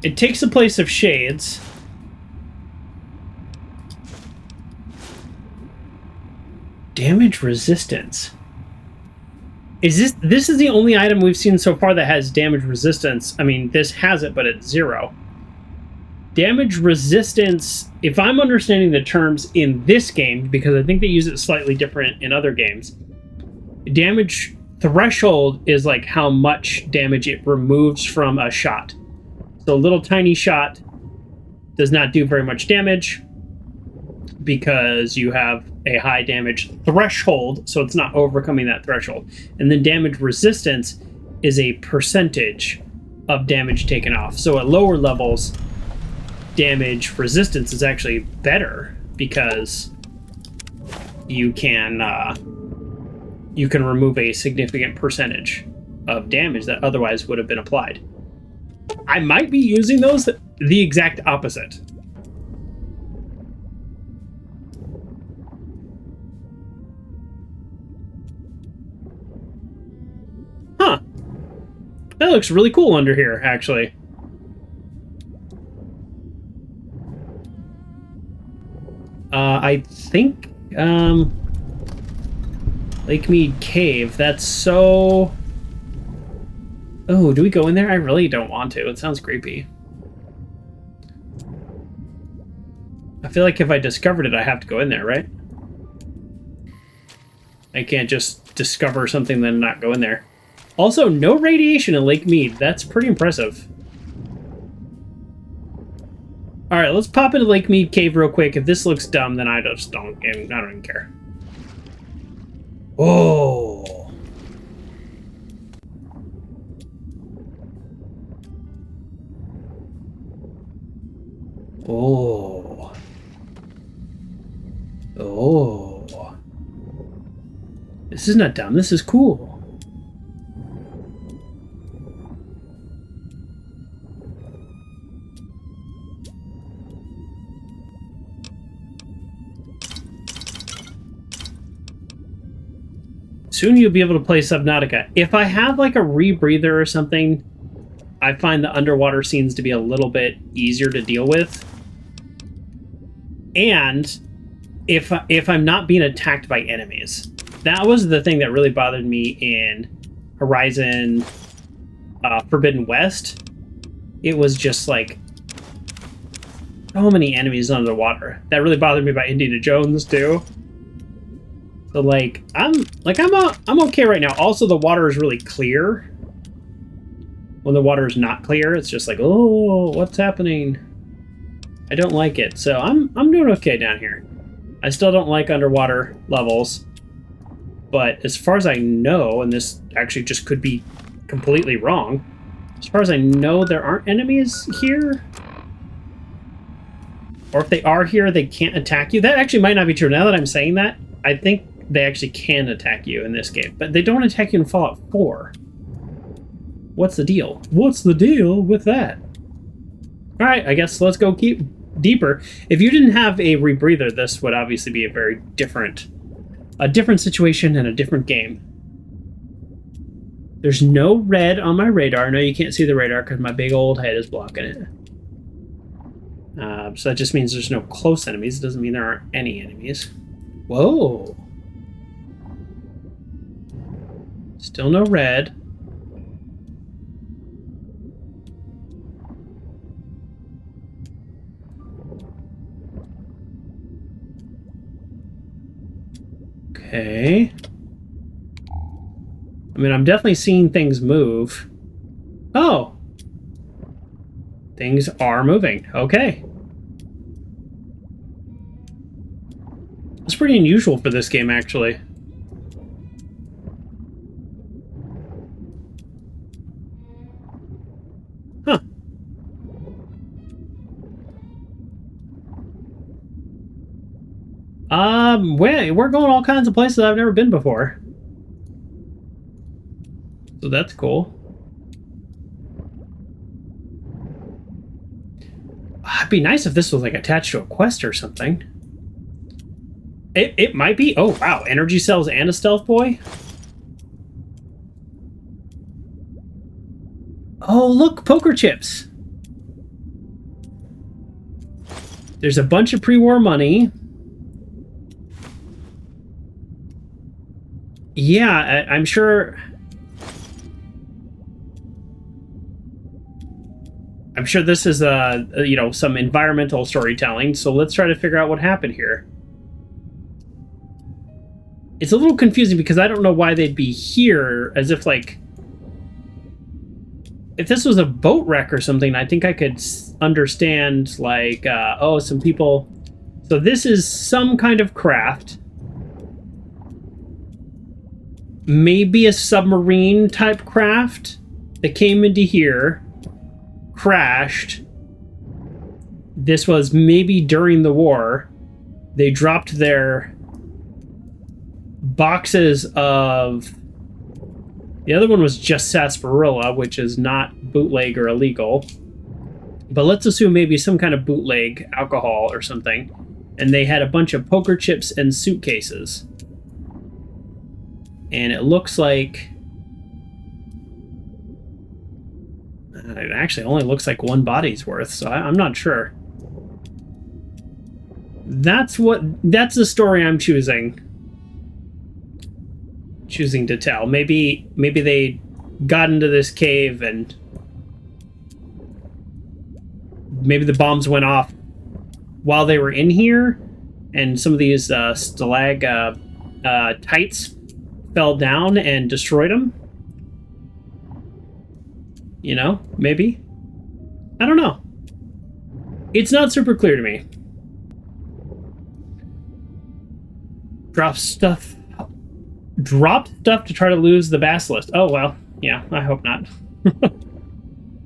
It takes the place of shades. Damage resistance. This is the only item we've seen so far that has damage resistance. I mean, this has it, but it's 0. Damage resistance, if I'm understanding the terms in this game, because I think they use it slightly different in other games, damage threshold is like how much damage it removes from a shot. So a little tiny shot does not do very much damage because you have a high damage threshold, so it's not overcoming that threshold. And then damage resistance is a percentage of damage taken off. So at lower levels, damage resistance is actually better because you can remove a significant percentage of damage that otherwise would have been applied. I might be using those the exact opposite. Huh. That looks really cool under here, actually. I think, Lake Mead Cave, that's so... Oh, do we go in there? I really don't want to. It sounds creepy. I feel like if I discovered it, I have to go in there, right? I can't just discover something and then not go in there. Also, no radiation in Lake Mead. That's pretty impressive. Alright, let's pop into Lake Mead Cave real quick. If this looks dumb, then I don't even care. Oh. Oh. Oh. This is not dumb. This is cool. Soon you'll be able to play Subnautica. If I have like a rebreather or something, I find the underwater scenes to be a little bit easier to deal with. And if I'm not being attacked by enemies. That was the thing that really bothered me in Horizon Forbidden West. It was just like so many enemies underwater. That really bothered me by Indiana Jones too. So like I'm okay right now. Also, the water is really clear. When the water is not clear, it's just like, oh, what's happening? I don't like it. So I'm doing okay down here. I still don't like underwater levels. But as far as I know, and this actually just could be completely wrong, as far as I know, there aren't enemies here. Or if they are here, they can't attack you. That actually might not be true. Now that I'm saying that, I think they actually can attack you in this game. But they don't attack you in Fallout 4. What's the deal? What's the deal with that? Alright, I guess let's go keep deeper. If you didn't have a rebreather, this would obviously be a very different situation and a different game. There's no red on my radar. No, you can't see the radar because my big old head is blocking it. So that just means there's no close enemies. It doesn't mean there aren't any enemies. Whoa. Still no red. Okay. I mean, I'm definitely seeing things move. Oh. Things are moving. Okay. It's pretty unusual for this game, actually. Huh. We're going all kinds of places I've never been before. So that's cool. It'd be nice if this was like attached to a quest or something. It might be. Oh, wow. Energy cells and a stealth boy? Oh, look. Poker chips. There's a bunch of pre-war money. Yeah, I'm sure... I'm sure this is, you know, some environmental storytelling, so let's try to figure out what happened here. It's a little confusing because I don't know why they'd be here, as if, like... If this was a boat wreck or something, I think I could understand, like, oh, some people... So this is some kind of craft. Maybe a submarine-type craft that came into here, crashed. This was maybe during the war. They dropped their boxes of... The other one was just sarsaparilla, which is not bootleg or illegal. But let's assume maybe some kind of bootleg alcohol or something. And they had a bunch of poker chips and suitcases. And it looks like... It actually only looks like one body's worth, so I'm not sure. That's the story I'm choosing to tell. Maybe they got into this cave and maybe the bombs went off while they were in here, and some of these stalactites fell down and destroyed them. You know, maybe. I don't know. It's not super clear to me. Drop stuff to try to lose the basilisk. Oh, well. Yeah, I hope not.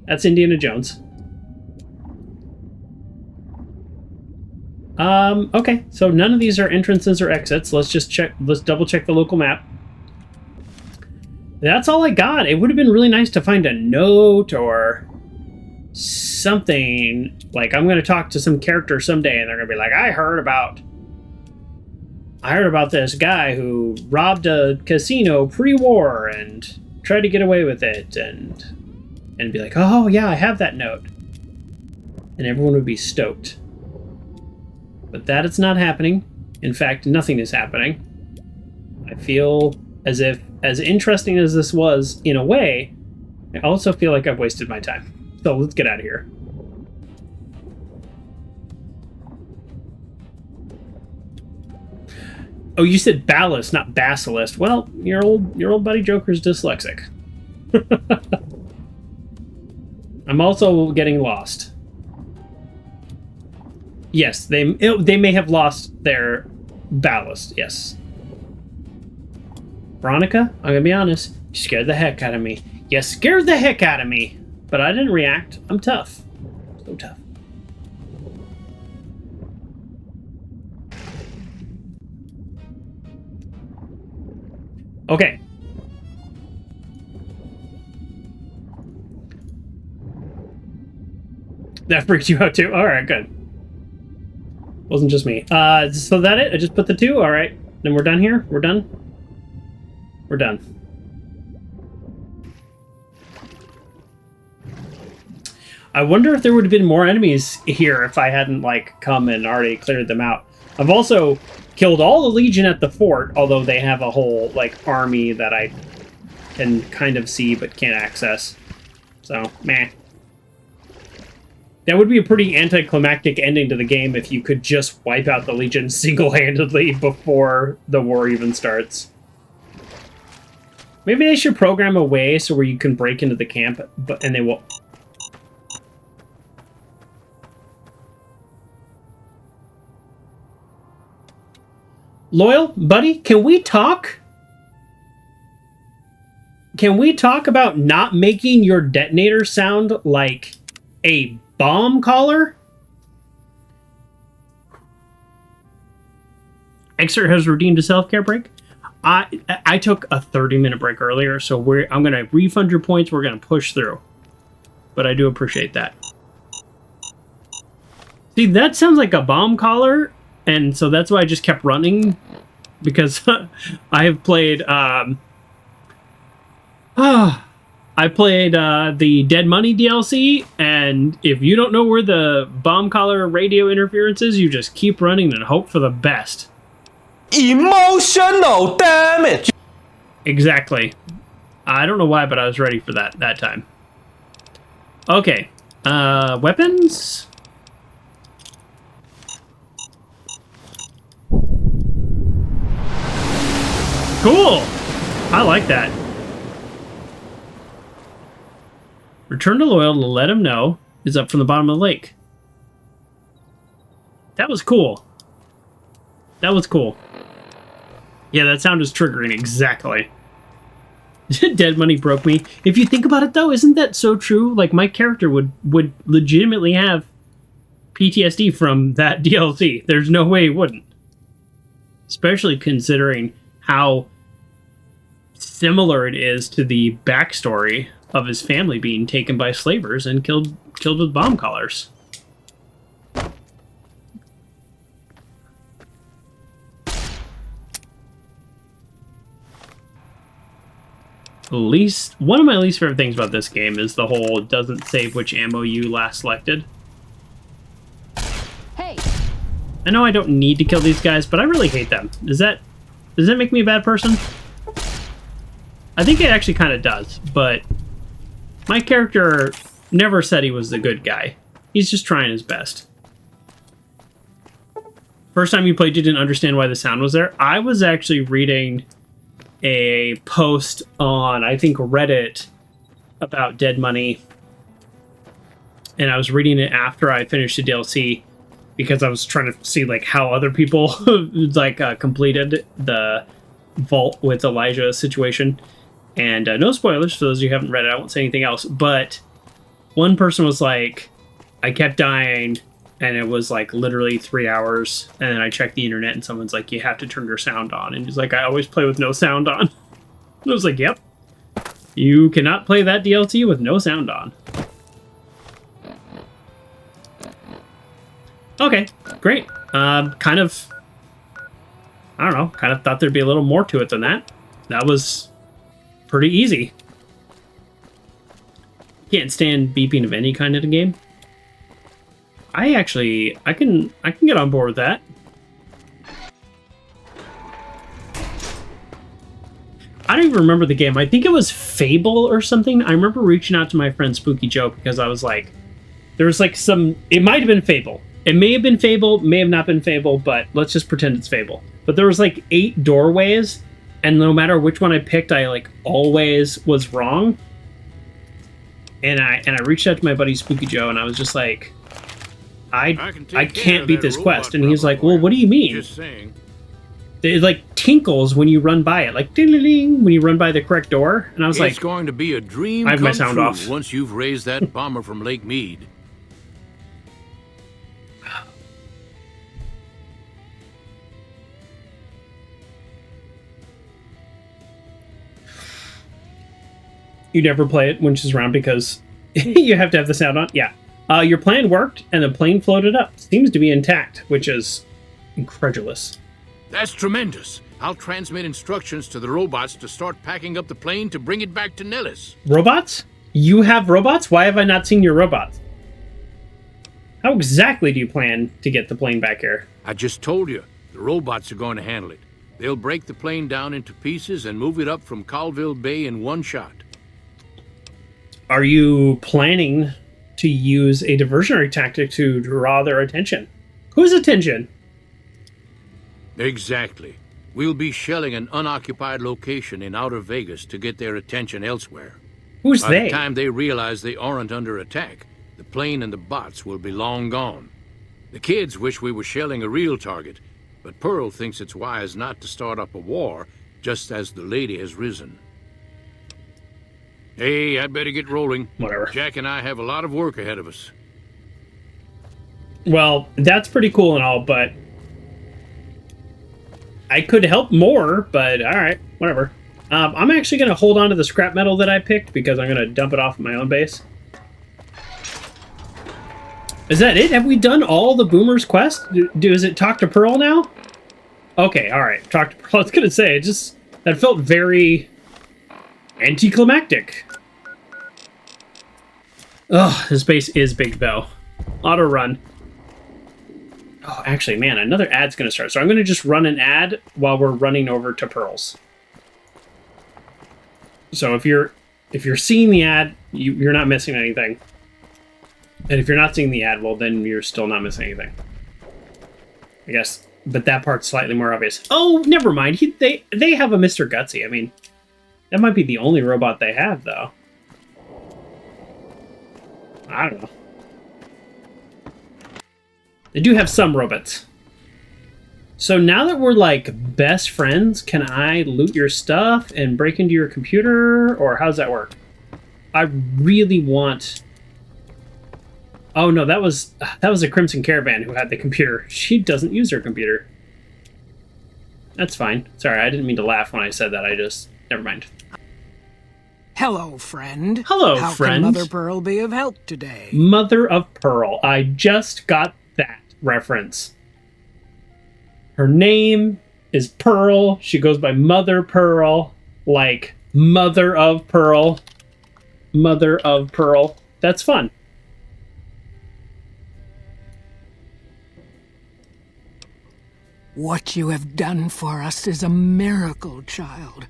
That's Indiana Jones. Okay. So none of these are entrances or exits. Let's just check. Let's double check the local map. That's all I got. It would have been really nice to find a note or something. Like, I'm going to talk to some character someday and they're going to be like, I heard about this guy who robbed a casino pre-war and tried to get away with it, and be like, oh yeah, I have that note. And everyone would be stoked. But that is not happening. In fact, nothing is happening. I feel as if, as interesting as this was in a way, I also feel like I've wasted my time. So let's get out of here. Oh, you said ballast, not basilisk. Well, your old buddy Joker's dyslexic. I'm also getting lost. Yes, they may have lost their ballast. Yes. Veronica, I'm gonna be honest. You scared the heck out of me. You scared the heck out of me. But I didn't react. I'm tough. So tough. Okay. That freaked you out too? Alright, good. Wasn't just me. So that it? I just put the 2? Alright. Then we're done here? We're done? We're done. I wonder if there would have been more enemies here if I hadn't, like, come and already cleared them out. I've also killed all the Legion at the fort, although they have a whole, like, army that I can kind of see but can't access. So, meh. That would be a pretty anticlimactic ending to the game if you could just wipe out the Legion single-handedly before the war even starts. Maybe they should program a way so where you can break into the camp, and they will... Loyal, buddy, can we talk? Can we talk about not making your detonator sound like a bomb collar? Exert has redeemed a self-care break. I took a 30-minute break earlier, so I'm going to refund your points. We're going to push through. But I do appreciate that. See, that sounds like a bomb collar. And so that's why I just kept running, because I have played, I played the Dead Money DLC, and if you don't know where the bomb collar radio interference is, you just keep running and hope for the best. Emotional damage! Exactly. I don't know why, but I was ready for that time. Okay. Weapons? Cool! I like that. Return to Loyal to let him know is up from the bottom of the lake. That was cool. That was cool. Yeah, that sound is triggering exactly. Dead Money broke me. If you think about it, though, isn't that so true? Like, my character would legitimately have PTSD from that DLC. There's no way he wouldn't. Especially considering how similar it is to the backstory of his family being taken by slavers and killed with bomb collars. One of my least favorite things about this game is the whole doesn't save which ammo you last selected. Hey. I know I don't need to kill these guys, but I really hate them. Does that make me a bad person? I think it actually kind of does, but my character never said he was the good guy. He's just trying his best. First time you played, you didn't understand why the sound was there. I was actually reading a post on, I think, Reddit about Dead Money, and I was reading it after I finished the DLC because I was trying to see like how other people like completed the vault with Elijah situation. And no spoilers for those of you who haven't read it. I won't say anything else. But one person was like, I kept dying, and it was like literally 3 hours. And then I checked the internet, and someone's like, you have to turn your sound on. And he's like, I always play with no sound on. And I was like, yep. You cannot play that DLC with no sound on. Okay, great. Kind of, I don't know, kind of thought there'd be a little more to it than that. That was pretty easy. Can't stand beeping of any kind in a game. I can get on board with that. I don't even remember the game. I think it was Fable or something. I remember reaching out to my friend Spooky Joe because I was like, there was like it might have been Fable. It may have been Fable, may have not been Fable, but let's just pretend it's Fable. but there was like 8 doorways, and no matter which one I picked, I like always was wrong. And I reached out to my buddy Spooky Joe, and I was just like, I can't beat this quest. And he was like, well, what do you mean? Just saying. It like tinkles when you run by it, like ding-a-ling when you run by the correct door. And I was like, it's going to be a dream I have come my sound true off. once you've raised that bomber from Lake Mead. You never play it when she's around because you have to have the sound on. Yeah. Your plan worked, and the plane floated up. Seems to be intact, which is incredulous. That's tremendous. I'll transmit instructions to the robots to start packing up the plane to bring it back to Nellis. Robots? You have robots? Why have I not seen your robots? How exactly do you plan to get the plane back here? I just told you, the robots are going to handle it. They'll break the plane down into pieces and move it up from Colville Bay in one shot. Are you planning to use a diversionary tactic to draw their attention? Whose attention? Exactly. We'll be shelling an unoccupied location in outer Vegas to get their attention elsewhere. Who's By they? the time they realize they aren't under attack, the plane and the bots will be long gone. The kids wish we were shelling a real target, but Pearl thinks it's wise not to start up a war just as the lady has risen. Hey, I'd better get rolling. Whatever. Jack and I have a lot of work ahead of us. Well, that's pretty cool and all, but I could help more, but alright, whatever. I'm actually going to hold on to the scrap metal that I picked because I'm going to dump it off at my own base. Is that it? Have we done all the Boomer's quest? Does it talk to Pearl now? Okay, alright. Talk to Pearl. I was going to say, that felt very anticlimactic. Ugh, this base is big though. Auto run. Oh, actually, man, another ad's going to start. So I'm going to just run an ad while we're running over to Pearl's. So if you're seeing the ad, you're not missing anything. And if you're not seeing the ad, well, then you're still not missing anything. I guess. But that part's slightly more obvious. Oh, never mind. They have a Mr. Gutsy. I mean, that might be the only robot they have, though. I don't know. They do have some robots. So now that we're like best friends, can I loot your stuff and break into your computer? Or how's that work? I really want... Oh no, that was a Crimson Caravan who had the computer. She doesn't use her computer. That's fine. Sorry, I didn't mean to laugh when I said that. Never mind. Hello, friend. Hello, How friend. How can Mother Pearl be of help today? Mother of Pearl. I just got that reference. Her name is Pearl. She goes by Mother Pearl. Like, Mother of Pearl. Mother of Pearl. That's fun. What you have done for us is a miracle, child.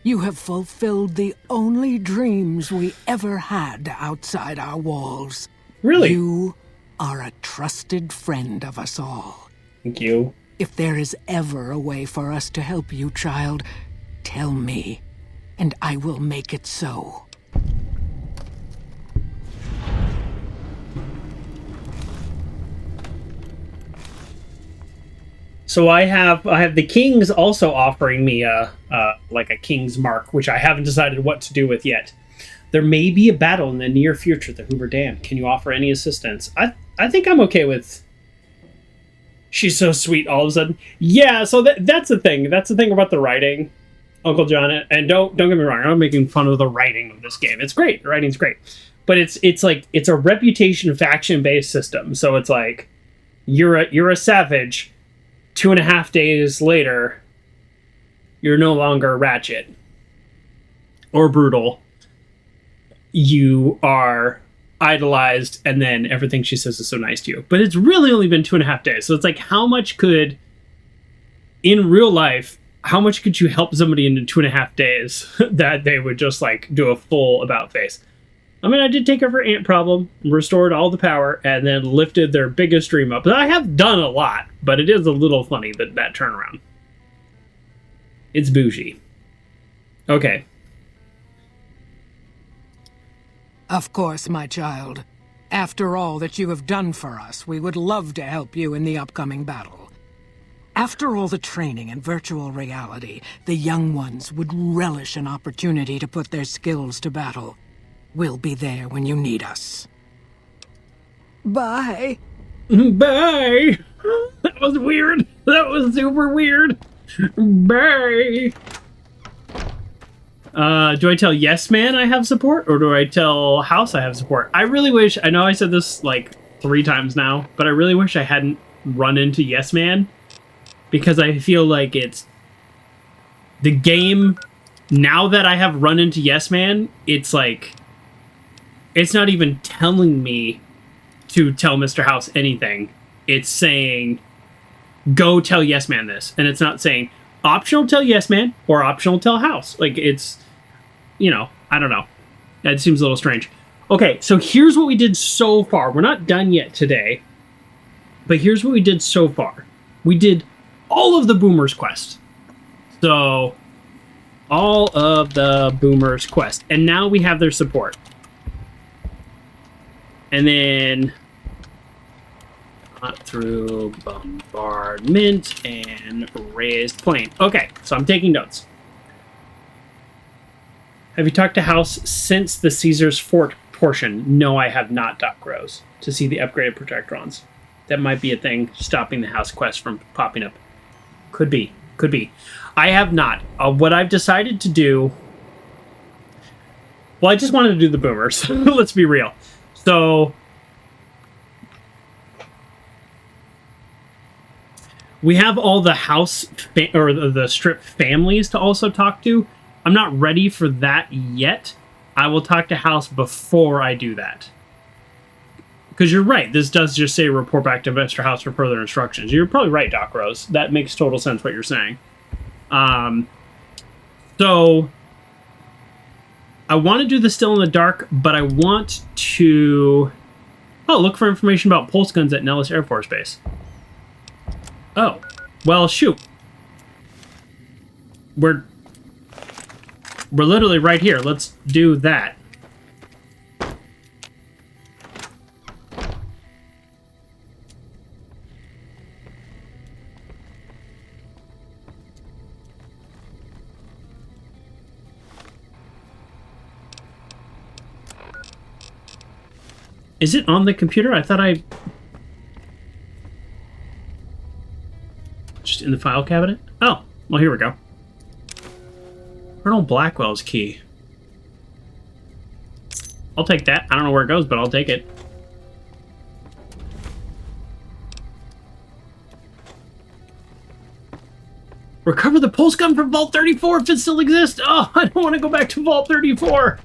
You have fulfilled the only dreams we ever had outside our walls. Really? You are a trusted friend of us all. Thank you. If there is ever a way for us to help you, child, tell me, and I will make it so. So I have the Kings also offering me like a King's Mark, which I haven't decided what to do with yet. There may be a battle in the near future at the Hoover Dam. Can you offer any assistance? I think I'm okay with... She's so sweet all of a sudden. Yeah, so that's the thing. That's the thing about the writing, Uncle John. And don't get me wrong, I'm not making fun of the writing of this game. It's great. The writing's great. But it's like it's a reputation faction-based system. So it's like you're a savage. 2.5 days later, you're no longer ratchet or brutal. You are idolized, and then everything she says is so nice to you. But it's really only been 2.5 days. So it's like, how much could, in real life, how much could you help somebody in 2.5 days that they would just like do a full about face? I mean, I did take over ant problem, restored all the power, and then lifted their biggest dream up. But I have done a lot. but it is a little funny that turnaround. It's bougie. Okay. Of course, my child. After all that you have done for us, we would love to help you in the upcoming battle. After all the training in virtual reality, the young ones would relish an opportunity to put their skills to battle. We'll be there when you need us. Bye. Bye. That was weird. That was super weird. Bye. Do I tell Yes Man I have support, or do I tell House I have support? I really wish, I know I said this like 3 times now, but I really wish I hadn't run into Yes Man, because I feel like it's the game, now that I have run into Yes Man, it's like, it's not even telling me to tell Mr. House anything. It's saying, go tell Yes Man this. And it's not saying, optional tell Yes Man or optional tell House. Like, it's, you know, I don't know. That seems a little strange. Okay, so here's what we did so far. We're not done yet today, but here's what we did so far. We did all of the Boomers quest. So, all of the Boomers quest. And now we have their support. And then through bombardment and raised plane. Okay, so I'm taking notes. Have you talked to House since the Caesar's Fort portion? No, I have not, Doc Rose, to see the upgraded projectrons. That might be a thing stopping the House quest from popping up. Could be. Could be. I have not. What I've decided to do... Well, I just wanted to do the Boomers. Let's be real. So... we have all the House... or the Strip families to also talk to. I'm not ready for that yet. I will talk to House before I do that. Because you're right. This does just say report back to Mr. House for further instructions. You're probably right, Doc Rose. That makes total sense what you're saying. So I want to do the Still in the Dark, but I want to... oh, look for information about pulse guns at Nellis Air Force Base. Oh. Well, shoot. We're literally right here. Let's do that. Is it on the computer? I thought I... just in the file cabinet? Oh, well, here we go. Colonel Blackwell's key. I'll take that. I don't know where it goes, but I'll take it. Recover the pulse gun from Vault 34 if it still exists. Oh, I don't want to go back to Vault 34.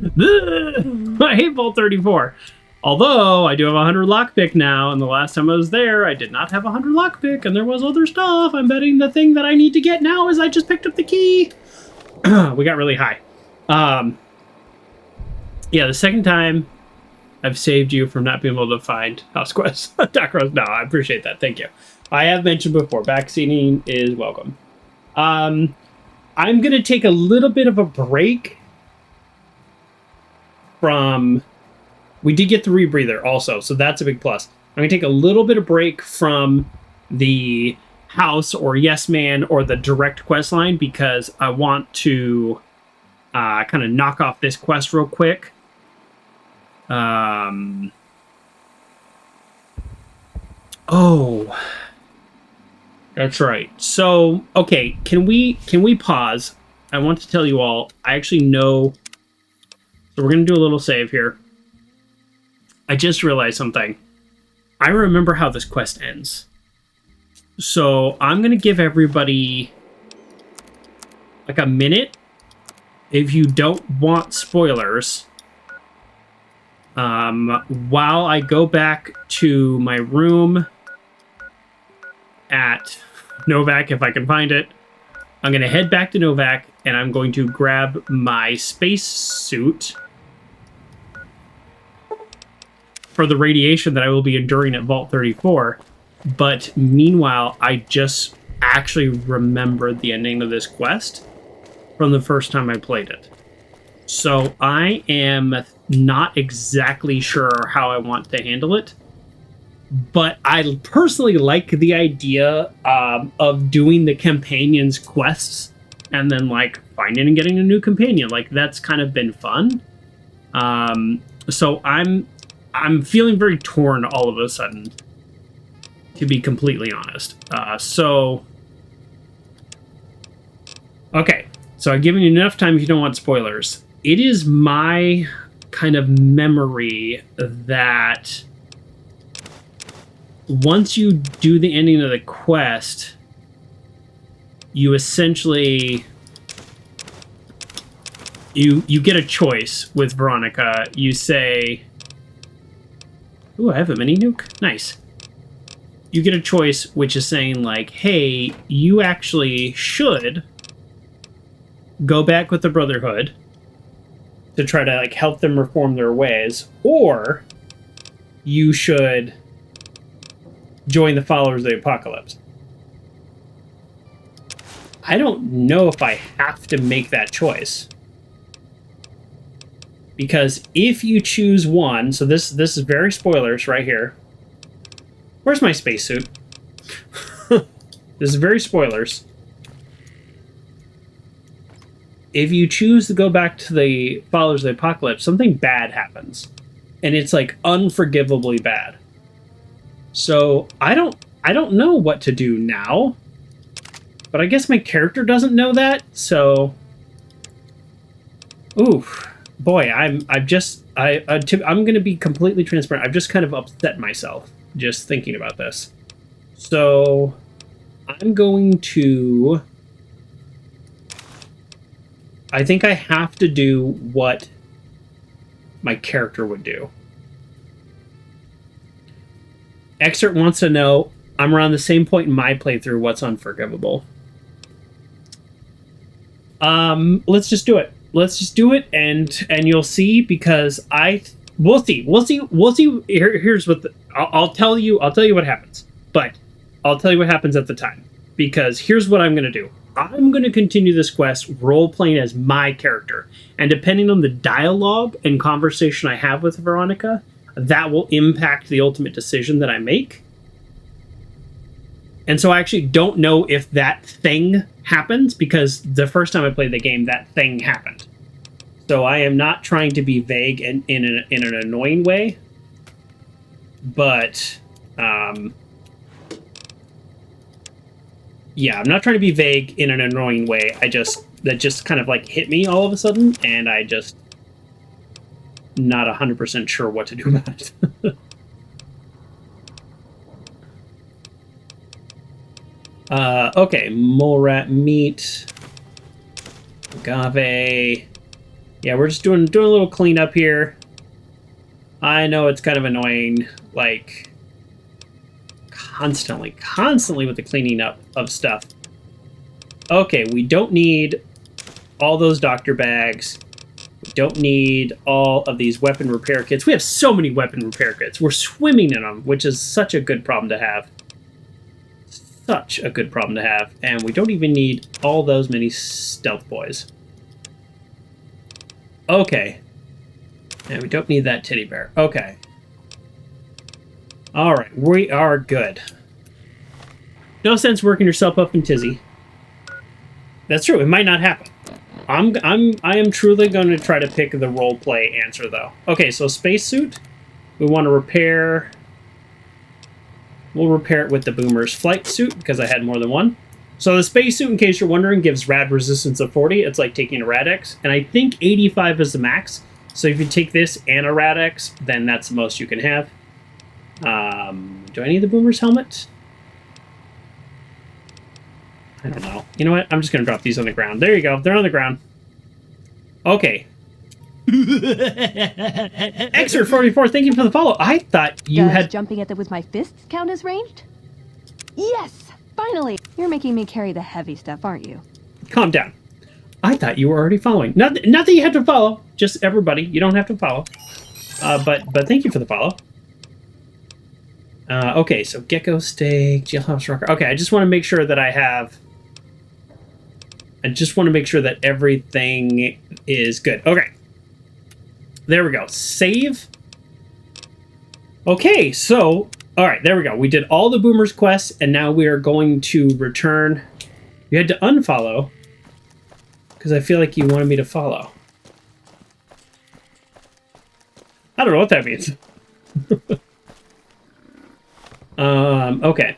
I hate Vault 34. Although, I do have 100 lockpick now, and the last time I was there, I did not have 100 lockpick, and there was other stuff. I'm betting the thing that I need to get now is I just picked up the key. We got really high. Yeah, the second time I've saved you from not being able to find house quests. Doc Rose, no, I appreciate that. Thank you. I have mentioned before, backseating is welcome. I'm going to take a little bit of a break from... we did get the rebreather also, so that's a big plus. I'm going to take a little bit of break from the House or Yes Man or the direct quest line because I want to kind of knock off this quest real quick. Oh, that's right. So, okay, can we pause? I want to tell you all, I actually know... so we're going to do a little save here. I just realized something. I remember how this quest ends. So I'm going to give everybody like a minute. If you don't want spoilers, while I go back to my room at Novak, if I can find it, I'm going to head back to Novak and I'm going to grab my space suit for the radiation that I will be enduring at Vault 34. But meanwhile, I just actually remembered the ending of this quest from the first time I played it. So I am not exactly sure how I want to handle it. But I personally like the idea of doing the companion's quests and then like finding and getting a new companion. Like that's kind of been fun. So I'm feeling very torn all of a sudden, to be completely honest. Okay, so I've given you enough time if you don't want spoilers. It is my kind of memory that once you do the ending of the quest, you essentially you get a choice with Veronica. You say, ooh, I have a mini nuke. Nice. You get a choice which is saying like, hey, you actually should go back with the Brotherhood to try to like help them reform their ways, or you should join the followers of the apocalypse. I don't know if I have to make that choice. Because if you choose one, so this is very spoilers right here. Where's my spacesuit? This is very spoilers. If you choose to go back to the followers of the apocalypse, something bad happens. And it's like unforgivably bad. So I don't know what to do now. But I guess my character doesn't know that, so ooh, boy, I'm gonna be completely transparent. I've just kind of upset myself just thinking about this. So I'm going to, I think I have to do what my character would do. Excerpt wants to know, I'm around the same point in my playthrough, what's unforgivable? Let's just do it. Let's just do it, and you'll see, because we'll see. Here's what I'll tell you what happens, but I'll tell you what happens at the time, because here's what I'm gonna do. I'm gonna continue this quest role playing as my character, and depending on the dialogue and conversation I have with Veronica, that will impact the ultimate decision that I make. And so I actually don't know if that thing happens, because the first time I played the game, that thing happened. So I am not trying to be vague in an annoying way, but yeah, I'm not trying to be vague in an annoying way. That just kind of like hit me all of a sudden, and I just not 100% sure what to do about it. Okay, mole rat meat, agave. Yeah, we're just doing a little cleanup here. I know it's kind of annoying, like constantly with the cleaning up of stuff. Okay, we don't need all those doctor bags. We don't need all of these weapon repair kits. We have so many weapon repair kits. We're swimming in them, which is such a good problem to have. Such a good problem to have. And we don't even need all those many stealth boys. Okay. And we don't need that teddy bear. Okay. Alright, we are good. No sense working yourself up in tizzy. That's true, it might not happen. I am truly going to try to pick the roleplay answer, though. Okay, so spacesuit. We want to repair. We'll repair it with the Boomer's flight suit, because I had more than one. So the spacesuit, in case you're wondering, gives rad resistance of 40. It's like taking a Rad-X. And I think 85 is the max. So if you take this and a Rad-X, then that's the most you can have. Do I need the Boomer's helmet? I don't know. You know what? I'm just going to drop these on the ground. There you go. They're on the ground. Okay. Excerpt 44, thank you for the follow. I thought you had... jumping at them with my fists count as ranged? Yes! Finally! You're making me carry the heavy stuff, aren't you? Calm down. I thought you were already following. Not that you had to follow. Just everybody. You don't have to follow. But thank you for the follow. Okay, so Gecko Steak, Jailhouse Rocker. Okay, I just want to make sure that everything is good. Okay. There we go. Save. Okay, so, all right, there we go. We did all the Boomers quests, and now we are going to return. You had to unfollow, because I feel like you wanted me to follow. I don't know what that means. Okay.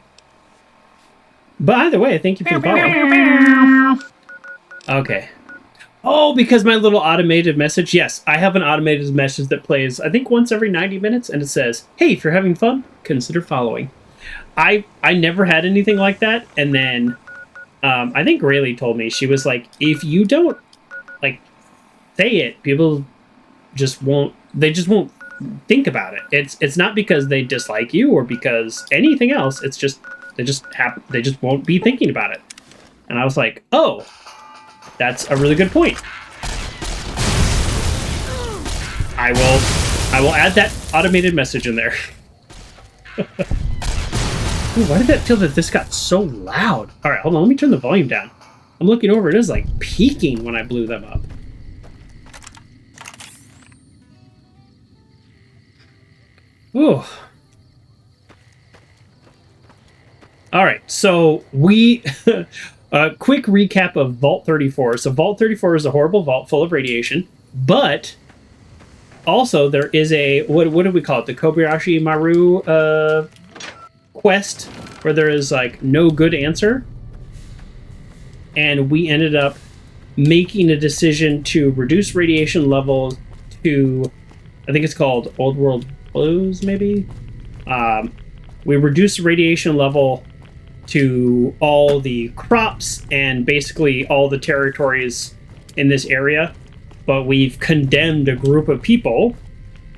But either way, thank you for the follow. Okay. Oh, because my little automated message. Yes, I have an automated message that plays, I think, once every 90 minutes, and it says, hey, if you're having fun, consider following. I never had anything like that, and then I think Rayleigh told me, she was like, if you don't, like, say it, people just won't think about it. It's not because they dislike you or because anything else. It's just they just won't be thinking about it. And I was like, oh, that's a really good point. I will add that automated message in there. Ooh, why did that feel that this got so loud? All right, hold on. Let me turn the volume down. I'm looking over. It is like peaking when I blew them up. Ooh. All right, so we a quick recap of Vault 34. So Vault 34 is a horrible vault full of radiation, but also there is a what do we call it? The Kobayashi Maru quest, where there is like no good answer, and we ended up making a decision to reduce radiation levels to, I think it's called Old World Blues, maybe. We reduced the radiation level to all the crops and basically all the territories in this area, but we've condemned a group of people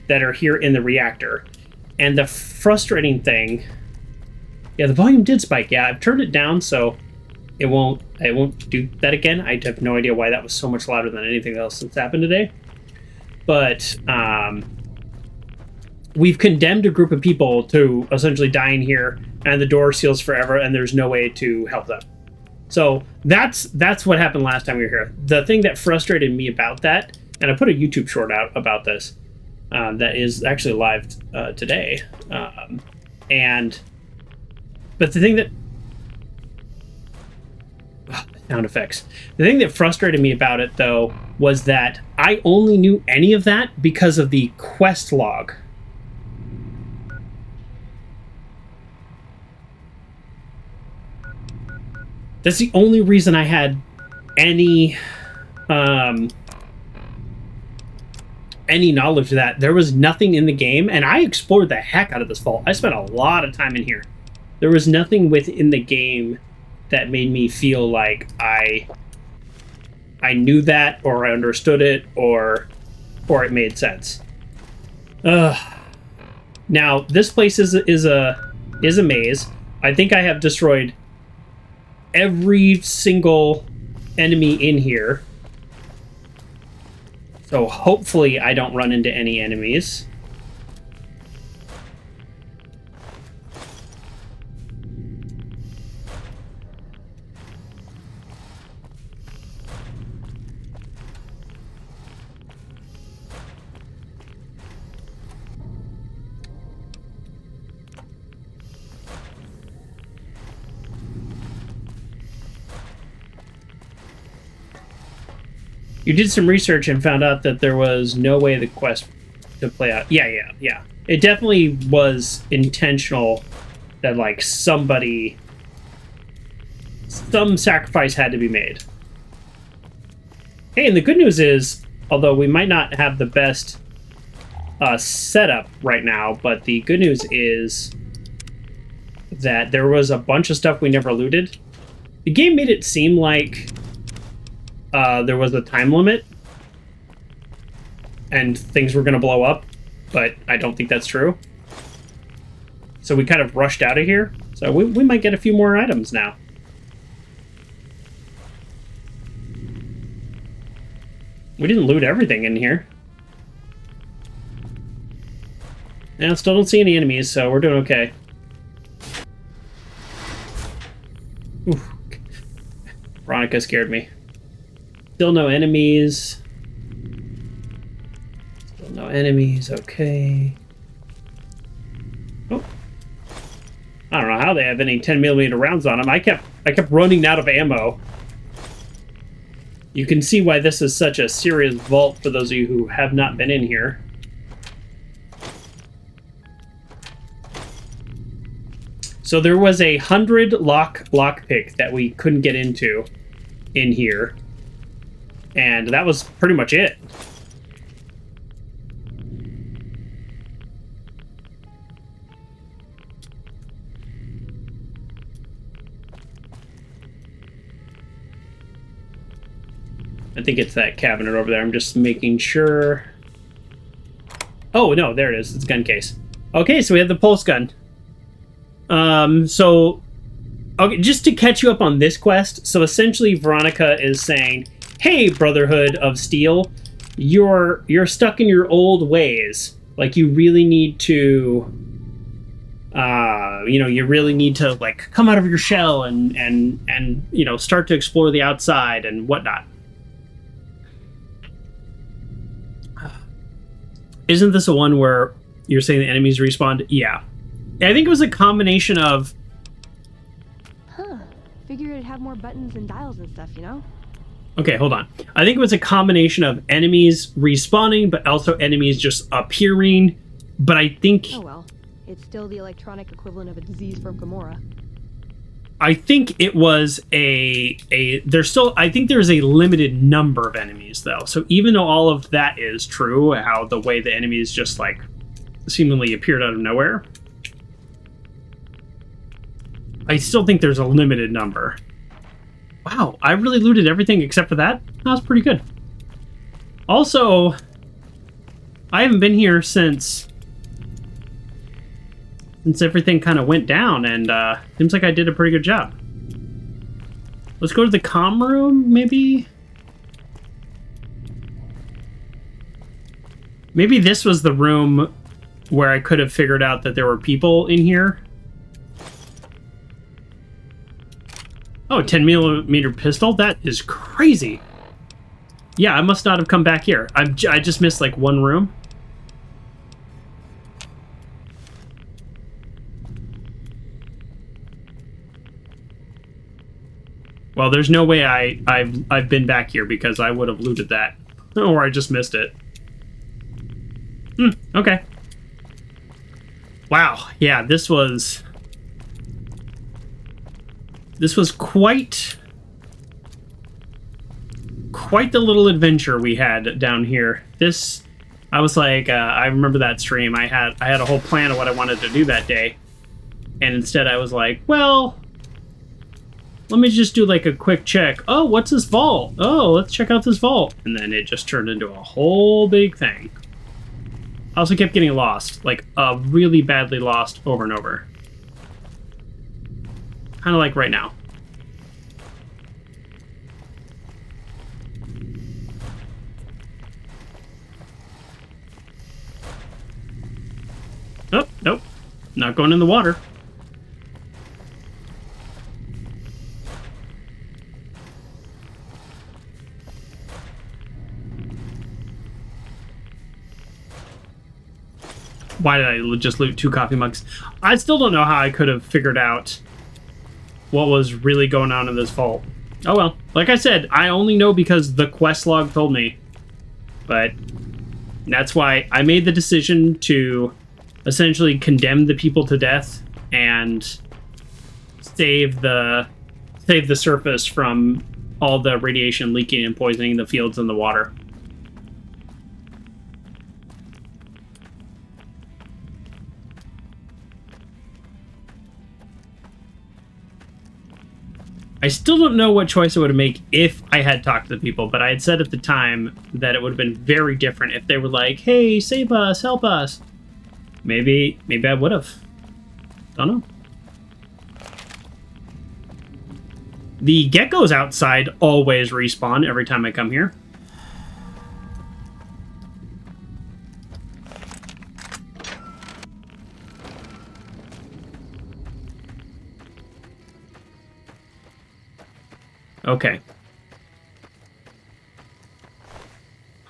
that are here in the reactor. And the frustrating thing, yeah, the volume did spike. Yeah, I've turned it down so it won't do that again. I have no idea why that was so much louder than anything else that's happened today. But we've condemned a group of people to essentially die in here, and the door seals forever, and there's no way to help them. So that's what happened last time we were here. The thing that frustrated me about that, and I put a YouTube short out about this, that is actually live today. But the thing that sound effects. The thing that frustrated me about it, though, was that I only knew any of that because of the quest log. That's the only reason I had any knowledge of that. There was nothing in the game, and I explored the heck out of this vault. I spent a lot of time in here. There was nothing within the game that made me feel like I knew that, or I understood it, or it made sense. Now this place is a maze. I think I have destroyed every single enemy in here. So hopefully I don't run into any enemies. You did some research and found out that there was no way the quest to play out. Yeah. It definitely was intentional that, like, some sacrifice had to be made. Hey, and the good news is, although we might not have the best setup right now, but the good news is that there was a bunch of stuff we never looted. The game made it seem like there was a time limit and things were going to blow up, but I don't think that's true. So we kind of rushed out of here. So we might get a few more items now. We didn't loot everything in here. And still don't see any enemies, so we're doing okay. Veronica scared me. Still no enemies. Still no enemies, okay. Oh. I don't know how they have any 10mm rounds on them. I kept running out of ammo. You can see why this is such a serious vault for those of you who have not been in here. So there was a 100 lockpick that we couldn't get into in here. And that was pretty much it. I think it's that cabinet over there. I'm just making sure. Oh, no, there it is. It's a gun case. Okay, so we have the pulse gun. Okay, just to catch you up on this quest. So essentially, Veronica is saying, "Hey, Brotherhood of Steel, you're stuck in your old ways. Like, you really need to, you really need to like come out of your shell and start to explore the outside and whatnot." Isn't this a one where you're saying the enemies respawned? Yeah. I think it was a combination of... Huh. Figured it'd have more buttons and dials and stuff, you know? Okay, hold on. I think it was a combination of enemies respawning, but also enemies just appearing. But I think... Oh well. It's still the electronic equivalent of a disease from Gomorrah. I think it was I think there's a limited number of enemies, though. So even though all of that is true, how the way the enemies just, like, seemingly appeared out of nowhere, I still think there's a limited number. Wow, I really looted everything except for that? That was pretty good. Also, I haven't been here since everything kind of went down, and seems like I did a pretty good job. Let's go to the comm room, maybe? Maybe this was the room where I could have figured out that there were people in here. Oh, 10mm pistol? That is crazy. Yeah, I must not have come back here. I just missed, like, one room. Well, there's no way I've been back here because I would have looted that. Or I just missed it. Okay. Wow, yeah, this was quite the little adventure we had down here. I was like, I remember that stream. I had a whole plan of what I wanted to do that day. And instead I was like, well, let me just do like a quick check. Oh, what's this vault? Oh, let's check out this vault. And then it just turned into a whole big thing. I also kept getting lost, like really badly lost over and over. Kind of like right now. Oh, nope. Not going in the water. Why did I just loot 2 coffee mugs? I still don't know how I could have figured out what was really going on in this vault. Oh well. Like I said, I only know because the quest log told me. But that's why I made the decision to essentially condemn the people to death and save the surface from all the radiation leaking and poisoning the fields and the water. I still don't know what choice I would make if I had talked to the people, but I had said at the time that it would have been very different if they were like, hey, save us, help us. Maybe I would have. Don't know. The geckos outside always respawn every time I come here. Okay.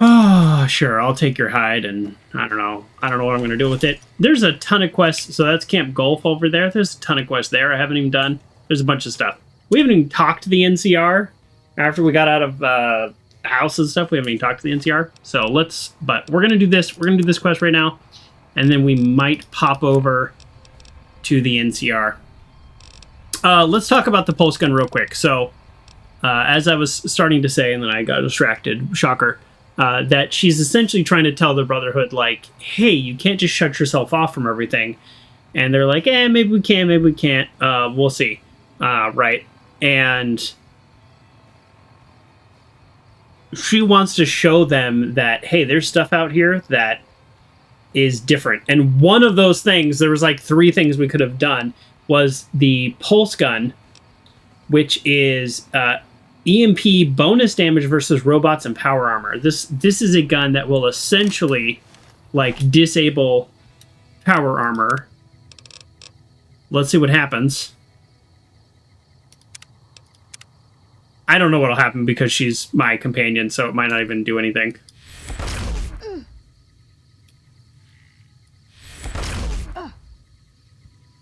Oh, sure, I'll take your hide, and I don't know what I'm going to do with it. There's a ton of quests, so that's Camp Golf over there. There's a ton of quests there I haven't even done. There's a bunch of stuff. We haven't even talked to the NCR after we got out of the house and stuff. We haven't even talked to the NCR, so but we're going to do this. We're going to do this quest right now, and then we might pop over to the NCR. Let's talk about the pulse gun real quick. So, as I was starting to say, and then I got distracted, shocker, that she's essentially trying to tell the Brotherhood, like, hey, you can't just shut yourself off from everything. And they're like, maybe we can, maybe we can't. We'll see. Right? And she wants to show them that, hey, there's stuff out here that is different. And one of those things, there was like 3 things we could have done, was the pulse gun, which is EMP bonus damage versus robots and power armor. This is a gun that will essentially like disable power armor. Let's see what happens. I don't know what'll happen because she's my companion, so it might not even do anything.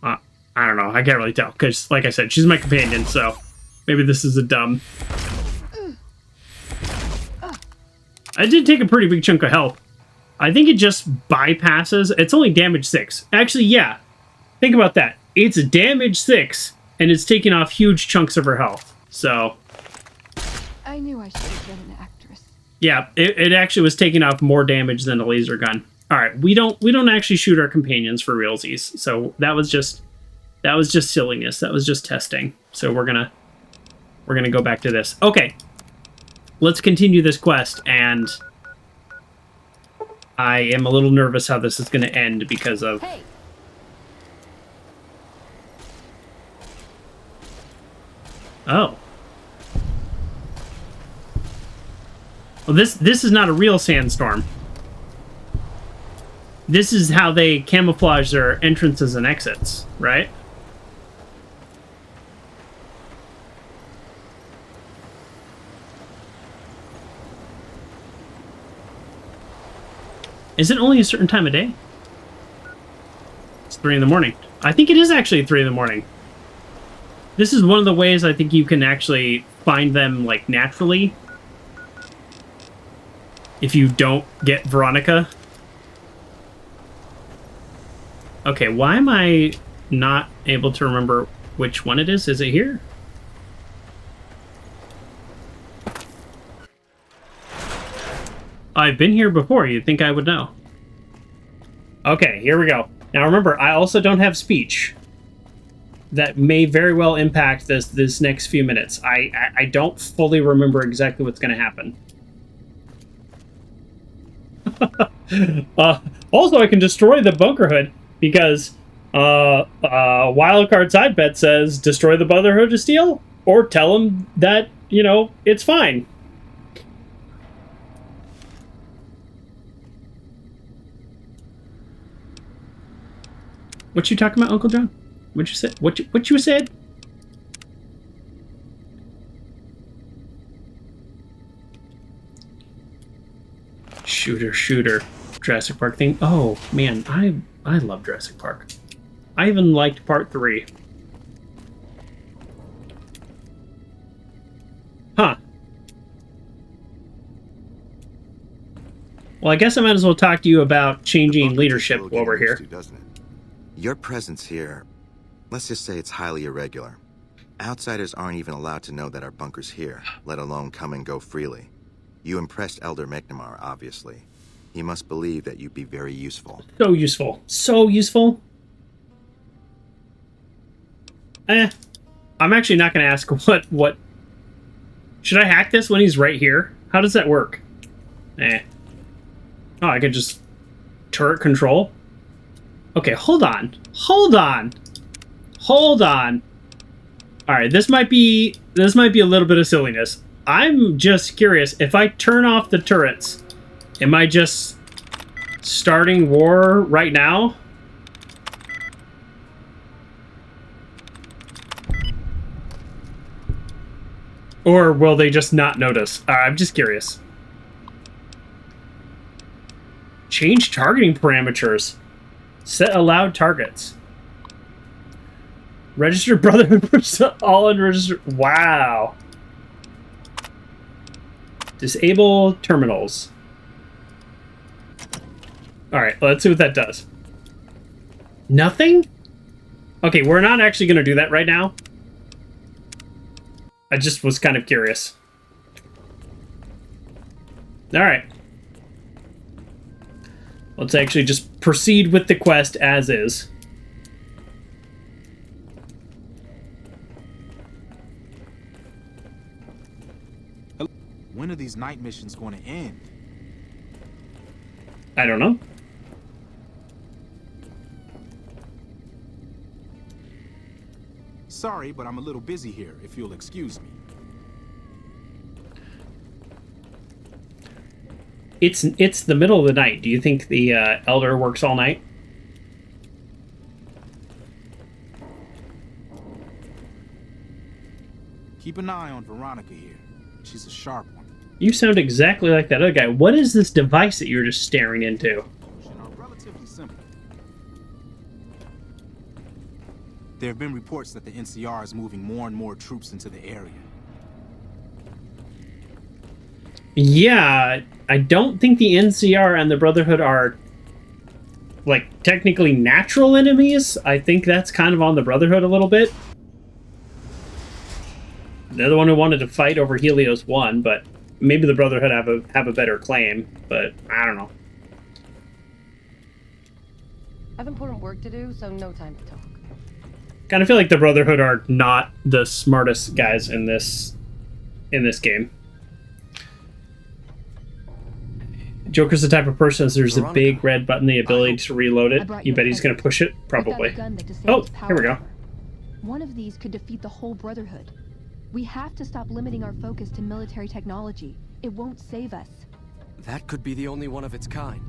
I don't know. I can't really tell because, like I said, she's my companion, so maybe this is a dumb... I did take a pretty big chunk of health. I think it just bypasses... It's only damage 6. Actually, yeah. Think about that. It's damage 6, and it's taking off huge chunks of her health. So... I knew I should have been an actress. Yeah, it actually was taking off more damage than a laser gun. All right, we don't actually shoot our companions for realsies, so that was just silliness. That was just testing. So we're gonna go back to this. Okay, let's continue this quest, and I am a little nervous how this is gonna end because of. Hey. Oh. Well, this is not a real sandstorm. This is how they camouflage their entrances and exits, right? Is it only a certain time of day? It's 3 in the morning. I think it is actually 3 in the morning. This is one of the ways I think you can actually find them, like, naturally. If you don't get Veronica. Okay, why am I not able to remember which one it is? Is it here? I've been here before. You'd think I would know. Okay, here we go. Now remember, I also don't have speech. That may very well impact this next few minutes. I don't fully remember exactly what's going to happen. Also, I can destroy the bunker hood because wildcard side bet says destroy the Brotherhood to steal, or tell them that, you know, it's fine. What you talking about, Uncle John? What you said? What you said? Shooter. Jurassic Park thing. Oh, man, I love Jurassic Park. I even liked Part 3. Huh. Well, I guess I might as well talk to you about changing leadership while we're here. Doesn't it? Your presence here, let's just say it's highly irregular. Outsiders aren't even allowed to know that our bunker's here, let alone come and go freely. You impressed Elder McNamara, obviously. He must believe that you'd be very useful. So useful. So useful. I'm actually not going to ask what... Should I hack this when he's right here? How does that work? Oh, I could just... Turret control? Okay, hold on. Alright, this might be a little bit of silliness. I'm just curious, if I turn off the turrets, am I just starting war right now? Or will they just not notice? I'm just curious. Change targeting parameters. Set allowed targets. Register Brotherhood. All unregistered. Wow. Disable terminals. Alright, let's see what that does. Nothing? Okay, we're not actually going to do that right now. I just was kind of curious. Alright. Let's actually just proceed with the quest as is. When are these night missions going to end? I don't know. Sorry, but I'm a little busy here, if you'll excuse me. It's the middle of the night. Do you think the Elder works all night? Keep an eye on Veronica here. She's a sharp one. You sound exactly like that other guy. What is this device that you're just staring into? Relatively simple. There have been reports that the NCR is moving more and more troops into the area. Yeah, I don't think the NCR and the Brotherhood are, like, technically natural enemies. I think that's kind of on the Brotherhood a little bit. They're the one who wanted to fight over Helios 1, but maybe the Brotherhood have a better claim, but I don't know. I have important work to do, so no time to talk. Kind of feel like the Brotherhood are not the smartest guys in this game. Joker's the type of person, as there's a big red button, the ability to reload it. You bet he's going to push it? Probably. Oh, here we go. One of these could defeat the whole Brotherhood. We have to stop limiting our focus to military technology. It won't save us. That could be the only one of its kind.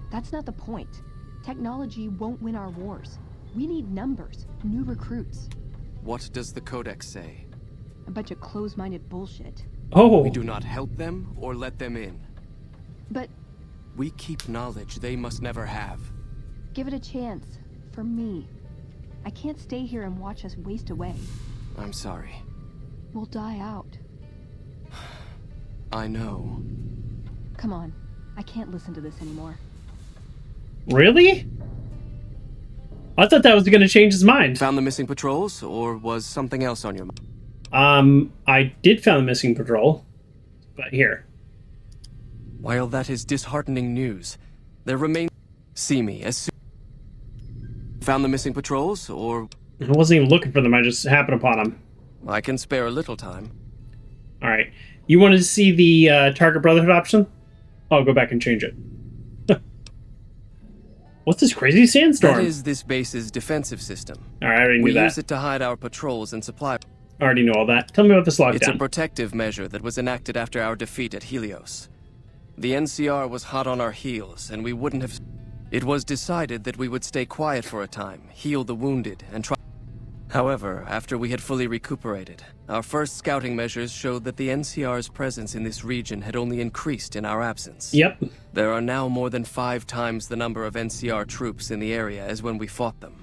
That's not the point. Technology won't win our wars. We need numbers, new recruits. What does the Codex say? A bunch of closed-minded bullshit. Oh. We do not help them or let them in. But we keep knowledge they must never have. Give it a chance. For me. I can't stay here and watch us waste away. I'm sorry. We'll die out. I know. Come on. I can't listen to this anymore. Really? I thought that was going to change his mind. Found the missing patrols, or was something else on your mind? I did find the missing patrol. But here. While that is disheartening news, there remains... See me as soon... Found the missing patrols, or... I wasn't even looking for them, I just happened upon them. I can spare a little time. Alright. You wanted to see the Target Brotherhood option? I'll go back and change it. What's this crazy sandstorm? That is this base's defensive system. Alright, I already knew that. We use it to hide our patrols and supply... I already knew all that. Tell me about this lockdown. It's a protective measure that was enacted after our defeat at Helios. The NCR was hot on our heels, and we wouldn't have... It was decided that we would stay quiet for a time, heal the wounded, and try... However, after we had fully recuperated, our first scouting measures showed that the NCR's presence in this region had only increased in our absence. Yep. There are now more than 5 times the number of NCR troops in the area as when we fought them.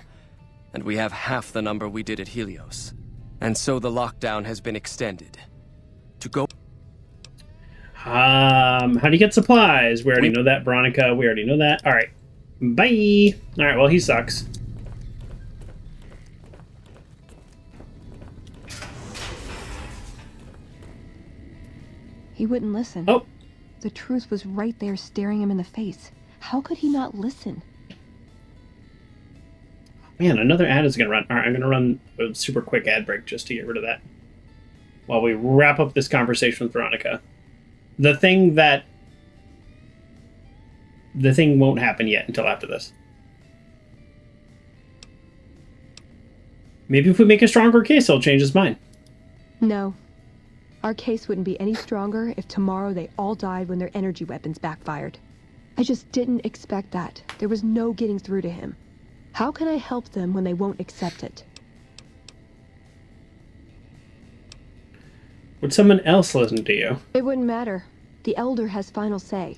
And we have half the number we did at Helios. And so the lockdown has been extended. To go... How do you get supplies? We already know that. Veronica, we already know that. Alright. Bye! Alright, well, he sucks. He wouldn't listen. Oh. The truth was right there staring him in the face. How could he not listen? Man, another ad is going to run. Alright, I'm going to run a super quick ad break just to get rid of that. While we wrap up this conversation with Veronica. The thing won't happen yet until after this. Maybe if we make a stronger case, he'll change his mind. No. Our case wouldn't be any stronger if tomorrow they all died when their energy weapons backfired. I just didn't expect that. There was no getting through to him. How can I help them when they won't accept it? Would someone else listen to you? It wouldn't matter. The Elder has final say.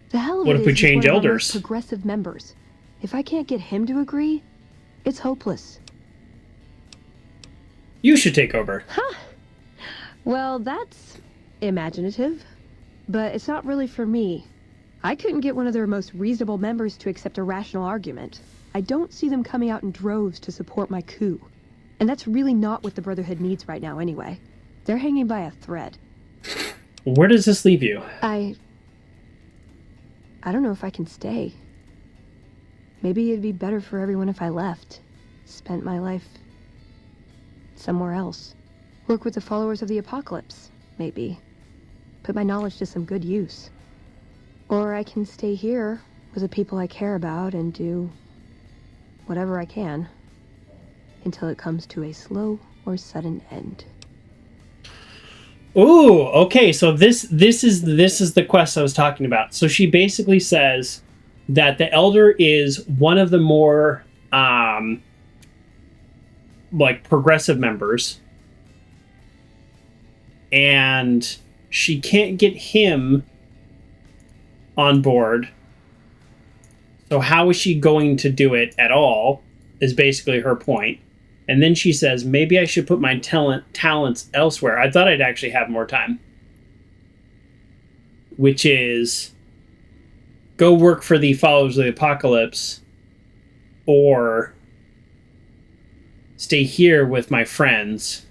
The hell of What it if we is change he's one of our elders? most progressive members. If I can't get him to agree, it's hopeless. You should take over. Huh. Well, that's imaginative. But it's not really for me. I couldn't get one of their most reasonable members to accept a rational argument. I don't see them coming out in droves to support my coup. And that's really not what the Brotherhood needs right now anyway. They're hanging by a thread. Where does this leave you? I don't know if I can stay. Maybe it'd be better for everyone if I left. Spent my life somewhere else. Work with the followers of the apocalypse, maybe. Put my knowledge to some good use. Or I can stay here with the people I care about and do whatever I can until it comes to a slow or sudden end. Ooh, okay, so this is the quest I was talking about. So she basically says that the Elder is one of the more like progressive members, and she can't get him on board. So how is she going to do it at all is basically her point. And then she says, maybe I should put my talents elsewhere. I thought I'd actually have more time. Which is, go work for the followers of the apocalypse, or stay here with my friends.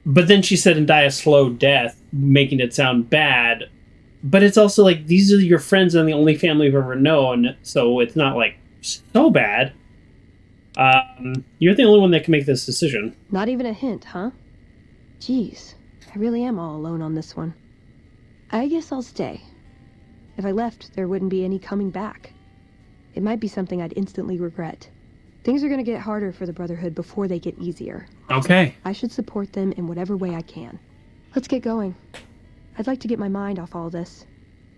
But then she said, and die a slow death, making it sound bad. But it's also like, these are your friends and the only family you've ever known, so it's not like so bad. You're the only one that can make this decision. Not even a hint, huh? Jeez, I really am all alone on this one. I guess I'll stay. If I left, there wouldn't be any coming back. It might be something I'd instantly regret. Things are gonna get harder for the Brotherhood before they get easier. Okay. I should support them in whatever way I can. Let's get going. I'd like to get my mind off all this.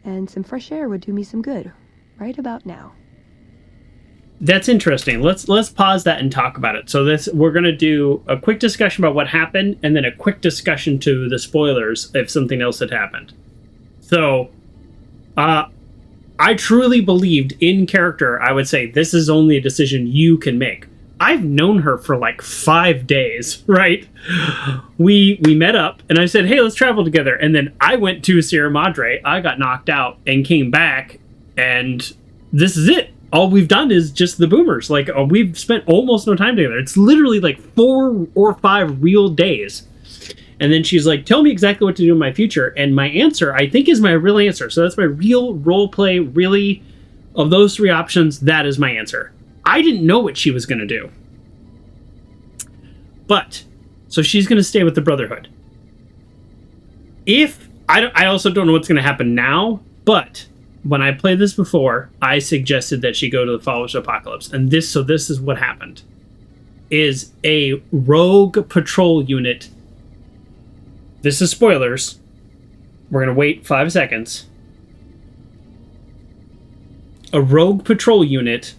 And some fresh air would do me some good, right about now. That's interesting. Let's pause that and talk about it. So we're going to do a quick discussion about what happened, and then a quick discussion to the spoilers if something else had happened. So, I truly believed in character. I would say this is only a decision you can make. I've known her for like 5 days, right? We met up, and I said, hey, let's travel together. And then I went to Sierra Madre. I got knocked out and came back, and this is it. All we've done is just the boomers. Like, we've spent almost no time together. It's literally like 4 or 5 real days. And then she's like, tell me exactly what to do in my future. And my answer, I think, is my real answer. So that's my real role play, really. Of those 3 options, that is my answer. I didn't know what she was going to do. But, so she's going to stay with the Brotherhood. I also don't know what's going to happen now, but when I played this before, I suggested that she go to the Followers of Apocalypse. And this is what happened. Is a rogue patrol unit. This is spoilers. We're going to wait 5 seconds. A rogue patrol unit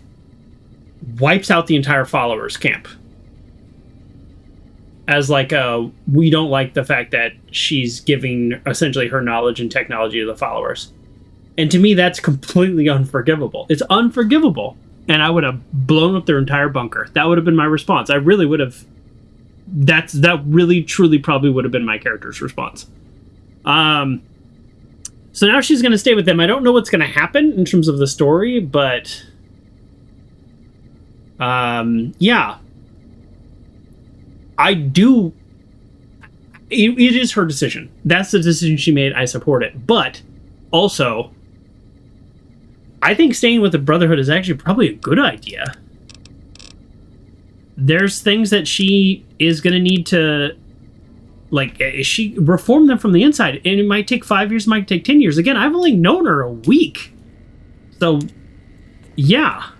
wipes out the entire Followers camp. As like we don't like the fact that she's giving essentially her knowledge and technology to the Followers. And to me, that's completely unforgivable. It's unforgivable. And I would have blown up their entire bunker. That would have been my response. I really would have. That really, truly probably would have been my character's response. So now she's going to stay with them. I don't know what's going to happen in terms of the story, but yeah. I do. It is her decision. That's the decision she made. I support it. But also, I think staying with the Brotherhood is actually probably a good idea. There's things that she is going to need to, like, she reform them from the inside. And it might take 5 years, it might take 10 years. Again, I've only known her a week. So, yeah.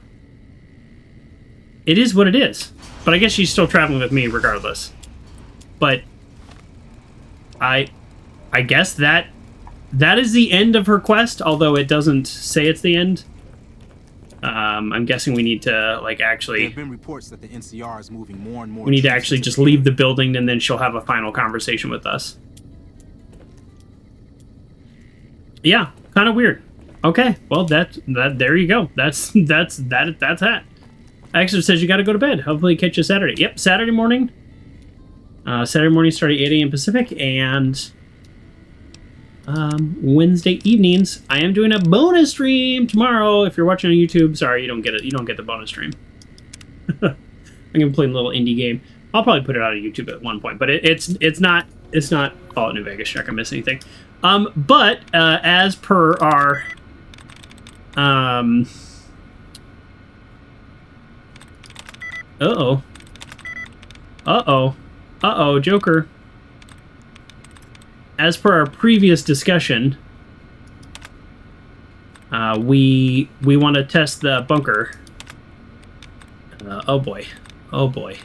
It is what it is. But I guess she's still traveling with me regardless. But I guess that is the end of her quest, although it doesn't say it's the end. I'm guessing we need to like actually. There have been reports that the NCR is moving more and more. We need to actually just leave the building, and then she'll have a final conversation with us. Yeah, kind of weird. Okay, well that. There you go. That's that. Extra says you got to go to bed. Hopefully catch you Saturday. Yep, Saturday morning. Saturday morning starting 8 a.m. Pacific, and Wednesday evenings I am doing a bonus stream tomorrow. If you're watching on YouTube, sorry you don't get it. You don't get the bonus stream. I'm gonna play a little indie game. I'll probably put it out on YouTube at one point, but it's not Fallout New Vegas. Check I miss anything. But as per our Joker. As per our previous discussion, we want to test the bunker. Oh boy. Oh boy.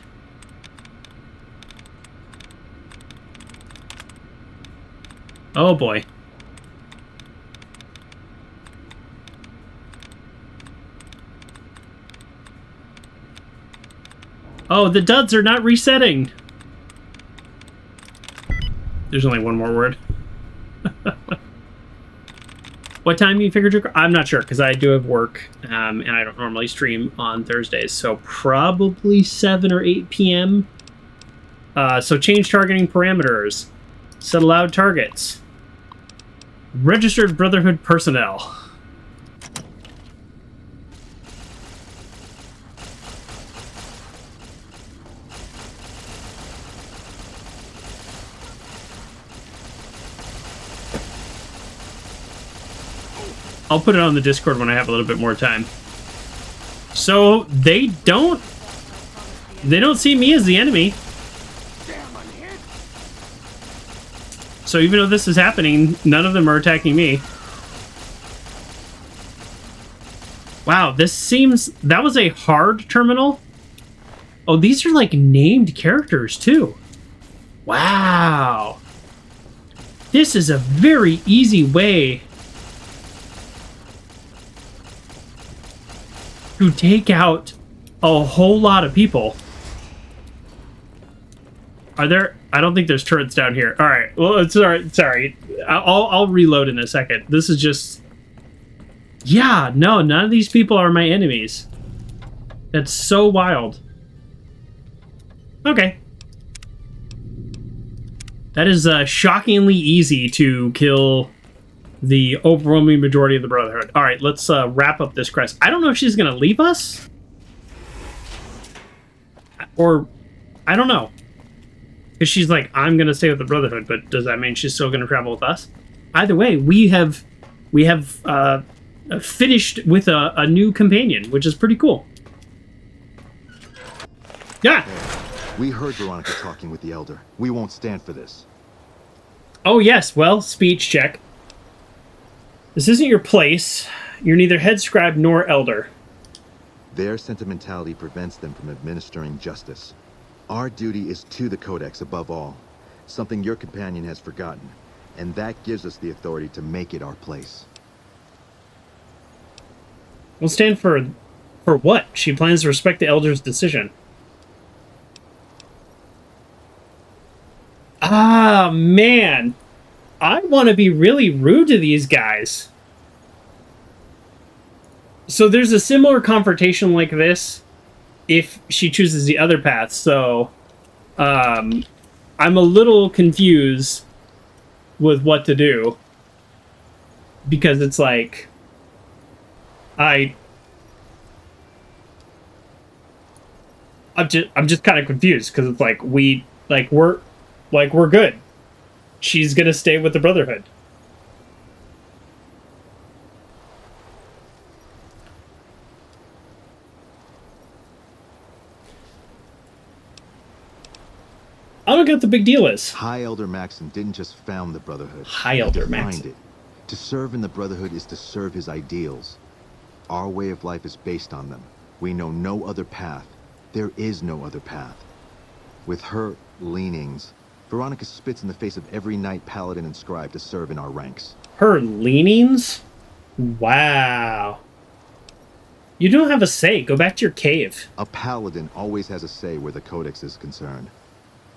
Oh boy. Oh, the duds are not resetting. There's only one more word. What time do you figure, Joker? I'm not sure, because I do have work, and I don't normally stream on Thursdays, so probably 7 or 8 p.m. So change targeting parameters. Set allowed targets. Registered Brotherhood personnel. I'll put it on the Discord when I have a little bit more time. So they don't see me as the enemy. So even though this is happening, none of them are attacking me. Wow, that was a hard terminal. Oh, these are like named characters too. Wow. This is a very easy way to take out a whole lot of people. Are there? I don't think there's turrets down here. All right. Well, sorry. I'll reload in a second. This is just. Yeah. No. None of these people are my enemies. That's so wild. Okay. That is shockingly easy to kill the overwhelming majority of the Brotherhood. All right, let's wrap up this quest. I don't know if she's going to leave us. Or, I don't know. Because she's like, I'm going to stay with the Brotherhood, but does that mean she's still going to travel with us? Either way, we have finished with a new companion, which is pretty cool. Yeah. We heard Veronica talking with the Elder. We won't stand for this. Oh, yes. Well, speech check. This isn't your place. You're neither head scribe nor elder. Their sentimentality prevents them from administering justice. Our duty is to the Codex above all, something your companion has forgotten, and that gives us the authority to make it our place. We'll stand for what? She plans to respect the Elder's decision. Ah, man. I want to be really rude to these guys. So there's a similar confrontation like this if she chooses the other path. So I'm a little confused with what to do. Because it's like I'm just kind of confused because it's like we're good. She's gonna stay with the Brotherhood. I don't get what the big deal is. High Elder Maxim didn't just found the Brotherhood. High Elder Maxim. To serve in the Brotherhood is to serve his ideals. Our way of life is based on them. We know no other path. There is no other path. With her leanings, Veronica spits in the face of every knight, paladin, and scribe to serve in our ranks. Her leanings? Wow. You don't have a say. Go back to your cave. A paladin always has a say where the Codex is concerned.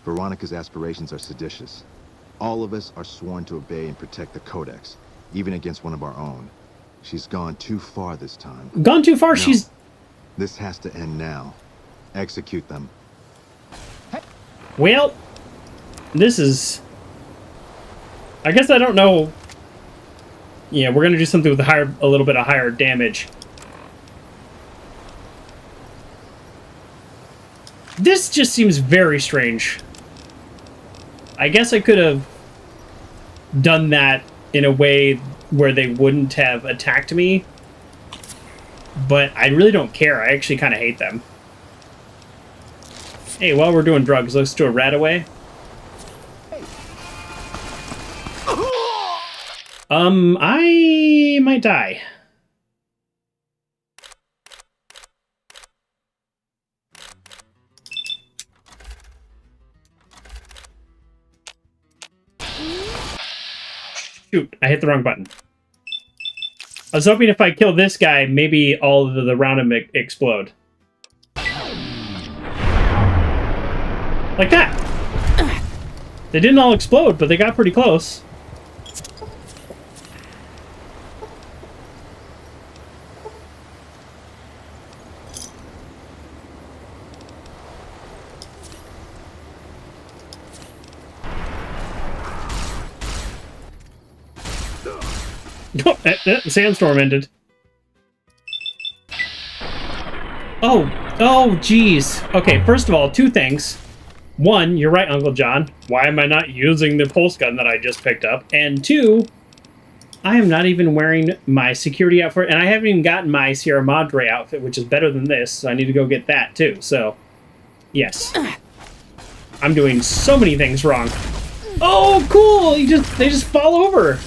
Veronica's aspirations are seditious. All of us are sworn to obey and protect the Codex, even against one of our own. She's gone too far this time. Gone too far? No. This has to end now. Execute them. Well, this is... I guess I don't know... Yeah, we're gonna do something with a little bit of higher damage. This just seems very strange. I guess I could have done that in a way where they wouldn't have attacked me. But I really don't care. I actually kind of hate them. Hey, while we're doing drugs, let's do a rat away. I might die. Shoot, I hit the wrong button. I was hoping if I kill this guy, maybe all of the round him explode. Like that. They didn't all explode, but they got pretty close. The sandstorm ended. Oh, geez. Okay, first of all, two things. One, you're right, Uncle John. Why am I not using the pulse gun that I just picked up? And two, I am not even wearing my security outfit, and I haven't even gotten my Sierra Madre outfit, which is better than this, so I need to go get that too. So, yes. I'm doing so many things wrong. Oh, cool! They just fall over.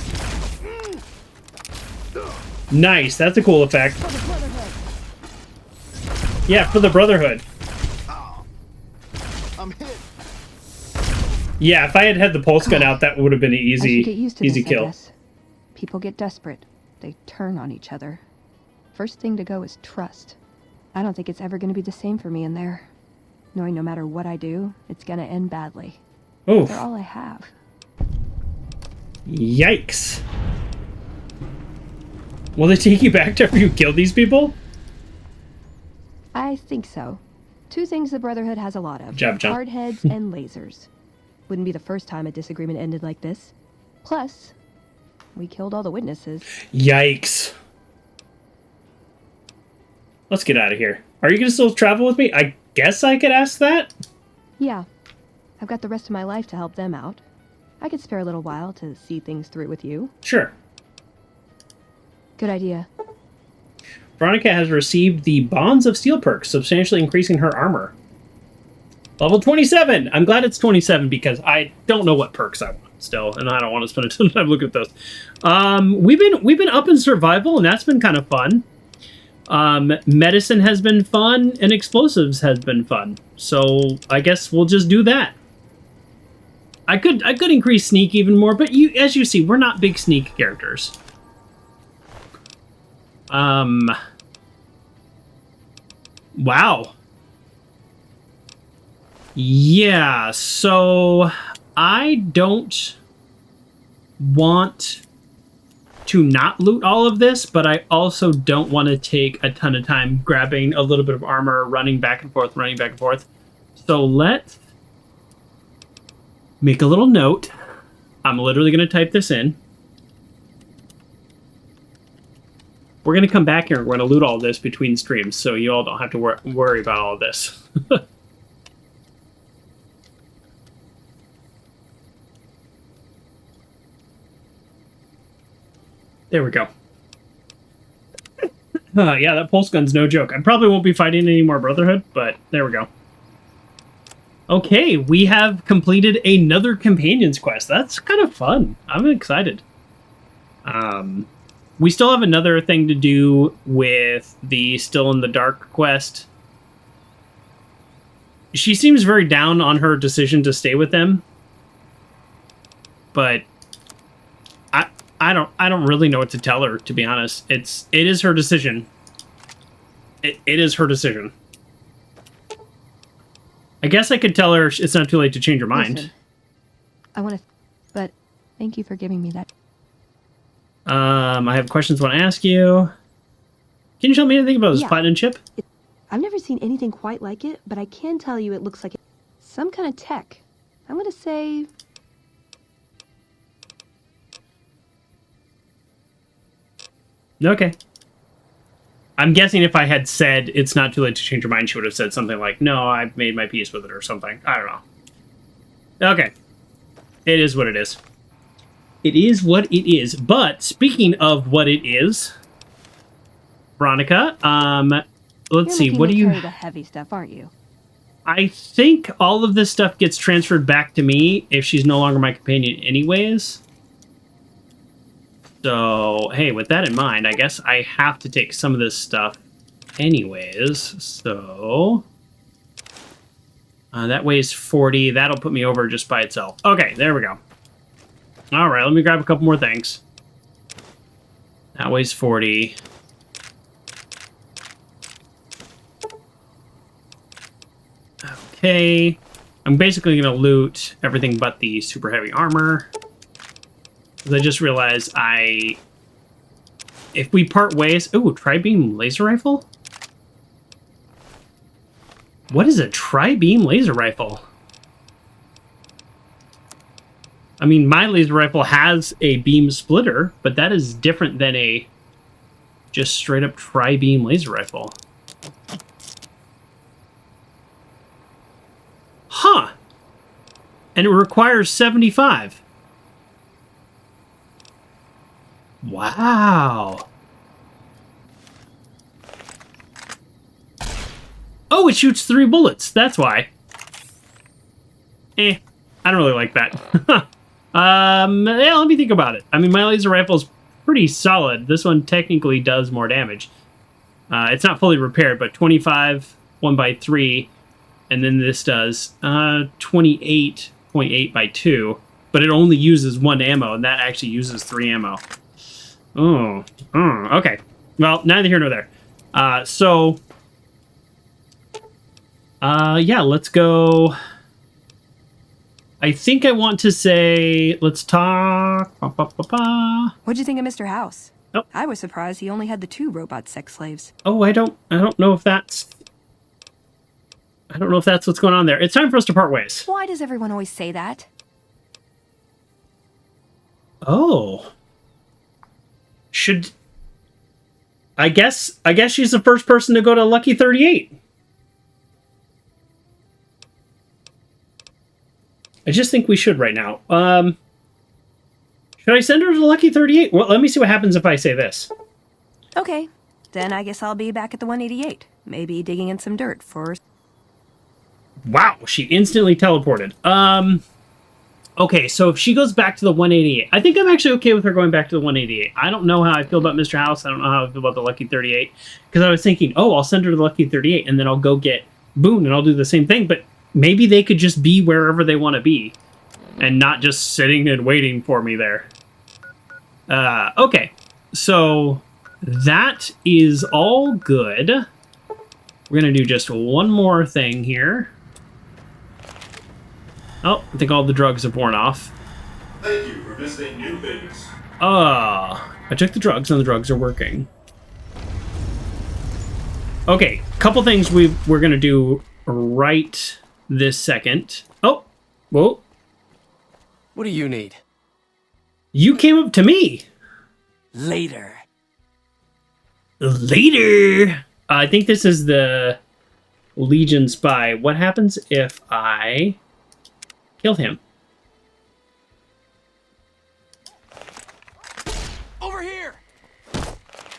Nice, that's a cool effect. Yeah, for the Brotherhood. I'm hit. Yeah, if I had had the pulse gun out, that would have been an easy kill. I guess. People get desperate. They turn on each other. First thing to go is trust. I don't think it's ever going to be the same for me in there. Knowing no matter what I do, it's going to end badly. Oof. They're all I have. Yikes. Will they take you back to after you kill these people? I think so. Two things the Brotherhood has a lot of. Hardheads and lasers. Wouldn't be the first time a disagreement ended like this. Plus, we killed all the witnesses. Yikes. Let's get out of here. Are you going to still travel with me? I guess I could ask that? Yeah. I've got the rest of my life to help them out. I could spare a little while to see things through with you. Sure. Good idea. Veronica has received the Bonds of Steel perk, substantially increasing her armor. Level 27! I'm glad it's 27 because I don't know what perks I want still, and I don't want to spend a ton of time looking at those. We've been up in survival, and that's been kind of fun. Medicine has been fun, and explosives has been fun. So I guess we'll just do that. I could increase sneak even more, but as you see, we're not big sneak characters. Wow. Yeah, so I don't want to not loot all of this, but I also don't want to take a ton of time grabbing a little bit of armor, running back and forth. So let's make a little note. I'm literally going to type this in. We're going to come back here and we're going to loot all this between streams, so you all don't have to worry about all of this. There we go. Yeah, that pulse gun's no joke. I probably won't be fighting any more Brotherhood, but there we go. Okay, we have completed another Companion's Quest. That's kind of fun. I'm excited. We still have another thing to do with the Still in the Dark quest. She seems very down on her decision to stay with them. But I don't really know what to tell her, to be honest. It is her decision. it is her decision. I guess I could tell her it's not too late to change her mind. Listen, I want to, but thank you for giving me that. I have questions I want to ask you. Can you tell me anything about this platinum chip? I've never seen anything quite like it, but I can tell you it looks like some kind of tech. I'm going to say... Okay. I'm guessing if I had said it's not too late to change your mind, she would have said something like, no, I've made my peace with it or something. I don't know. Okay. It is what it is. It is what it is. But speaking of what it is, Veronica, let's see. What do you... the heavy stuff, aren't you? I think all of this stuff gets transferred back to me if she's no longer my companion anyways. So, hey, with that in mind, I guess I have to take some of this stuff anyways. So, that weighs 40. That'll put me over just by itself. Okay, there we go. All right, let me grab a couple more things. That weighs 40. Okay. I'm basically going to loot everything but the super heavy armor. I just realized if we part ways... Ooh, tri-beam laser rifle? What is a tri-beam laser rifle? I mean, my laser rifle has a beam splitter, but that is different than a just straight up tri-beam laser rifle. Huh. And it requires 75. Wow. Oh, it shoots 3 bullets. That's why. I don't really like that. Yeah, let me think about it. I mean, my laser rifle is pretty solid. This one technically does more damage. It's not fully repaired, but 25, 1x3, and then this does 28.8 by 2, but it only uses 1 ammo, and that actually uses 3 ammo. Oh, okay. Well, neither here nor there. Yeah, let's go. I think I want to say, let's talk. What'd you think of Mr. House? Oh. I was surprised he only had the 2 robot sex slaves. Oh, I don't know if that's what's going on there. It's time for us to part ways. Why does everyone always say that? Oh. I guess she's the first person to go to Lucky 38. I just think we should right now. Should I send her to Lucky 38? Well, let me see what happens if I say this. Okay, then I guess I'll be back at the 188. Maybe digging in some dirt for... Wow, she instantly teleported. Okay, so if she goes back to the 188, I think I'm actually okay with her going back to the 188. I don't know how I feel about Mr. House. I don't know how I feel about the Lucky 38. Because I was thinking, oh, I'll send her to the Lucky 38, and then I'll go get Boone, and I'll do the same thing. But maybe they could just be wherever they want to be, and not just sitting and waiting for me there. Okay, so that is all good. We're going to do just one more thing here. Oh, I think all the drugs have worn off. Thank you for visiting New Vegas. I took the drugs and the drugs are working. Okay, couple things we're gonna do right this second. Oh, whoa. What do you need? You came up to me. Later. I think this is the Legion spy. What happens if I kill him? Over here!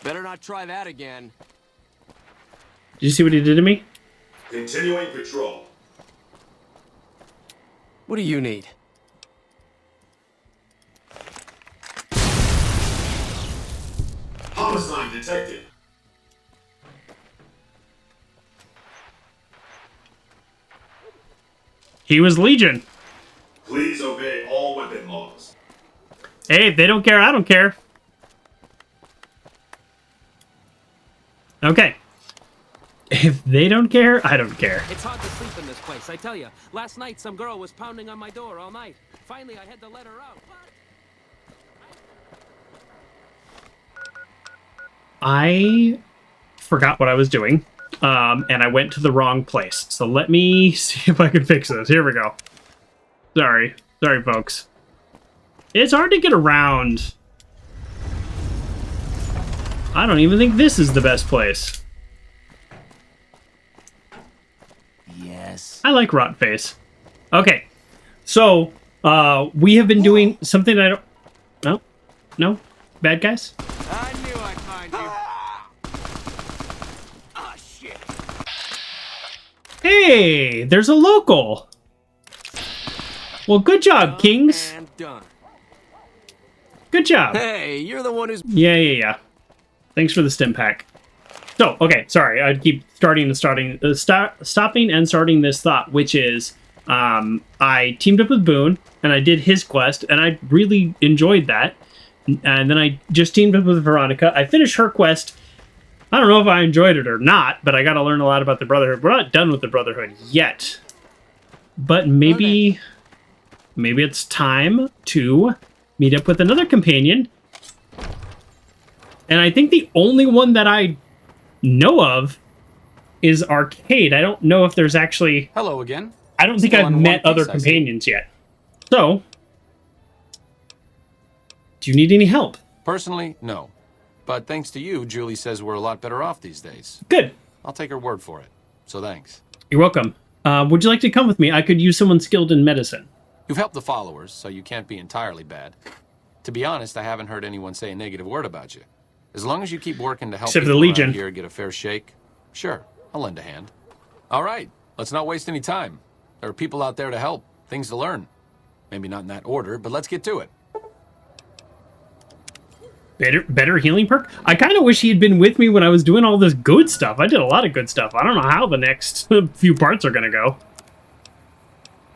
Better not try that again. Did you see what he did to me? Continuing patrol. What do you need? Homicide detected. He was Legion. Please obey all weapon laws. Hey, if they don't care, I don't care. Okay. If they don't care, I don't care. It's hard to sleep in this place, I tell you. Last night, some girl was pounding on my door all night. Finally, I had to let her out. I forgot what I was doing, and I went to the wrong place. So let me see if I can fix this. Here we go. Sorry, folks. It's hard to get around. I don't even think this is the best place. Yes. I like Rot Face. Okay, so we have been doing something I don't. No, bad guys. I knew I'd find you. Ah, shit. Hey, there's a local. Well, good job, Kings. And done. Good job. Hey, you're the one who's... Yeah. Thanks for the stim pack. So, okay, sorry. I keep stopping and starting this thought, which is I teamed up with Boone, and I did his quest, and I really enjoyed that. And then I just teamed up with Veronica. I finished her quest. I don't know if I enjoyed it or not, but I got to learn a lot about the Brotherhood. We're not done with the Brotherhood yet. But maybe it's time to meet up with another companion. And I think the only one that I know of is Arcade. I don't know if there's actually... Hello again. I don't think I've met other companions yet. So, do you need any help? Personally, no. But thanks to you, Julie says we're a lot better off these days. Good. I'll take her word for it. So thanks. You're welcome. Would you like to come with me? I could use someone skilled in medicine. You've helped the followers, so you can't be entirely bad. To be honest, I haven't heard anyone say a negative word about you. As long as you keep working to help Except for the people Legion. around here get a fair shake, sure, I'll lend a hand. All right, let's not waste any time. There are people out there to help, things to learn. Maybe not in that order, but let's get to it. Better healing perk? I kind of wish he had been with me when I was doing all this good stuff. I did a lot of good stuff. I don't know how the next few parts are going to go.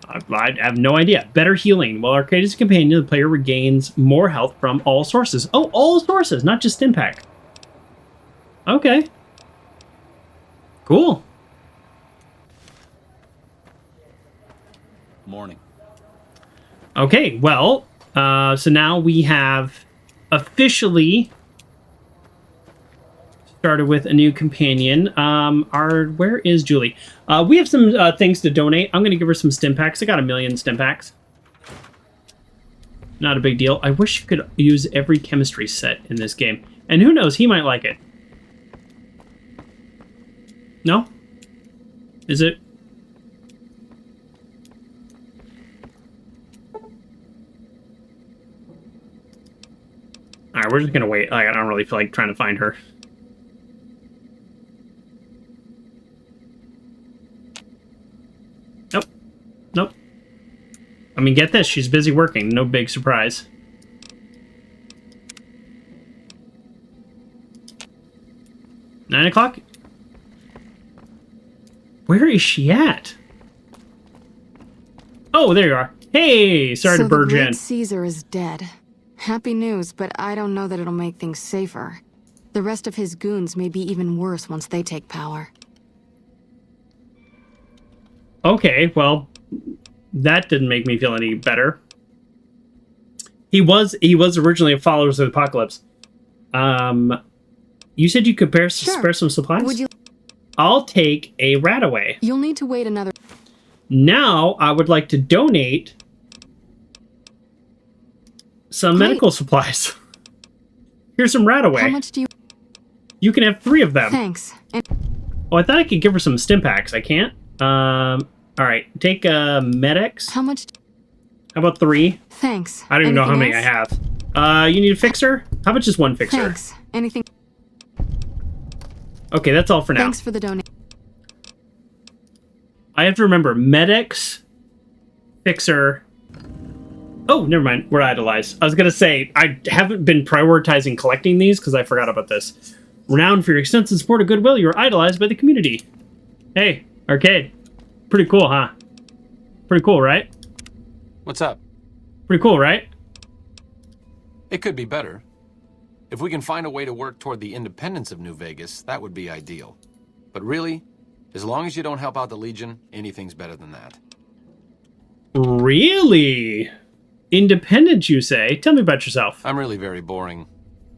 I have no idea. Better healing. While Arcade is a companion, the player regains more health from all sources. Oh, all sources, not just impact. Okay. Cool. Morning. Okay, well, so now we have officially started with a new companion. Where is Julie? We have some things to donate. I'm going to give her some stim packs. I got 1,000,000 stim packs. Not a big deal. I wish you could use every chemistry set in this game. And who knows, he might like it. No? Is it? Alright, we're just gonna wait. I don't really feel like trying to find her. Nope. I mean, get this. She's busy working. No big surprise. Nine o'clock? Where is she at? Oh, there you are. Hey, sorry to barge in. Caesar is dead. Happy news, but I don't know that it'll make things safer. The rest of his goons may be even worse once they take power. Okay, well, that didn't make me feel any better. He was originally a follower of the Apocalypse. You said you could spare some supplies? Would you? I'll take a Rataway. You'll need to wait another... Now, I would like to donate some medical supplies. Here's some Rataway. How much do you... You can have 3 of them. Thanks. Oh, I thought I could give her some stim packs. I can't. Alright, take Med-X. How much? How about 3? Thanks. I don't even know how many else? I have. You need a fixer? How about just 1 fixer? Thanks. Anything? Okay, that's all for now. Thanks for the donation. I have to remember, Med-X, fixer... Oh, never mind. We're idolized. I was going to say, I haven't been prioritizing collecting these because I forgot about this. Renowned for your extensive support of goodwill, you're idolized by the community. Hey, Arcade. Pretty cool, huh? Pretty cool, right? What's up? Pretty cool, right? It could be better. If we can find a way to work toward the independence of New Vegas, that would be ideal. But really, as long as you don't help out the Legion, anything's better than that. Really? Independent, you say? Tell me about yourself. I'm really very boring.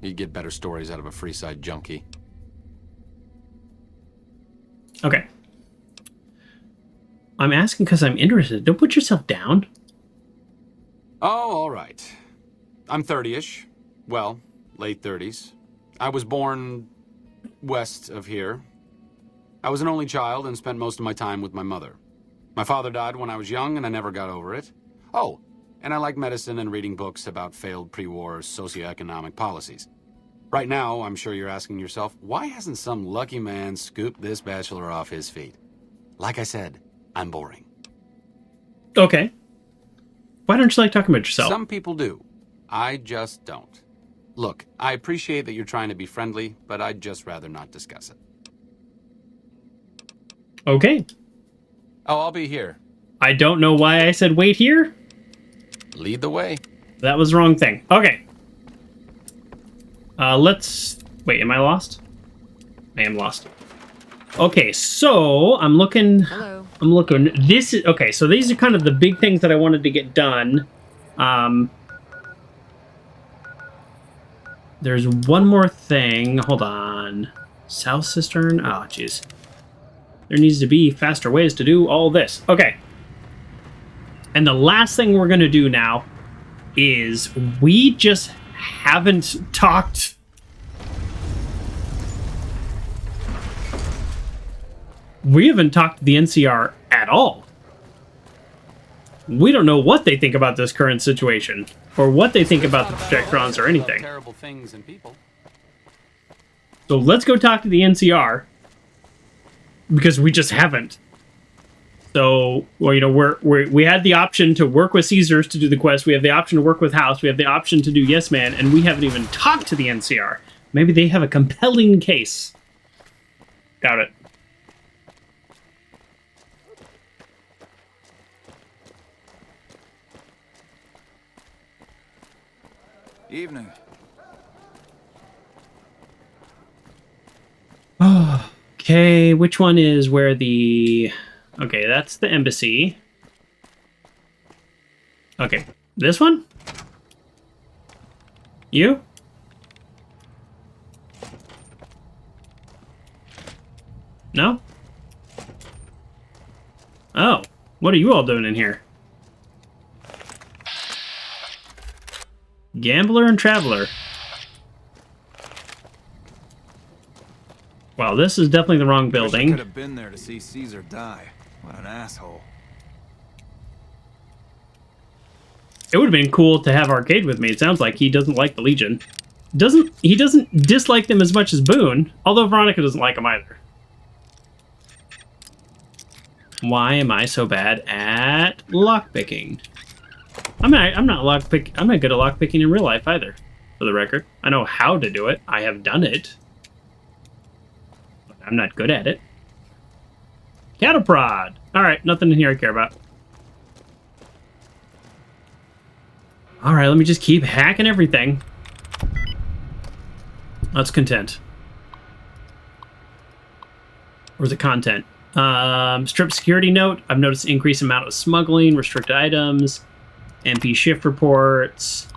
You'd get better stories out of a Freeside junkie. Okay. I'm asking because I'm interested. Don't put yourself down. Oh, all right. I'm 30-ish. Well, late 30s. I was born west of here. I was an only child and spent most of my time with my mother. My father died when I was young and I never got over it. Oh, and I like medicine and reading books about failed pre-war socioeconomic policies. Right now, I'm sure you're asking yourself, why hasn't some lucky man scooped this bachelor off his feet? Like I said, I'm boring. Okay. Why don't you like talking about yourself? Some people do. I just don't. Look, I appreciate that you're trying to be friendly, but I'd just rather not discuss it. Okay. Oh, I'll be here. I don't know why I said wait here. Lead the way. That was the wrong thing. Okay. Let's... Wait, am I lost? I am lost. Okay, so I'm looking... Hello. I'm looking... This is... Okay, so these are kind of the big things that I wanted to get done. There's one more thing. Hold on. South Cistern? Oh, jeez. There needs to be faster ways to do all this. Okay. And the last thing we're going to do now is we just haven't talked... We haven't talked to the NCR at all. We don't know what they think about this current situation, or what they think about the projectrons or anything. Terrible things and people. So let's go talk to the NCR, because we just haven't. So, well, you know, we had the option to work with Caesars to do the quest. We have the option to work with House. We have the option to do Yes Man, and we haven't even talked to the NCR. Maybe they have a compelling case. Doubt it. Evening. Okay, which one is where the... Okay, that's the embassy. Okay, this one? You? No? Oh, what are you all doing in here? Gambler and Traveler. Well, this is definitely the wrong building. I could have been there to see Caesar die. What an asshole. It would have been cool to have Arcade with me. It sounds like he doesn't like the Legion. He doesn't dislike them as much as Boone, although Veronica doesn't like them either. Why am I so bad at lockpicking? I'm not good at lockpicking in real life either, for the record. I know how to do it. I have done it. But I'm not good at it. Cattle prod. Alright, nothing in here I care about. Alright, let me just keep hacking everything. Let's content. Where's the content? Strip security note. I've noticed increased amount of smuggling, restricted items, MP shift reports,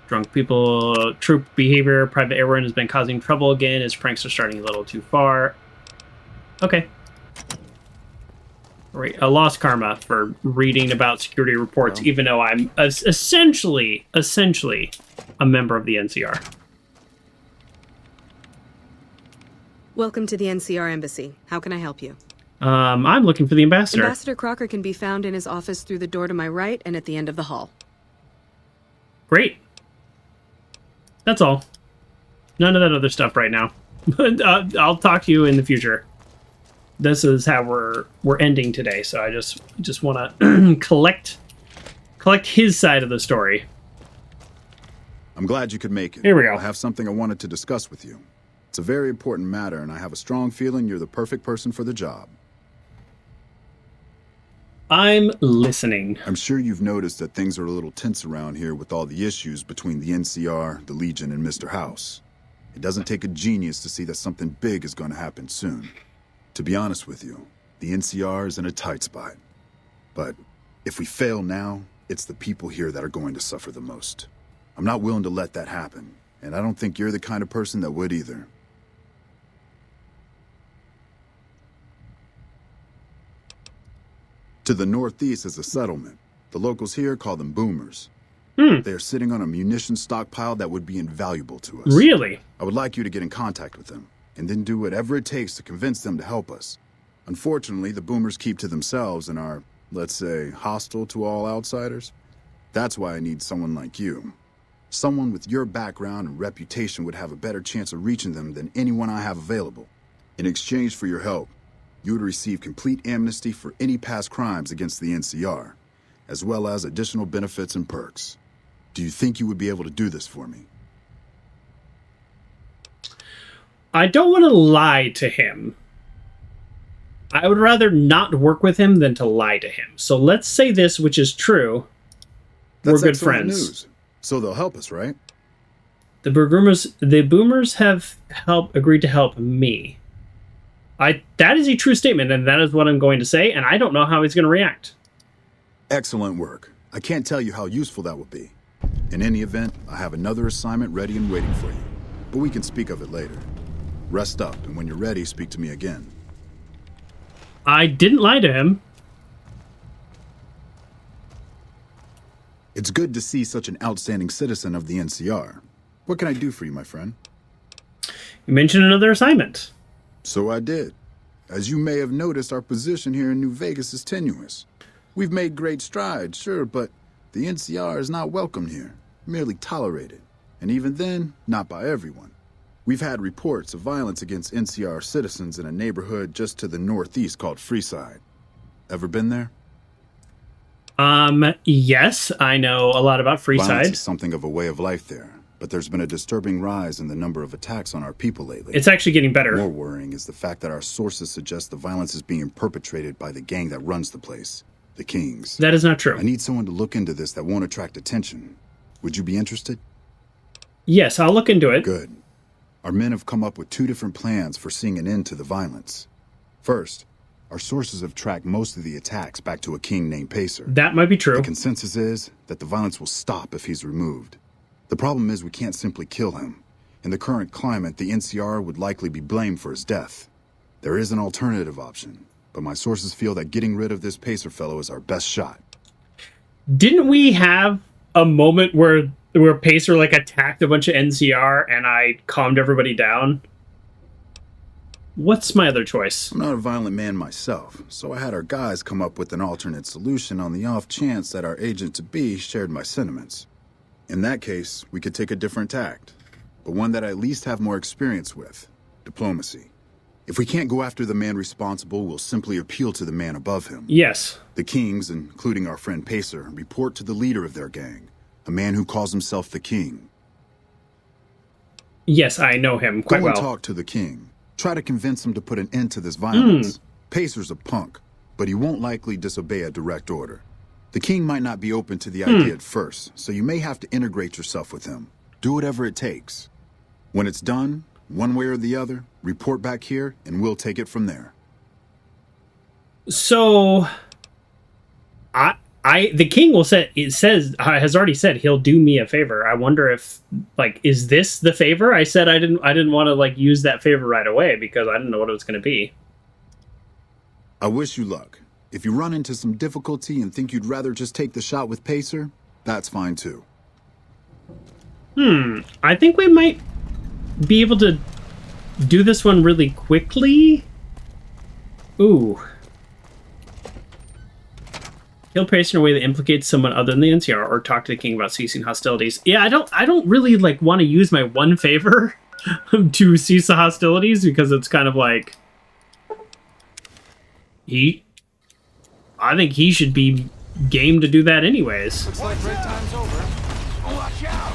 drunk people, troop behavior, private airborne has been causing trouble again. His pranks are starting a little too far. Okay. Right, a lost karma for reading about security reports, even though I'm essentially a member of the NCR. Welcome to the NCR Embassy. How can I help you? I'm looking for the ambassador. Ambassador Crocker can be found in his office through the door to my right and at the end of the hall. Great. That's all. None of that other stuff right now. I'll talk to you in the future. This is how we're ending today, so I just want to collect his side of the story. I'm glad you could make it. Here we go. I have something I wanted to discuss with you. It's a very important matter, and I have a strong feeling you're the perfect person for the job. I'm listening. I'm sure you've noticed that things are a little tense around here with all the issues between the NCR, the Legion, and Mr. House. It doesn't take a genius to see that something big is going to happen soon. To be honest with you, the NCR is in a tight spot. But if we fail now, it's the people here that are going to suffer the most. I'm not willing to let that happen, and I don't think you're the kind of person that would either. To the northeast is a settlement. The locals here call them boomers. They are sitting on a munitions stockpile that would be invaluable to us. Really? I would like you to get in contact with them, and then do whatever it takes to convince them to help us. Unfortunately, the boomers keep to themselves and are, let's say, hostile to all outsiders. That's why I need someone like you. Someone with your background and reputation would have a better chance of reaching them than anyone I have available. In exchange for your help, you would receive complete amnesty for any past crimes against the NCR, as well as additional benefits and perks. Do you think you would be able to do this for me? I don't want to lie to him. I would rather not work with him than to lie to him. So let's say this, which is true. That's We're good excellent friends. news. So they'll help us, right? The boomers have agreed to help me. That is a true statement, and that is what I'm going to say, and I don't know how he's going to react. Excellent work. I can't tell you how useful that will be. In any event, I have another assignment ready and waiting for you. But we can speak of it later. Rest up, and when you're ready, speak to me again. I didn't lie to him. It's good to see such an outstanding citizen of the NCR. What can I do for you, my friend? You mentioned another assignment. So I did. As you may have noticed, our position here in New Vegas is tenuous. We've made great strides, sure, but the NCR is not welcomed here, merely tolerated. And even then, not by everyone. We've had reports of violence against NCR citizens in a neighborhood just to the northeast called Freeside. Ever been there? Yes, I know a lot about Violence Freeside. is something of a way of life there, but there's been a disturbing rise in the number of attacks on our people lately. It's actually getting better. More worrying is the fact that our sources suggest the violence is being perpetrated by the gang that runs the place, the Kings. That is not true. I need someone to look into this that won't attract attention. Would you be interested? Yes, I'll look into it. Good. Our men have come up with 2 different plans for seeing an end to the violence. First, our sources have tracked most of the attacks back to a king named Pacer. That might be true. The consensus is that the violence will stop if he's removed. The problem is we can't simply kill him. In the current climate, the NCR would likely be blamed for his death. There is an alternative option, but my sources feel that getting rid of this Pacer fellow is our best shot. Didn't we have a moment where Pacer attacked a bunch of NCR and I calmed everybody down? What's my other choice? I'm not a violent man myself, so I had our guys come up with an alternate solution on the off chance that our agent-to-be shared my sentiments. In that case, we could take a different tact, but one that I at least have more experience with: diplomacy. If we can't go after the man responsible, we'll simply appeal to the man above him. Yes. The Kings, including our friend Pacer, report to the leader of their gang, a man who calls himself the King. Yes, I know him quite well. Go and talk to the King. Try to convince him to put an end to this violence. Pacer's a punk, but he won't likely disobey a direct order. The King might not be open to the idea at first, so you may have to integrate yourself with him. Do whatever it takes. When it's done, one way or the other, report back here, and we'll take it from there. So, the king has already said he'll do me a favor. I wonder if, is this the favor? I said I didn't want to use that favor right away because I didn't know what it was going to be. I wish you luck. If you run into some difficulty and think you'd rather just take the shot with Pacer, that's fine too. I think we might be able to do this one really quickly. Ooh. Kill Pacer in a way that implicates someone other than the NCR, or talk to the king about ceasing hostilities. Yeah, I don't really want to use my one favor to cease the hostilities, because it's kind of I think he should be game to do that anyways. Looks like red time's over. Watch out!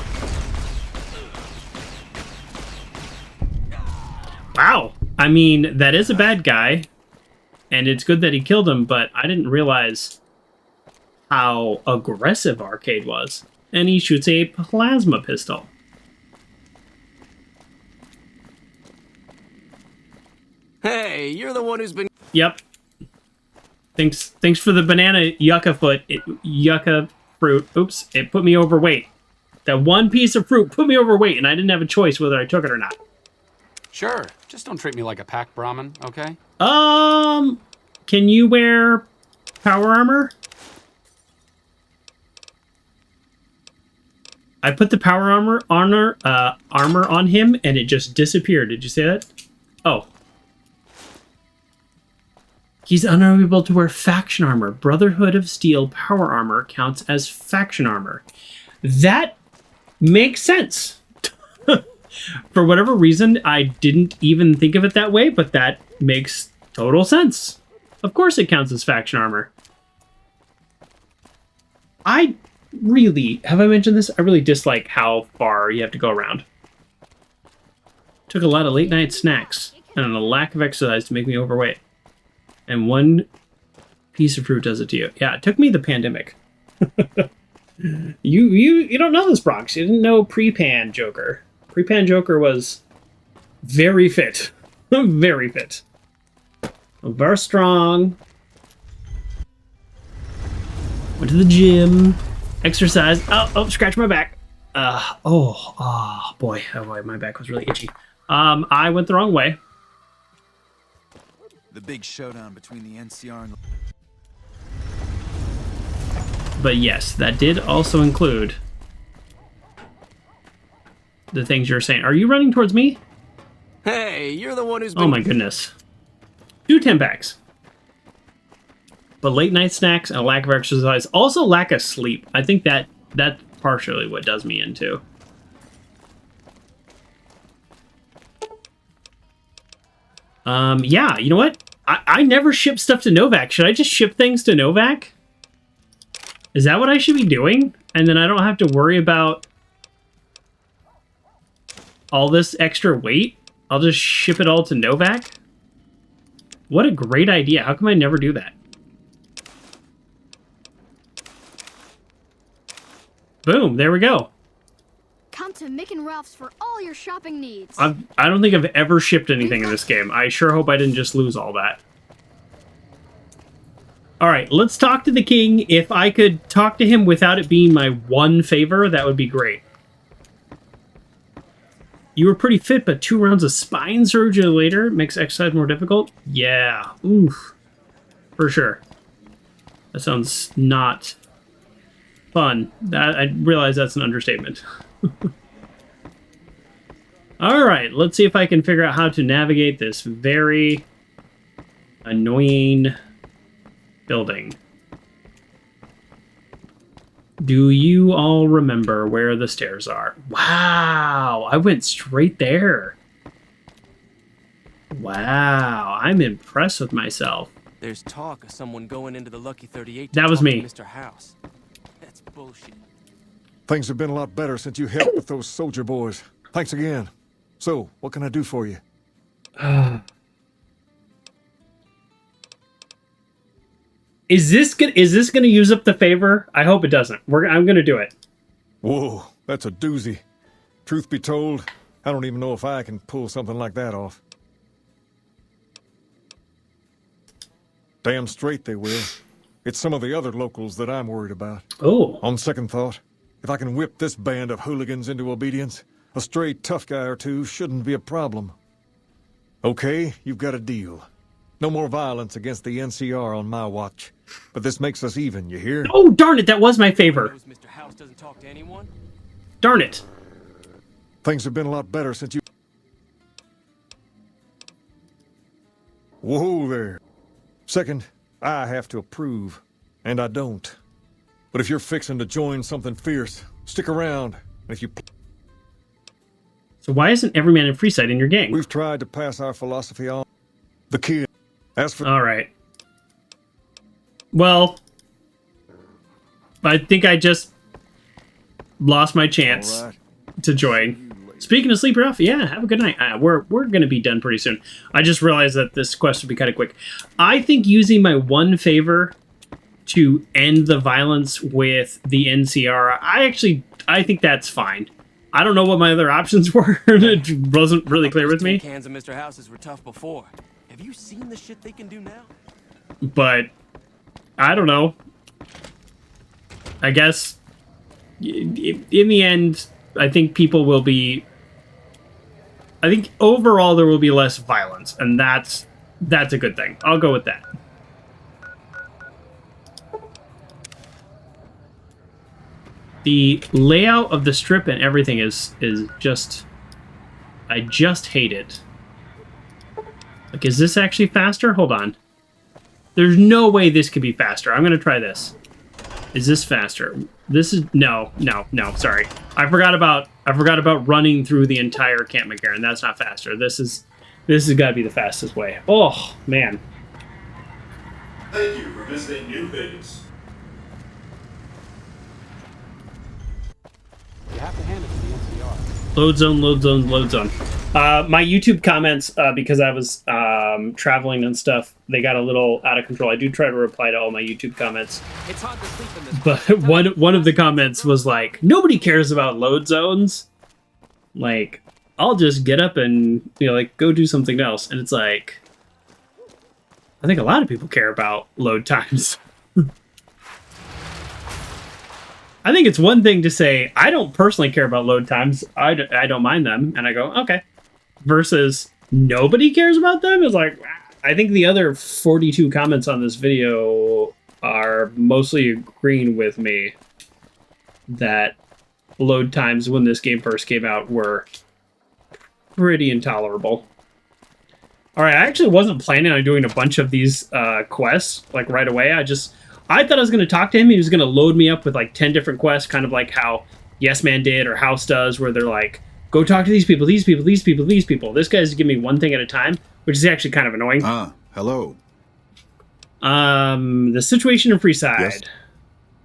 Wow. I mean, that is a bad guy, and it's good that he killed him, but I didn't realize how aggressive Arcade was. And he shoots a plasma pistol. Hey, you're the one who's been... Yep. Thanks for the banana yucca yucca fruit. Oops, it put me overweight. That one piece of fruit put me overweight, and I didn't have a choice whether I took it or not. Sure, just don't treat me like a pack Brahmin, okay? Can you wear power armor? I put the power armor on him, and it just disappeared. Did you see that? Oh. He's unable to wear faction armor. Brotherhood of Steel power armor counts as faction armor. That makes sense. For whatever reason, I didn't even think of it that way, but that makes total sense. Of course it counts as faction armor. I really, have I mentioned this? I really dislike how far you have to go around. Took a lot of late night snacks and a lack of exercise to make me overweight. And one piece of fruit does it to you. Yeah, it took me the pandemic. You don't know this, Bronx. You didn't know pre-pan Joker. Pre-pan Joker was very fit. Very fit. Very strong. Went to the gym. Exercise. Oh, scratch my back. Boy, my back was really itchy. I went the wrong way. The big showdown between the NCR and... But yes, that did also include the things you're saying. Are you running towards me? Hey, you're the one who's been... Oh my goodness. 2 10-packs. But late night snacks and a lack of exercise. Also lack of sleep. I think that's partially what does me in too. Yeah, you know what? I never ship stuff to Novak. Should I just ship things to Novak? Is that what I should be doing? And then I don't have to worry about all this extra weight? I'll just ship it all to Novak? What a great idea. How come I never do that? Boom, there we go. Come to Mick and Ralph's for all your shopping needs. I don't think I've ever shipped anything in this game. I sure hope I didn't just lose all that. Alright, let's talk to the king. If I could talk to him without it being my one favor, that would be great. You were pretty fit, but 2 rounds of spine surgery later makes exercise more difficult? Yeah. Oof. For sure. That sounds not fun. I realize that's an understatement. Alright, let's see if I can figure out how to navigate this very annoying building. Do you all remember where the stairs are? Wow, I went straight there. Wow, I'm impressed with myself. There's talk of someone going into the Lucky 38 to That was talk me. to Mr. House. That's bullshit. Things have been a lot better since you helped with those soldier boys. Thanks again. So, what can I do for you? Is this gonna use up the favor? I hope it doesn't. I'm gonna do it. Whoa, that's a doozy. Truth be told, I don't even know if I can pull something like that off. Damn straight they will. It's some of the other locals that I'm worried about. Oh. On second thought, if I can whip this band of hooligans into obedience, a stray tough guy or two shouldn't be a problem. Okay, you've got a deal. No more violence against the NCR on my watch. But this makes us even, you hear? Oh, darn it, that was my favor. Mr. House doesn't talk to anyone? Darn it. Things have been a lot better since you... Whoa there. Second, I have to approve, and I don't. But if you're fixing to join something fierce, stick around. And if you... So why isn't every man in Freeside in your gang? We've tried to pass our philosophy on. The kid. As for... All right. Well, I think I just lost my chance to join. Speaking of sleeping off, yeah, have a good night. We're going to be done pretty soon. I just realized that this quest would be kind of quick. I think using my one favor to end the violence with the NCR, I think that's fine. I don't know what my other options were. It wasn't really clear with me. Cans of Mr. Houses were tough before. Have you seen the shit they can do now? But I don't know. I guess in the end, I think people will be. I think overall there will be less violence, and that's a good thing. I'll go with that. The layout of the strip and everything is just... I just hate it. Like, is this actually faster? Hold on. There's no way this could be faster. I'm gonna try this. Is this faster? This is... No, sorry. I forgot about running through the entire Camp McGarren. That's not faster. This has gotta be the fastest way. Oh, man. Thank you for visiting New Vegas. You have to hand it to the NCR. Load zone, load zone, load zone. My YouTube comments, because I was traveling and stuff, they got a little out of control. I do try to reply to all my YouTube comments. It's hard to sleep in this. But one of the comments was like, nobody cares about load zones. Like, I'll just get up and, like, go do something else. And it's like, I think a lot of people care about load times. I think it's one thing to say, I don't personally care about load times. I don't mind them. And I go, okay. Versus nobody cares about them. It's like, I think the other 42 comments on this video are mostly agreeing with me that load times when this game first came out were pretty intolerable. All right, I actually wasn't planning on doing a bunch of these quests like right away. I thought I was going to talk to him. He was going to load me up with like 10 different quests, kind of like how Yes Man did or House does, where they're like, go talk to these people, these people, these people, these people. This guy's giving me one thing at a time, which is actually kind of annoying. Hello. The situation in Freeside. Yes.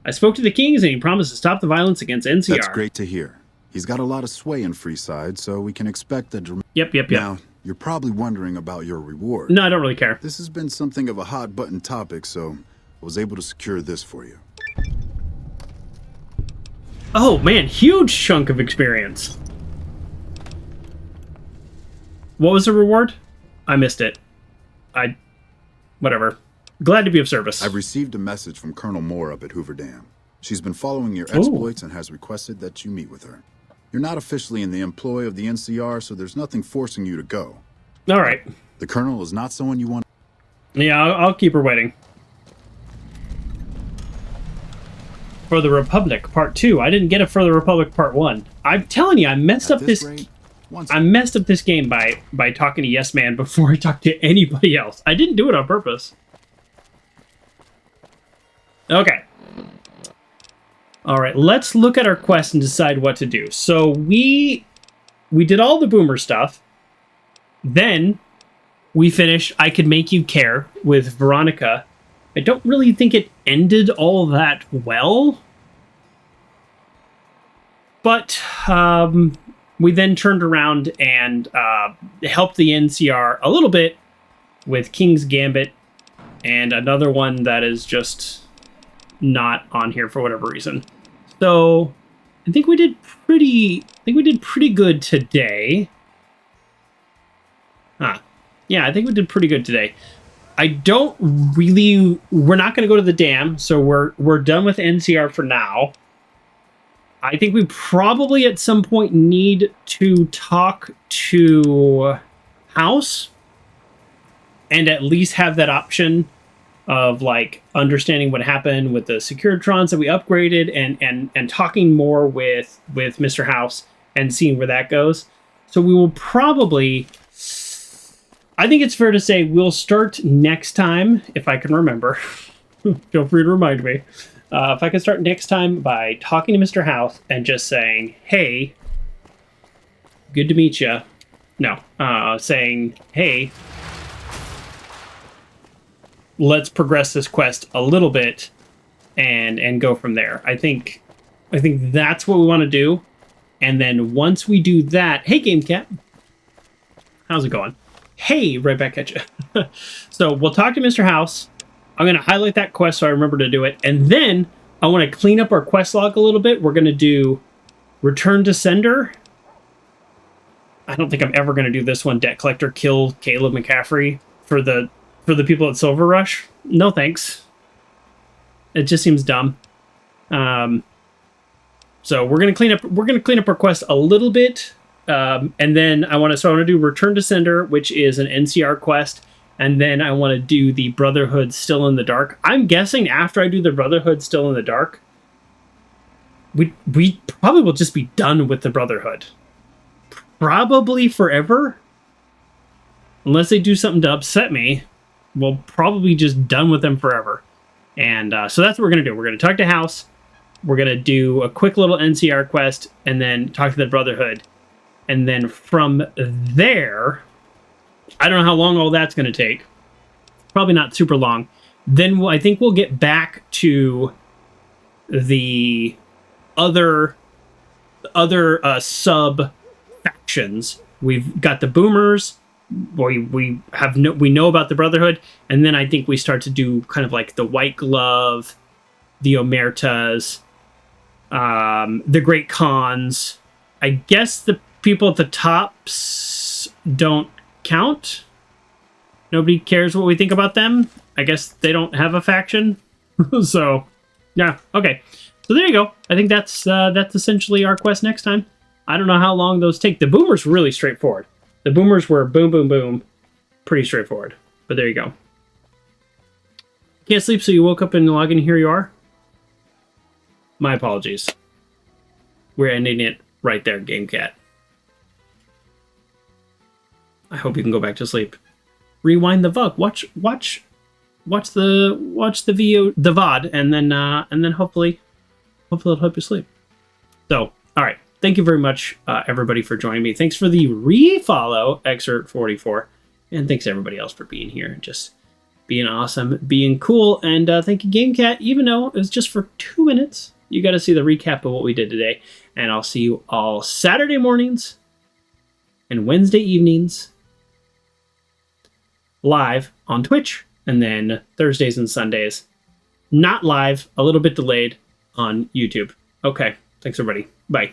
I spoke to the Kings and he promised to stop the violence against NCR. That's great to hear. He's got a lot of sway in Freeside, so we can expect the... Yep. Now, you're probably wondering about your reward. No, I don't really care. This has been something of a hot-button topic, so I was able to secure this for you. Oh, man, huge chunk of experience. What was the reward? I missed it. Whatever. Glad to be of service. I've received a message from Colonel Moore up at Hoover Dam. She's been following your exploits and has requested that you meet with her. You're not officially in the employ of the NCR, so there's nothing forcing you to go. All right. The Colonel is not someone you want... Yeah, I'll keep her waiting. For the Republic, Part 2. I didn't get it for the Republic, Part 1. I'm telling you, I messed up this... I messed up this game by talking to Yes Man before I talked to anybody else. I didn't do it on purpose. Okay. All right, let's look at our quest and decide what to do. So we did all the boomer stuff. Then we finished I Could Make You Care with Veronica. I don't really think it ended all that well. But we then turned around and helped the NCR a little bit with King's Gambit and another one that is just not on here for whatever reason. So I think we did pretty good today. Yeah, I think we did pretty good today. We're not going to go to the dam, so we're done with NCR for now. I think we probably at some point need to talk to House and at least have that option of like understanding what happened with the Securitrons that we upgraded and talking more with Mr. House and seeing where that goes. So we will probably, I think it's fair to say we'll start next time, if I can remember. Feel free to remind me. If I can start next time by talking to Mr. House and just saying, hey, good to meet you. No, saying, hey, let's progress this quest a little bit and go from there. I think that's what we want to do. And then once we do that, hey, Game Cat, how's it going? Hey, right back at you. So we'll talk to Mr. House. I'm going to highlight that quest so I remember to do it. And then I want to clean up our quest log a little bit. We're going to do Return to Sender. I don't think I'm ever going to do this one. Debt Collector, kill Caleb McCaffrey for the people at Silver Rush. No thanks. It just seems dumb. So we're gonna clean up our quest a little bit, and then I want to do Return to Sender, which is an NCR quest, and then I want to do the Brotherhood Still in the Dark. I'm guessing after I do the Brotherhood Still in the Dark, we probably will just be done with the Brotherhood, probably forever, unless they do something to upset me. We'll probably just done with them forever, and so that's what we're gonna do. We're gonna talk to House. We're going to do a quick little NCR quest and then talk to the Brotherhood. And then from there, I don't know how long all that's going to take. Probably not super long. Then I think we'll get back to the other sub factions. We've got the Boomers. We know about the Brotherhood. And then I think we start to do kind of like the White Glove, the Omertas, the Great Khans. I guess the people at the tops don't count. Nobody cares what we think about them. I guess they don't have a faction. So, yeah, okay. So there you go. I think that's essentially our quest next time. I don't know how long those take. The Boomers were really straightforward. The Boomers were boom, boom, boom. Pretty straightforward. But there you go. Can't sleep, so you woke up and log in. Here you are. My apologies. We're ending it right there, Game Cat. I hope you can go back to sleep. Rewind the VOD. Watch the video, the VOD, and then hopefully it'll help you sleep. So, all right. Thank you very much, everybody, for joining me. Thanks for the refollow, Excerpt44, and thanks everybody else for being here and just being awesome, being cool, and thank you, Game Cat. Even though it was just for 2 minutes, you got to see the recap of what we did today. And I'll see you all Saturday mornings and Wednesday evenings live on Twitch. And then Thursdays and Sundays, not live, a little bit delayed on YouTube. Okay. Thanks, everybody. Bye.